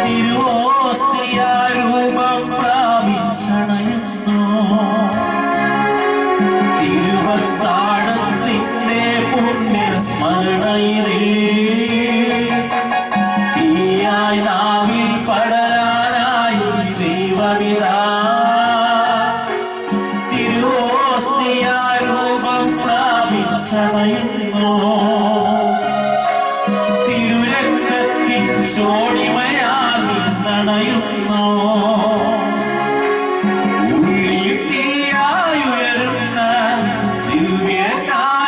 Speaker 3: തിരുവോസ്തിയായി രൂപം പ്രാപിച്ചണയുന്നു. തിരുവത്താഴത്തിന്റെ പുണ്യസ്മരണയിലേ തീയായി നാവിൽ പടരാനായി ദൈവമിതാ തിരുവോസ്തിയായി രൂപം പ്രാപിച്ചണയുന്നു. തിരുരക്തത്തിൻ ശോണിമയാൽ നിന്നണയുന്നു. ഉള്ളിൽ തീയായുയരുന്ന ദിവ്യകാരുണ്യച്ചൂടിൽ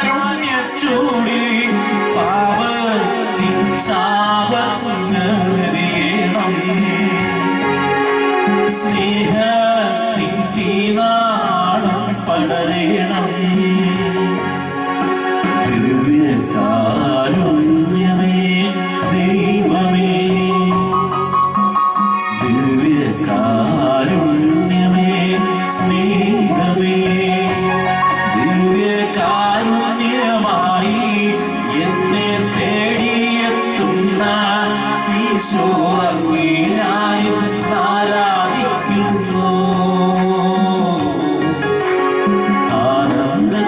Speaker 3: പാപത്തിൻ ശാപങ്ങളറിയണം. സ്നേഹത്തിൻ തീനാളം പടരണം. ദിവ്യകാരുണ്യമേ ദൈവമേ ദിവ്യകാരുണ്യമേ സ്നേഹമേ ദിവ്യകാരുണ്യമായി എന്നെ തേടിയെത്തുന്ന ഈശോ അങ്ങേ ഞാൻ ആരാധിക്കുന്നു. ആനന്ദത്തോടാരാധിക്കുന്നു.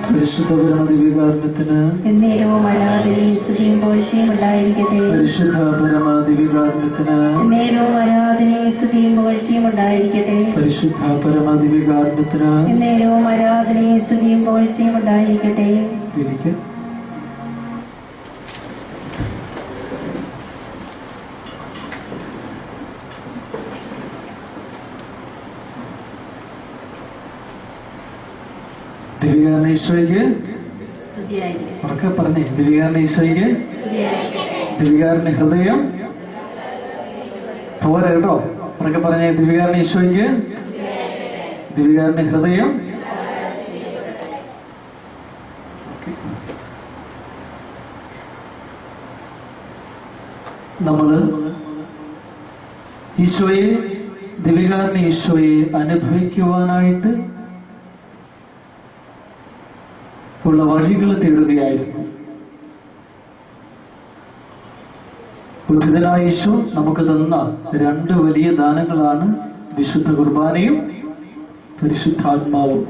Speaker 1: പരിശുദ്ധ പരമദിവ്യകാരുണ്യത്തിന്
Speaker 2: എന്നേരവും ആരാധനയും സ്തുതിയും പുകഴ്ചയും ഉണ്ടായിരിക്കട്ടെ.
Speaker 1: പരിശുദ്ധ പരമദിവ്യകാരുണ്യത്തിന്
Speaker 2: എന്നേരവും ആരാധനയും സ്തുതിയും പുകഴ്ചയും ഉണ്ടായിരിക്കട്ടെ.
Speaker 1: പരിശുദ്ധ പരമദിവ്യകാരുണ്യത്തിന്
Speaker 2: എന്നേരവും ആരാധനയും സ്തുതിയും പുകഴ്ചയും ഉണ്ടായിരിക്കട്ടെ.
Speaker 1: ഇരിക്കും. ദിവ്യകാരുണ്യ ഈശോയ്ക്ക്
Speaker 2: സ്തുതിയായിരിക്കട്ടെ.
Speaker 1: ഉറക്കെ പറഞ്ഞേ. ദിവ്യകാരുണ്യ ഈശോയ്ക്ക്
Speaker 2: സ്തുതിയായിരിക്കട്ടെ.
Speaker 1: ദിവ്യകാരുണ്യ ഹൃദയം പോരെ കേട്ടോ. ഉറക്കെ പറഞ്ഞേ. ദിവ്യകാരുണ്യ ഈശോയ്ക്ക് ദിവ്യകാരുണ്യ ഹൃദയം. നമ്മള് ഈശോയെ ദിവ്യകാരുണ്യ ഈശോയെ അനുഭവിക്കുവാനായിട്ട് ഉള്ള വഴികൾ തേടുകയായിരുന്നു. ബുദ്ധിതനായ യേശു നമുക്ക് തന്ന രണ്ട് വലിയ ദാനങ്ങളാണ് വിശുദ്ധ കുർബാനയും പരിശുദ്ധാത്മാവും.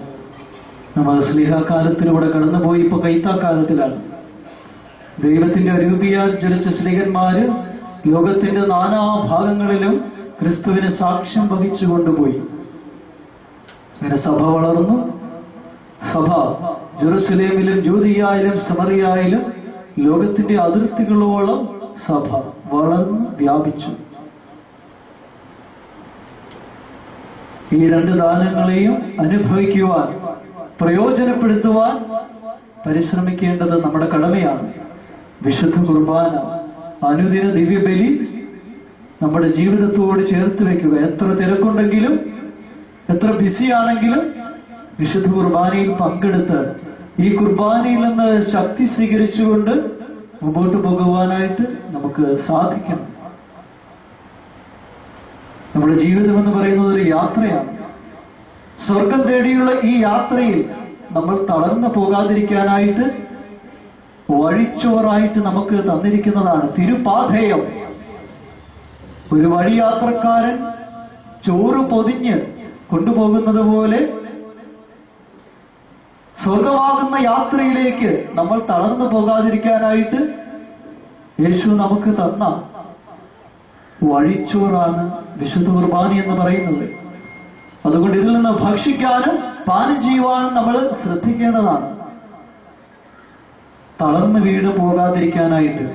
Speaker 1: നമ്മൾ സ്ലീഹാകാലത്തിലൂടെ കടന്നുപോയി ഇപ്പൊ കൈത്താക്കാലത്തിലാണ്. ദൈവത്തിന്റെ അരൂപിയാൽ ജ്വലിച്ച സ്ലീഹന്മാര് ലോകത്തിന്റെ നാനാഭാഗങ്ങളിലും ക്രിസ്തുവിന് സാക്ഷ്യം വഹിച്ചു കൊണ്ടുപോയി. അങ്ങനെ സഭ വളർന്നു. സഭ ജെറുസലേമിലും ജൂദിയായാലും സമറിയായാലും ലോകത്തിന്റെ അതിർത്തികളോളം സഭ വളർന്നു വ്യാപിച്ചു. ഈ രണ്ട് ദാനങ്ങളെയും അനുഭവിക്കുവാൻ, പ്രയോജനപ്പെടുത്തുവാൻ പരിശ്രമിക്കേണ്ടത് നമ്മുടെ കടമയാണ്. വിശുദ്ധ കുർബാന, അനുദിന ദിവ്യബലി നമ്മുടെ ജീവിതത്തോട് ചേർത്ത് വെക്കുക. എത്ര തിരക്കുണ്ടെങ്കിലും എത്ര ബിസിയാണെങ്കിലും വിശുദ്ധ കുർബാനയിൽ പങ്കെടുത്ത് ഈ കുർബാനയിൽ നിന്ന് ശക്തി സ്വീകരിച്ചുകൊണ്ട് മുമ്പോട്ട് പോകുവാനായിട്ട് നമുക്ക് സാധിക്കണം. നമ്മുടെ ജീവിതം എന്ന് പറയുന്നത് ഒരു യാത്രയാണ്. സ്വർഗം തേടിയുള്ള ഈ യാത്രയിൽ നമ്മൾ തളർന്നു പോകാതിരിക്കാനായിട്ട് വഴിച്ചോറായിട്ട് നമുക്ക് തന്നിരിക്കുന്നതാണ് തിരുപാഥേയം. ഒരു വഴിയാത്രക്കാരൻ ചോറ് പൊതിഞ്ഞ് കൊണ്ടുപോകുന്നത് പോലെ സ്വർഗമാകുന്ന യാത്രയിലേക്ക് നമ്മൾ തളർന്നു പോകാതിരിക്കാനായിട്ട് യേശു നമുക്ക് തന്ന വഴിച്ചോറാണ് വിശുദ്ധ കുർബാന എന്ന് പറയുന്നത്. അതുകൊണ്ട് ഇതിൽ നിന്ന് ഭക്ഷിക്കാനും പാനം ചെയ്യുവാനും നമ്മൾ ശ്രദ്ധിക്കേണ്ടതാണ്, തളർന്ന് വീട് പോകാതിരിക്കാനായിട്ട്.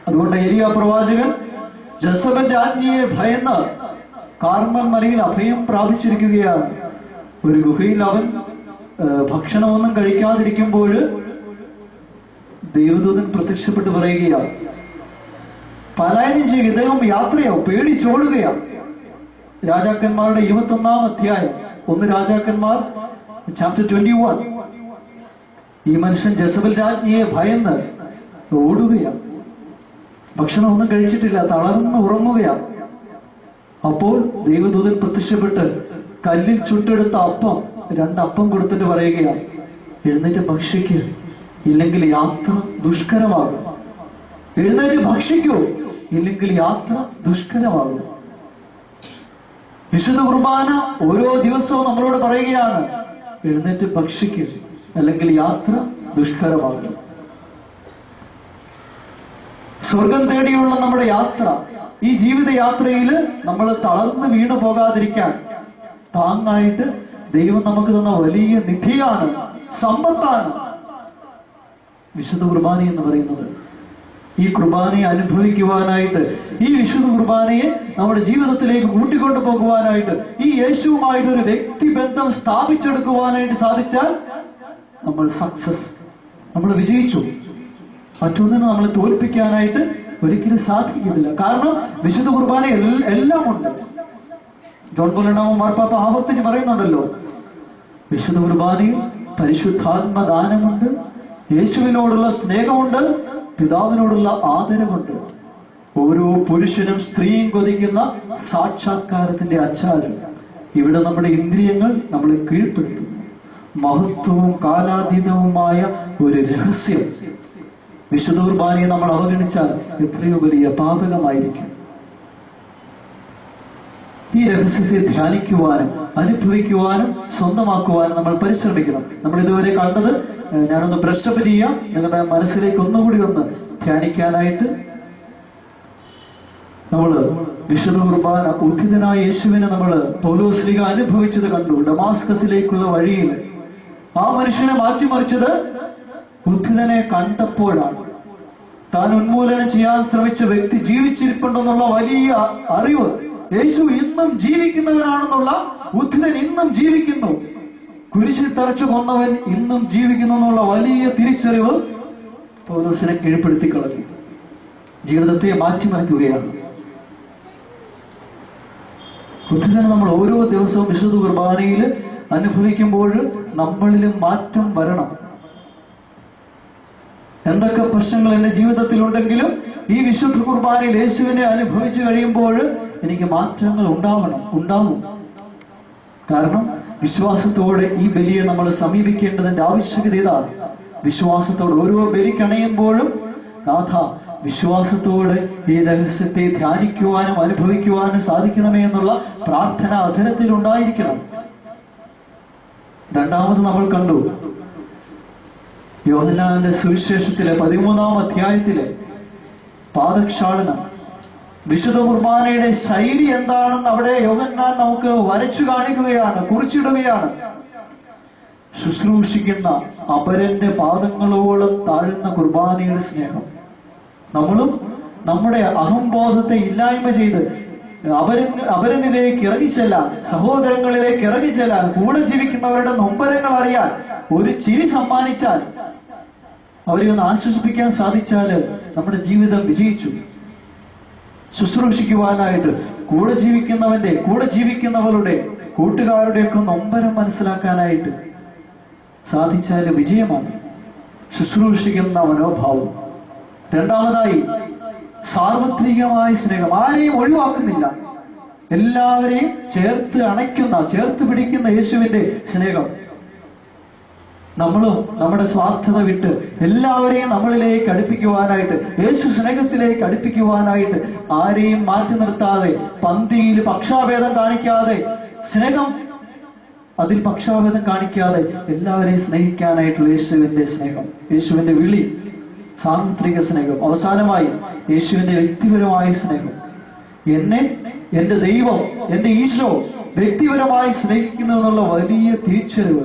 Speaker 1: അതുകൊണ്ട് ഏലിയാ പ്രവാചകൻ ജസബന്റെ ആജ്ഞയെ ഭയന്ന് കാർമൽ മലയിൽ അഭയം പ്രാപിച്ചിരിക്കുകയാണ്. ഒരു ഗുഹയിൽ അവൻ ഭക്ഷണമൊന്നും കഴിക്കാതിരിക്കുമ്പോൾ ദൈവദൂതൻ പ്രത്യക്ഷപ്പെട്ട് പറയുകയാണ്, പലായനം ചെയ്യുക, ഇദ്ദേഹം യാത്രയാവും, പേടിച്ചോടുകയാണ്. രാജാക്കന്മാരുടെ 21-ാം അധ്യായം, 1 രാജാക്കന്മാർ ചാപ്റ്റർ 21. ഈ മനുഷ്യൻ ജസബൽ രാജ്ഞിയെ ഭയന്ന് ഓടുകയാണ്. ഭക്ഷണം ഒന്നും കഴിച്ചിട്ടില്ല, തളർന്ന് ഉറങ്ങുകയാണ്. അപ്പോൾ ദൈവദൂതൻ പ്രത്യക്ഷപ്പെട്ട് കല്ലിൽ ചുട്ടെടുത്ത അപ്പം 2 അപ്പം കൊടുത്തിട്ട് പറയുകയാണ്, എഴുന്നേറ്റ് ഭക്ഷിക്കൂ, ഇല്ലെങ്കിൽ യാത്ര ദുഷ്കരമാകും. എഴുന്നേറ്റ് ഭക്ഷിക്കൂ, ഇല്ലെങ്കിൽ യാത്ര ദുഷ്കരമാകും. വിശുദ്ധ കുർബാന ഓരോ ദിവസവും നമ്മളോട് പറയുകയാണ്, എഴുന്നേറ്റ് ഭക്ഷിക്കൂ, അല്ലെങ്കിൽ യാത്ര ദുഷ്കരമാകും. സ്വർഗം തേടിയുള്ള നമ്മുടെ യാത്ര, ഈ ജീവിത യാത്രയിൽ നമ്മൾ തളർന്ന് വീണു പോകാതിരിക്കാൻ താങ്ങായിട്ട് ദൈവം നമുക്ക് തന്ന വലിയ നിധിയാണ്, സമ്പത്താണ് വിശുദ്ധ കുർബാന എന്ന് പറയുന്നത്. ഈ കുർബാനയെ അനുഭവിക്കുവാനായിട്ട്, ഈ വിശുദ്ധ കുർബാനയെ നമ്മുടെ ജീവിതത്തിലേക്ക് കൂട്ടിക്കൊണ്ടു പോകുവാനായിട്ട്, ഈ യേശുവുമായിട്ട് ഒരു വ്യക്തിബന്ധം സ്ഥാപിച്ചെടുക്കുവാനായിട്ട് സാധിച്ചാൽ നമ്മൾ സക്സസ്, നമ്മൾ വിജയിച്ചു. മറ്റൊന്നിനും നമ്മളെ തോൽപ്പിക്കാനായിട്ട് ഒരിക്കലും സാധിക്കുന്നില്ല. കാരണം വിശുദ്ധ കുർബാന എല്ലാം ഉണ്ട്. ജോൺ പോൾ രണ്ടാമൻ മാർപ്പാപ്പ ആവർത്തിച്ച് പറയുന്നുണ്ടല്ലോ, വിശുദ്ധ കുർബാനയിൽ പരിശുദ്ധാത്മദാനമുണ്ട്, യേശുവിനോടുള്ള സ്നേഹമുണ്ട്, പിതാവിനോടുള്ള ആദരവുണ്ട്. ഓരോ പുരുഷനും സ്ത്രീയും കൊതിക്കുന്ന സാക്ഷാത്കാരത്തിന്റെ അച്ചാരം. ഇവിടെ നമ്മുടെ ഇന്ദ്രിയങ്ങൾ നമ്മളെ കീഴ്പ്പെടുത്തുന്നു. മഹത്വവും കാലാതീതവുമായ ഒരു രഹസ്യം. വിശുദ്ധ കുർബാനയെ നമ്മൾ അവഗണിച്ചാൽ എത്രയോ വലിയ പാതകമായിരിക്കും. ഈ രഹസ്യത്തെ ധ്യാനിക്കുവാനും അനുഭവിക്കുവാനും സ്വന്തമാക്കുവാനും നമ്മൾ പരിശ്രമിക്കണം. നമ്മൾ ഇതുവരെ കണ്ടത് ഞാനൊന്ന് ബ്രഷപ്പ് ചെയ്യാം, നിങ്ങളുടെ മനസ്സിലേക്ക് ഒന്നുകൂടി ഒന്ന് ധ്യാനിക്കാനായിട്ട്. നമ്മള് വിശുദ്ധ കുർബാന, ഉദ്ധിതനായ യേശുവിനെ നമ്മള് പൗലോസ്ലീഹ അനുഭവിച്ചത് കണ്ടു. ഡമാസ്കസിലേക്കുള്ള വഴിയിൽ ആ മനുഷ്യനെ മാറ്റിമറിച്ചത് ഉദ്ധിതനെ കണ്ടപ്പോഴാണ്. താൻ ഉന്മൂലനം ചെയ്യാൻ ശ്രമിച്ച വ്യക്തി ജീവിച്ചിരിപ്പുണ്ടെന്നുള്ള വലിയ അറിവ്, യേശു ഇന്നും ജീവിക്കുന്നവനാണെന്നുള്ള, ഉദ്ധിതൻ ഇന്നും ജീവിക്കുന്നു, കുരിശിൽ തറച്ചു കൊന്നവൻ ഇന്നും ജീവിക്കുന്നു എന്നുള്ള വലിയ തിരിച്ചറിവ് പൗലോസിനെ കീഴ്പ്പെടുത്തി കളഞ്ഞു. ജീവിതത്തെ മാറ്റിമറിക്കുകയാണ്. ഉദ്ധിതനെ നമ്മൾ ഓരോ ദിവസവും വിശുദ്ധ കുർബാനയിൽ അനുഭവിക്കുമ്പോൾ നമ്മളിലും മാറ്റം വരണം. എന്തൊക്കെ പ്രശ്നങ്ങൾ എന്റെ ജീവിതത്തിൽ ഉണ്ടെങ്കിലും ഈ വിശുദ്ധ കുർബാനയിൽ യേശുവിനെ അനുഭവിച്ചു കഴിയുമ്പോൾ എനിക്ക് മാറ്റങ്ങൾ ഉണ്ടാവും. കാരണം വിശ്വാസത്തോടെ ഈ ബലിയെ നമ്മൾ സമീപിക്കേണ്ടതിന്റെ ആവശ്യകത ഇതാണ്. വിശ്വാസത്തോടെ ഓരോ ബലി കണയുമ്പോഴും നാഥ, വിശ്വാസത്തോടെ ഈ രഹസ്യത്തെ ധ്യാനിക്കുവാനും അനുഭവിക്കുവാനും സാധിക്കണമേ എന്നുള്ള പ്രാർത്ഥന അധരത്തിൽ ഉണ്ടായിരിക്കണം. രണ്ടാമത് നമ്മൾ കണ്ടു യോഹന്നാന്റെ സുവിശേഷത്തിലെ 13-ാം അധ്യായത്തിലെ പാദക്ഷാളനം. വിശുദ്ധ കുർബാനയുടെ ശൈലി എന്താണെന്ന് അവിടെ യോഹന്നാൻ നമുക്ക് വരച്ചു കാണിക്കുകയാണ്, കുറിച്ചിടുകയാണ്. ശുശ്രൂഷിക്കുന്ന അപരന്റെ പാദങ്ങളോളം താഴുന്ന കുർബാനയുടെ സ്നേഹം. നമ്മളും നമ്മുടെ അഹംബോധത്തെ ഇല്ലായ്മ ചെയ്ത് അപരനിലേക്ക് ഇറങ്ങിച്ചെല്ലാൻ, സഹോദരങ്ങളിലേക്ക് ഇറങ്ങിച്ചെല്ലാൻ, കൂടെ ജീവിക്കുന്നവരുടെ നൊമ്പരങ്ങൾ അറിയാൻ, ഒരു ചിരി സമ്മാനിച്ചാൽ, അവരെ ഒന്ന് ആശ്വസിപ്പിക്കാൻ സാധിച്ചാല് നമ്മുടെ ജീവിതം വിജയിച്ചു. ശുശ്രൂഷിക്കുവാനായിട്ട് കൂടെ ജീവിക്കുന്നവരുടെ കൂട്ടുകാരുടെയൊക്കെ നൊമ്പരം മനസ്സിലാക്കാനായിട്ട് സാധിച്ചാല് വിജയമാണ്. ശുശ്രൂഷിക്കുന്ന മനോഭാവം. രണ്ടാമതായി സാർവത്രികമായ സ്നേഹം. ആരെയും ഒഴിവാക്കുന്നില്ല, എല്ലാവരെയും ചേർത്ത് പിടിക്കുന്ന യേശുവിന്റെ സ്നേഹം. നമ്മളും നമ്മുടെ സ്വാർത്ഥത വിട്ട് എല്ലാവരെയും നമ്മളിലേക്ക് അടുപ്പിക്കുവാനായിട്ട്, യേശു സ്നേഹത്തിലേക്ക് അടുപ്പിക്കുവാനായിട്ട് ആരെയും മാറ്റി നിർത്താതെ, പന്തിയിൽ പക്ഷാഭേദം കാണിക്കാതെ, സ്നേഹം അതിൽ പക്ഷാഭേദം കാണിക്കാതെ എല്ലാവരെയും സ്നേഹിക്കാനായിട്ടുള്ള യേശുവിന്റെ സ്നേഹം, യേശുവിന്റെ വിളി, സാർവത്രിക സ്നേഹം. അവസാനമായി യേശുവിന്റെ വ്യക്തിപരമായ സ്നേഹം. എന്റെ ദൈവം, എന്റെ ഈശോ വ്യക്തിപരമായി സ്നേഹിക്കുന്നു എന്നുള്ള വലിയ തിരിച്ചറിവ്,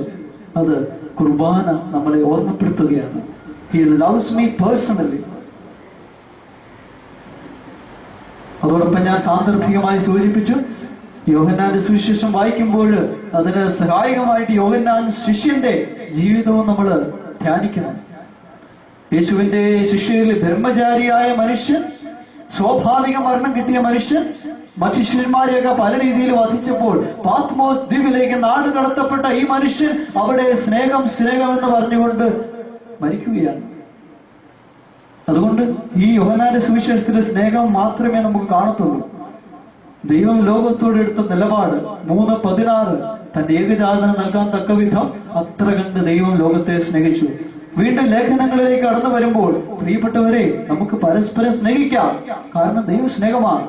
Speaker 1: അത് കുർബാന നമ്മളെ ഓർമ്മപ്പെടുത്തുകയാണ്. He loves me personally. അതോടൊപ്പം ഞാൻ സാന്ദർഭികമായി സൂചിപ്പിച്ചു, യോഹന്നാന്റെ സുവിശേഷം വായിക്കുമ്പോൾ അതിന് സഹായകമായിട്ട് യോഹന്നാൻ ശിഷ്യന്റെ ജീവിതവും നമ്മൾ ധ്യാനിക്കണം. യേശുവിന്റെ ശിഷ്യരിൽ ബ്രഹ്മചാരിയായ മനുഷ്യൻ, സ്വാഭാവിക മരണം കിട്ടിയ മനുഷ്യൻ, മറ്റു ശിഷ്യന്മാരെയൊക്കെ പല രീതിയിൽ വധിച്ചപ്പോൾ പാത്മോസ് ദ്വീപിലേക്ക് നാട് കടത്തപ്പെട്ട ഈ മനുഷ്യൻ അവിടെ സ്നേഹം സ്നേഹം എന്ന് പറഞ്ഞുകൊണ്ട് മരിക്കുകയാണ്. അതുകൊണ്ട് ഈ യോഹന്നാന്റെ സുവിശേഷത്തിലെ സ്നേഹം മാത്രമേ നമുക്ക് കാണത്തുള്ളൂ. ദൈവം ലോകത്തോട് എടുത്ത നിലപാട് 3:16 തന്റെ ഏകജാതനം നൽകാൻ തക്ക വിധം അത്ര കണ്ട് ദൈവം ലോകത്തെ സ്നേഹിച്ചു. വീണ്ടും ലേഖനങ്ങളിലേക്ക് കടന്നു വരുമ്പോൾ പ്രിയപ്പെട്ടവരെ, നമുക്ക് പരസ്പരം സ്നേഹിക്കാം. കാരണം ദൈവം സ്നേഹമാണ്.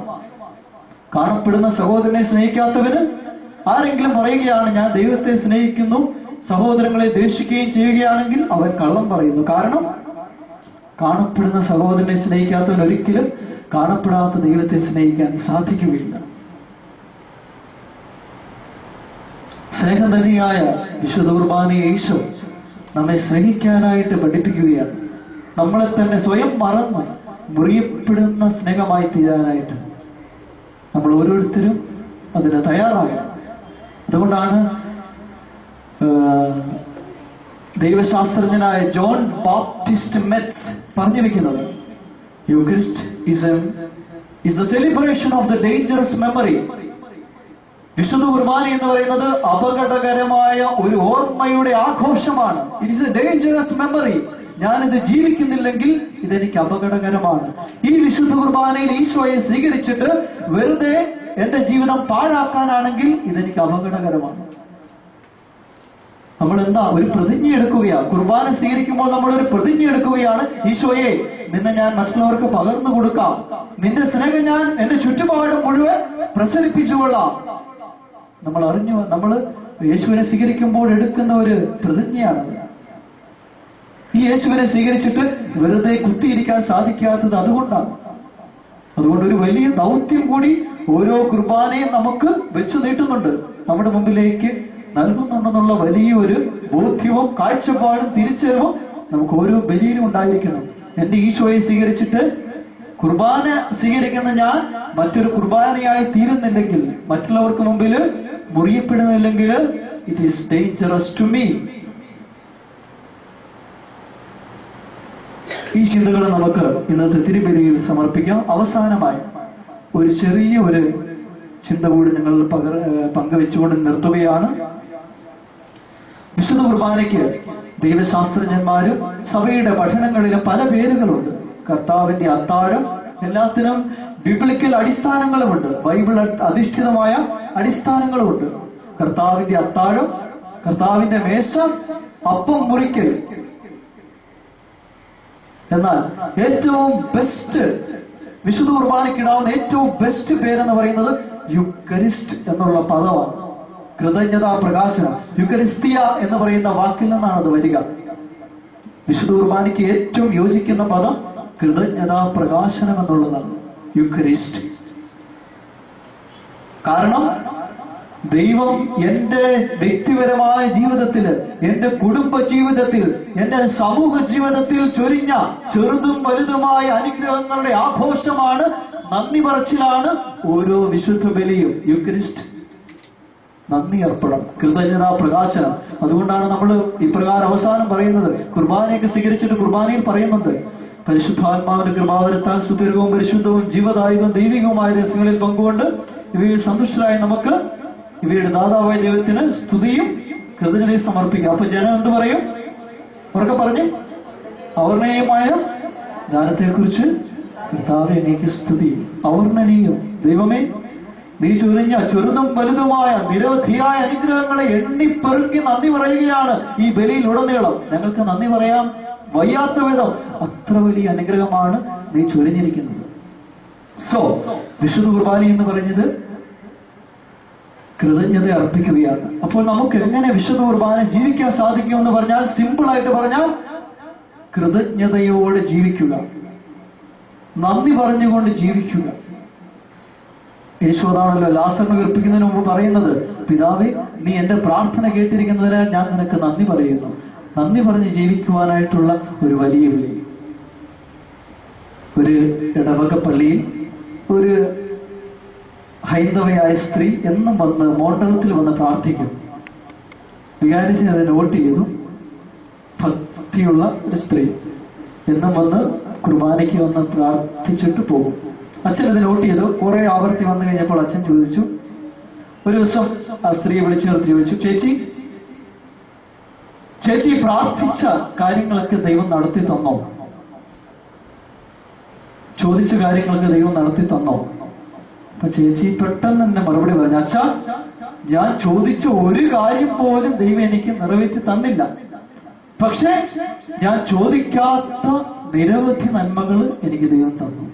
Speaker 1: കാണപ്പെടുന്ന സഹോദരനെ സ്നേഹിക്കാത്തവന് ആരെങ്കിലും പറയുകയാണ് ഞാൻ ദൈവത്തെ സ്നേഹിക്കുന്നു, സഹോദരങ്ങളെ ദ്വേഷിക്കുകയും ചെയ്യുകയാണെങ്കിൽ അവൻ കള്ളം പറയുന്നു. കാരണം കാണപ്പെടുന്ന സഹോദരനെ സ്നേഹിക്കാത്തവൻ ഒരിക്കലും കാണപ്പെടാത്ത ദൈവത്തെ സ്നേഹിക്കാൻ സാധിക്കുകയില്ല. സ്നേഹധനിയായ വിശുദ്ധ കുർബാനയെ യേശു നമ്മെ സ്നേഹിക്കാനായിട്ട് പഠിപ്പിക്കുകയാണ്. നമ്മളെ തന്നെ സ്വയം മറന്ന് മുറിയപ്പെടുന്ന സ്നേഹമായി തീരാനായിട്ട് നമ്മൾ ഓരോരുത്തരും അതിന് തയ്യാറാകണം. അതുകൊണ്ടാണ് ദൈവശാസ്ത്രജ്ഞനായ ജോൺ ബാപ്റ്റിസ്റ്റ് മെറ്റ്സ് പറഞ്ഞു വെക്കുന്നത്, Eucharist is the celebration of the dangerous memory. വിശുദ്ധ കുർബാന എന്ന് പറയുന്നത് അപകടകരമായ ഒരു ഓർമ്മയുടെ ആഘോഷമാണ്. It is A dangerous memory. ഞാനിത് ജീവിക്കുന്നില്ലെങ്കിൽ ഇതെനിക്ക് അപകടകരമാണ്. ഈ വിശുദ്ധ കുർബാനയിൽ ഈശോയെ സ്വീകരിച്ചിട്ട് വെറുതെ എന്റെ ജീവിതം പാഴാക്കാനാണെങ്കിൽ ഇതെനിക്ക് അപകടകരമാണ്. നമ്മൾ എന്താ ഒരു പ്രതിജ്ഞ എടുക്കുകയാണ്. കുർബാന സ്വീകരിക്കുമ്പോൾ നമ്മൾ ഒരു പ്രതിജ്ഞ എടുക്കുകയാണ്, ഈശോയെ നിന്നെ ഞാൻ മറ്റുള്ളവർക്ക് പകർന്നു കൊടുക്കാം, നിന്റെ സ്നേഹം ഞാൻ എന്റെ ചുറ്റുപാട് മുഴുവൻ പ്രസരിപ്പിച്ചുകൊള്ളാം. നമ്മൾ യേശുവിനെ സ്വീകരിക്കുമ്പോൾ എടുക്കുന്ന ഒരു പ്രതിജ്ഞയാണ്. ഈ യേശുവിനെ സ്വീകരിച്ചിട്ട് വെറുതെ കുത്തിയിരിക്കാൻ സാധിക്കാത്തത് അതുകൊണ്ടാണ്. അതുകൊണ്ട് ഒരു വലിയ ദൗത്യം കൂടി ഓരോ കുർബാനയും നമുക്ക് വെച്ചു നീട്ടുന്നുണ്ട്, നമ്മുടെ മുമ്പിലേക്ക് നൽകുന്നുണ്ടെന്നുള്ള വലിയൊരു ബോധ്യവും കാഴ്ചപ്പാടും തിരിച്ചറിവും നമുക്ക് ഓരോ ബലിയിലും ഉണ്ടായിരിക്കണം. എന്റെ ഈശോയെ സ്വീകരിച്ചിട്ട് കുർബാന സ്വീകരിക്കുന്ന ഞാൻ മറ്റൊരു കുർബാനയായി തീരുന്നില്ലെങ്കിൽ, മറ്റുള്ളവർക്ക് മുമ്പിൽ മുറിയപ്പെടുന്നില്ലെങ്കിൽ, it is dangerous to me. ഈ ചിന്തകൾ നമുക്ക് ഇന്നത്തെ തിരുബലിയിൽ സമർപ്പിക്കാം. അവസാനമായി ഒരു ചെറിയ ഒരു ചിന്ത കൂടി നിങ്ങൾ പങ്കുവെച്ചുകൊണ്ട് നിർത്തുകയാണ്. വിശുദ്ധ കുർബാനയ്ക്ക് ദൈവശാസ്ത്രജ്ഞന്മാരും സഭയുടെ പഠനങ്ങളിലും പല പേരുകളുണ്ട്. കർത്താവിന്റെ അത്താഴം, എല്ലാത്തിനും ബിബ്ലിക്കൽ അടിസ്ഥാനങ്ങളുമുണ്ട്, ബൈബിൾ അധിഷ്ഠിതമായ അടിസ്ഥാനങ്ങളുമുണ്ട്. കർത്താവിന്റെ അത്താഴം, കർത്താവിന്റെ മേശ, അപ്പം മുറിക്കൽ. എന്നാൽ ഏറ്റവും ബെസ്റ്റ് വിശുദ്ധ കുർബാനയ്ക്കിടാവുന്ന ഏറ്റവും ബെസ്റ്റ് പേരെന്ന് പറയുന്നത് യുക്കരിസ്റ്റ് എന്നുള്ള പദമാണ്. കൃതജ്ഞതാ പ്രകാശനം, യുക്കരിസ്തിയ എന്ന് പറയുന്ന വാക്കിൽ നിന്നാണ് അത് വരിക. വിശുദ്ധ കുർബാനയ്ക്ക് ഏറ്റവും യോജിക്കുന്ന പദം കൃതജ്ഞതാ പ്രകാശനം എന്നുള്ളതാണ്, യുക്കരിസ്റ്റ്. കാരണം ദൈവം എന്റെ വ്യക്തിപരമായ ജീവിതത്തില്, എന്റെ കുടുംബ ജീവിതത്തിൽ, എന്റെ സമൂഹ ജീവിതത്തിൽ ചൊരിഞ്ഞ ചെറുതും വലുതുമായ അനുഗ്രഹങ്ങളുടെ ആഘോഷമാണ്, നന്ദി പറച്ചിലാണ് ഓരോ വിശുദ്ധ ബലിയും. യുക്രിസ്റ്റ് നന്ദി അർപ്പണം, കൃതജ്ഞതാ പ്രകാശനം. അതുകൊണ്ടാണ് നമ്മൾ ഇപ്രകാരം അവസാനം പറയുന്നത്. കുർബാനയൊക്കെ സ്വീകരിച്ചിട്ട് കുർബാനയിൽ പറയുന്നുണ്ട്, പരിശുദ്ധാത്മാവിന്റെ കൃപാവരത്താൽ സുദീർഘവും പരിശുദ്ധവും ജീവദായകവും ദൈവികവുമായ രഹസ്യങ്ങളിൽ പങ്കുകൊണ്ട് ഇവയിൽ സന്തുഷ്ടരായ നമുക്ക് ഇവയുടെ ദാതാവായ ദൈവത്തിന് സ്തുതിയും കൃതജ്ഞതയും സമർപ്പിക്കാം. അപ്പൊ ജനം എന്ത് പറയും? ഉറക്കെ പറഞ്ഞ്, അവർണനീയമായ ദാനത്തെ കുറിച്ച് കർത്താവേ അങ്ങേക്ക് സ്തുതി. അവർണനീയം ദൈവമേ, നീ ചൊരിഞ്ഞ ചെറുതും വലുതുമായ നിരവധിയായ അനുഗ്രഹങ്ങളെ എണ്ണിപ്പെറുക്കി നന്ദി പറയുകയാണ് ഈ ബലിയിൽ ഉടനീളം. ഞങ്ങൾക്ക് നന്ദി പറയാം വയ്യാത്ത വിധം അത്ര വലിയ അനുഗ്രഹമാണ് നീ ചൊരിഞ്ഞിരിക്കുന്നത്. സോ വിശുദ്ധ കുർബാന എന്ന് പറഞ്ഞത് കൃതജ്ഞത അർപ്പിക്കുകയാണ്. അപ്പോൾ നമുക്ക് എങ്ങനെ വിശുദ്ധ കുർബാന ജീവിക്കാൻ സാധിക്കുമെന്ന് പറഞ്ഞാൽ, സിമ്പിൾ ആയിട്ട് പറഞ്ഞാൽ കൃതജ്ഞതയോടെ ജീവിക്കുക, നന്ദി പറഞ്ഞുകൊണ്ട് ജീവിക്കുക. യേശുവാണല്ലോ ലാസറിനെ ഉയർപ്പിക്കുന്നതിന് മുമ്പ് പറയുന്നത്, പിതാവേ നീ എന്റെ പ്രാർത്ഥന കേട്ടിരിക്കുന്നതിനാൽ ഞാൻ നിനക്ക് നന്ദി പറയുന്നു. നന്ദി പറഞ്ഞ് ജീവിക്കുവാനായിട്ടുള്ള ഒരു വലിയ വിളി. ഒരു ഇടവക പള്ളിയിൽ ഒരു ഹൈന്ദവയായ സ്ത്രീ എന്നും വന്ന് മോണ്ടലത്തിൽ വന്ന് പ്രാർത്ഥിക്കും. വികാരിച്ച് അത് നോട്ട് ചെയ്തു. ഭക്തിയുള്ള ഒരു സ്ത്രീ എന്നും വന്ന് കുർബാനയ്ക്ക് വന്ന് പ്രാർത്ഥിച്ചിട്ട് പോകും. അച്ഛൻ ഇത് നോട്ട് ചെയ്തു. കുറെ ആവർത്തി വന്നു കഴിഞ്ഞപ്പോൾ അച്ഛൻ ചോദിച്ചു, ഒരു ദിവസം ആ സ്ത്രീയെ വിളിച്ചു നിർത്തി ചോദിച്ചു, ചേച്ചി പ്രാർത്ഥിച്ച കാര്യങ്ങളൊക്കെ ദൈവം നടത്തി തന്നോ? ചോദിച്ച കാര്യങ്ങളൊക്കെ ദൈവം നടത്തി തന്നോ? അപ്പൊ ചേച്ചി പെട്ടെന്ന് തന്നെ മറുപടി പറഞ്ഞു, അച്ഛാ, ഞാൻ ചോദിച്ച ഒരു കാര്യം പോലും ദൈവം എനിക്ക് നിറവേറ്റി തന്നില്ല. പക്ഷെ ഞാൻ ചോദിക്കാത്ത നിരവധി നന്മകൾ എനിക്ക് ദൈവം തന്നു.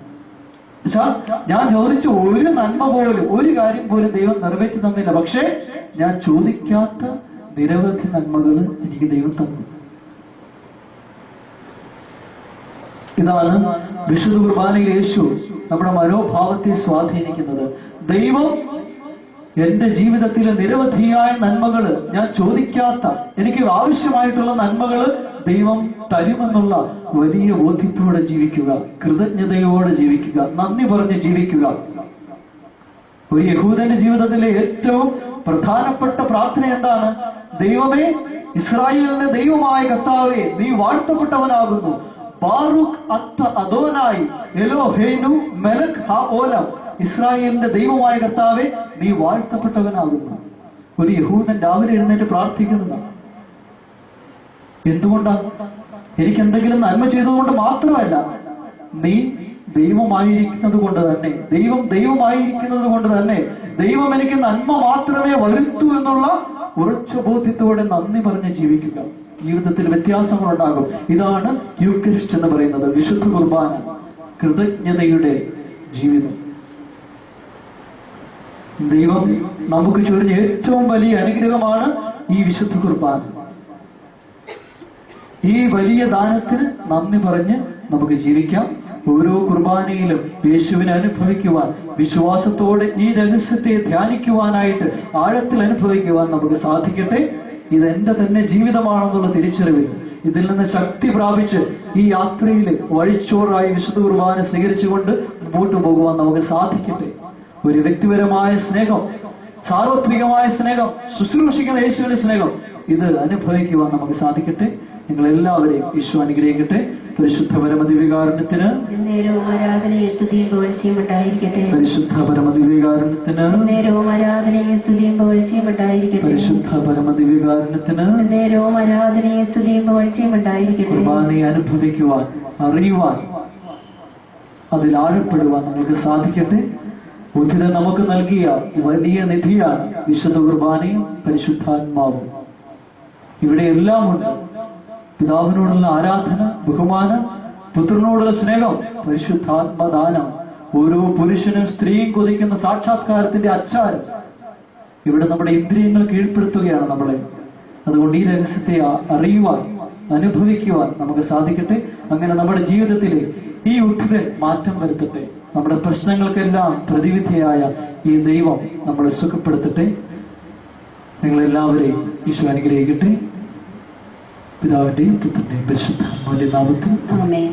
Speaker 1: ഞാൻ ചോദിച്ച ഒരു നന്മ പോലും, ഒരു കാര്യം പോലും ദൈവം നിറവേറ്റി തന്നില്ല. പക്ഷെ ഞാൻ ചോദിക്കാത്ത നിരവധി നന്മകൾ എനിക്ക് ദൈവം തന്നു. ഇതാണ് വിശുദ്ധ കുർബാനയിൽ യേശു നമ്മുടെ മനോഭാവത്തെ സ്വാധീനിക്കുന്നത്. ദൈവം എന്റെ ജീവിതത്തിലെ നിരവധിയായ നന്മകള്, ഞാൻ ചോദിക്കാത്ത, എനിക്ക് ആവശ്യമായിട്ടുള്ള നന്മകള് ദൈവം തരുമെന്നുള്ള വലിയ ബോധ്യത്തോടെ ജീവിക്കുക, കൃതജ്ഞതയോടെ ജീവിക്കുക, നന്ദി പറഞ്ഞ് ജീവിക്കുക. ഒരു യഹൂദന്റെ ജീവിതത്തിലെ ഏറ്റവും പ്രധാനപ്പെട്ട പ്രാർത്ഥന എന്താണ്? ദൈവമേ, ഇസ്രായേലിന്റെ ദൈവമായ കർത്താവേ, നീ വാഴ്ത്തപ്പെട്ടവനാകുന്നു. ബാറുഖ് അത്ത അദോനായി എലോഹേനു മെലക് ഹഓലം. ഇസ്രായേലിന്റെ ദൈവമായ കർത്താവേ, നീ വാഴ്ത്തപ്പെട്ടവനാകുന്നു. ഒരു യഹൂദൻ രാവിലെ എഴുന്നേറ്റ് പ്രാർത്ഥിക്കുന്നതാണ്. എന്തുകൊണ്ടാണ്? എനിക്ക് എന്തെങ്കിലും നന്മ ചെയ്തതുകൊണ്ട് മാത്രമല്ല, നീ ദൈവമായിരിക്കുന്നത് കൊണ്ട് തന്നെ, ദൈവമായിരിക്കുന്നത് കൊണ്ട് തന്നെ ദൈവം എനിക്ക് നന്മ മാത്രമേ വരുത്തൂ എന്നുള്ള ഉറച്ച ബോധ്യത്തോടെ നന്ദി പറഞ്ഞ് ജീവിക്കുക. ജീവിതത്തിൽ വ്യത്യാസങ്ങൾ ഉണ്ടാകും. ഇതാണ് യൂക്കറിസ്റ്റ് എന്ന് പറയുന്നത്, വിശുദ്ധ കുർബാന, കൃതജ്ഞതയുടെ ജീവിതം. ദൈവം നമുക്ക് ചൊരിഞ്ഞ ഏറ്റവും വലിയ അനുഗ്രഹമാണ് ഈ വിശുദ്ധ കുർബാന. ഈ വലിയ ദാനത്തിന് നന്ദി പറഞ്ഞ് നമുക്ക് ജീവിക്കാം. ഓരോ കുർബാനയിലും യേശുവിനെ അനുഭവിക്കുവാൻ, വിശ്വാസത്തോടെ ഈ രഹസ്യത്തെ ധ്യാനിക്കുവാനായിട്ട്, ആഴത്തിൽ അനുഭവിക്കുവാൻ നമുക്ക് സാധിക്കട്ടെ. ഇതെന്റെ തന്നെ ജീവിതമാണെന്നുള്ള തിരിച്ചറിവിൽ ഇതിൽ നിന്ന് ശക്തി പ്രാപിച്ച് ഈ യാത്രയിൽ വഴിച്ചോറായി വിശുദ്ധ കുർബാന സ്വീകരിച്ചുകൊണ്ട് മുമ്പോട്ട് പോകുവാൻ നമുക്ക് സാധിക്കട്ടെ. ഒരു വ്യക്തിപരമായ സ്നേഹം, സാർവത്രികമായ സ്നേഹം, ശുശ്രൂഷിക്കുന്ന യേശുവിന്റെ സ്നേഹം, ഇത് അനുഭവിക്കുവാൻ നമുക്ക് സാധിക്കട്ടെ. നിങ്ങൾ എല്ലാവരെയും യേശു അനുഗ്രഹിക്കട്ടെ. പരിശുദ്ധ പരമദിവ്യകാരുണ്യത്തിന്
Speaker 2: നേരവും ആരാധനയും സ്തുതിയും പുകഴ്ചയും ഉണ്ടായിരിക്കട്ടെ.
Speaker 1: പരിശുദ്ധ പരമദിവ്യകാരുണ്യത്തിന്
Speaker 2: നേരവും ആരാധനയും സ്തുതിയും പുകഴ്ചയും ഉണ്ടായിരിക്കട്ടെ.
Speaker 1: പരിശുദ്ധ പരമദിവ്യകാരുണ്യത്തിന്
Speaker 2: നേരവും ആരാധനയും സ്തുതിയും പുകഴ്ചയും ഉണ്ടായിരിക്കട്ടെ.
Speaker 1: കുർബാനയെ അനുഭവിക്കുവാൻ, അറിയുവാൻ, അതിൽ ആഴപ്പെടുവാൻ നമുക്ക് സാധിക്കട്ടെ. ഉചിതം നമുക്ക് നൽകിയ വലിയ നിധിയാണ് വിശുദ്ധ കുർബാനയും പരിശുദ്ധാത്മാവും. ഇവിടെ എല്ലാം ഉണ്ട്. പിതാവിനോടുള്ള ആരാധന, ബഹുമാനം, പുത്രനോടുള്ള സ്നേഹം, പരിശുദ്ധാത്മദാനം, ഓരോ പുരുഷനും സ്ത്രീയും കൊതിക്കുന്ന സാക്ഷാത്കാരത്തിന്റെ അച്ചാരം. ഇവിടെ നമ്മുടെ ഇന്ദ്രിയങ്ങൾ കീഴ്പ്പെടുത്തുകയാണ് നമ്മളെ. അതുകൊണ്ട് ഈ രഹസ്യത്തെ അറിയുവാൻ, അനുഭവിക്കുവാൻ നമുക്ക് സാധിക്കട്ടെ. അങ്ങനെ നമ്മുടെ ജീവിതത്തിലെ ഈ ഉദ്ധിതൻ മാറ്റം വരുത്തട്ടെ. നമ്മുടെ പ്രശ്നങ്ങൾക്കെല്ലാം പ്രതിവിധിയായ ഈ ദൈവം നമ്മളെ സുഖപ്പെടുത്തട്ടെ. നിങ്ങളെല്ലാവരെയും ഈശോ അനുഗ്രഹിക്കട്ടെ. പിതാവിന്റെയും പുത്രന്റെയും പരിശുദ്ധാത്മാവിന്റെ നാമത്തിൽ
Speaker 2: ആമേൻ.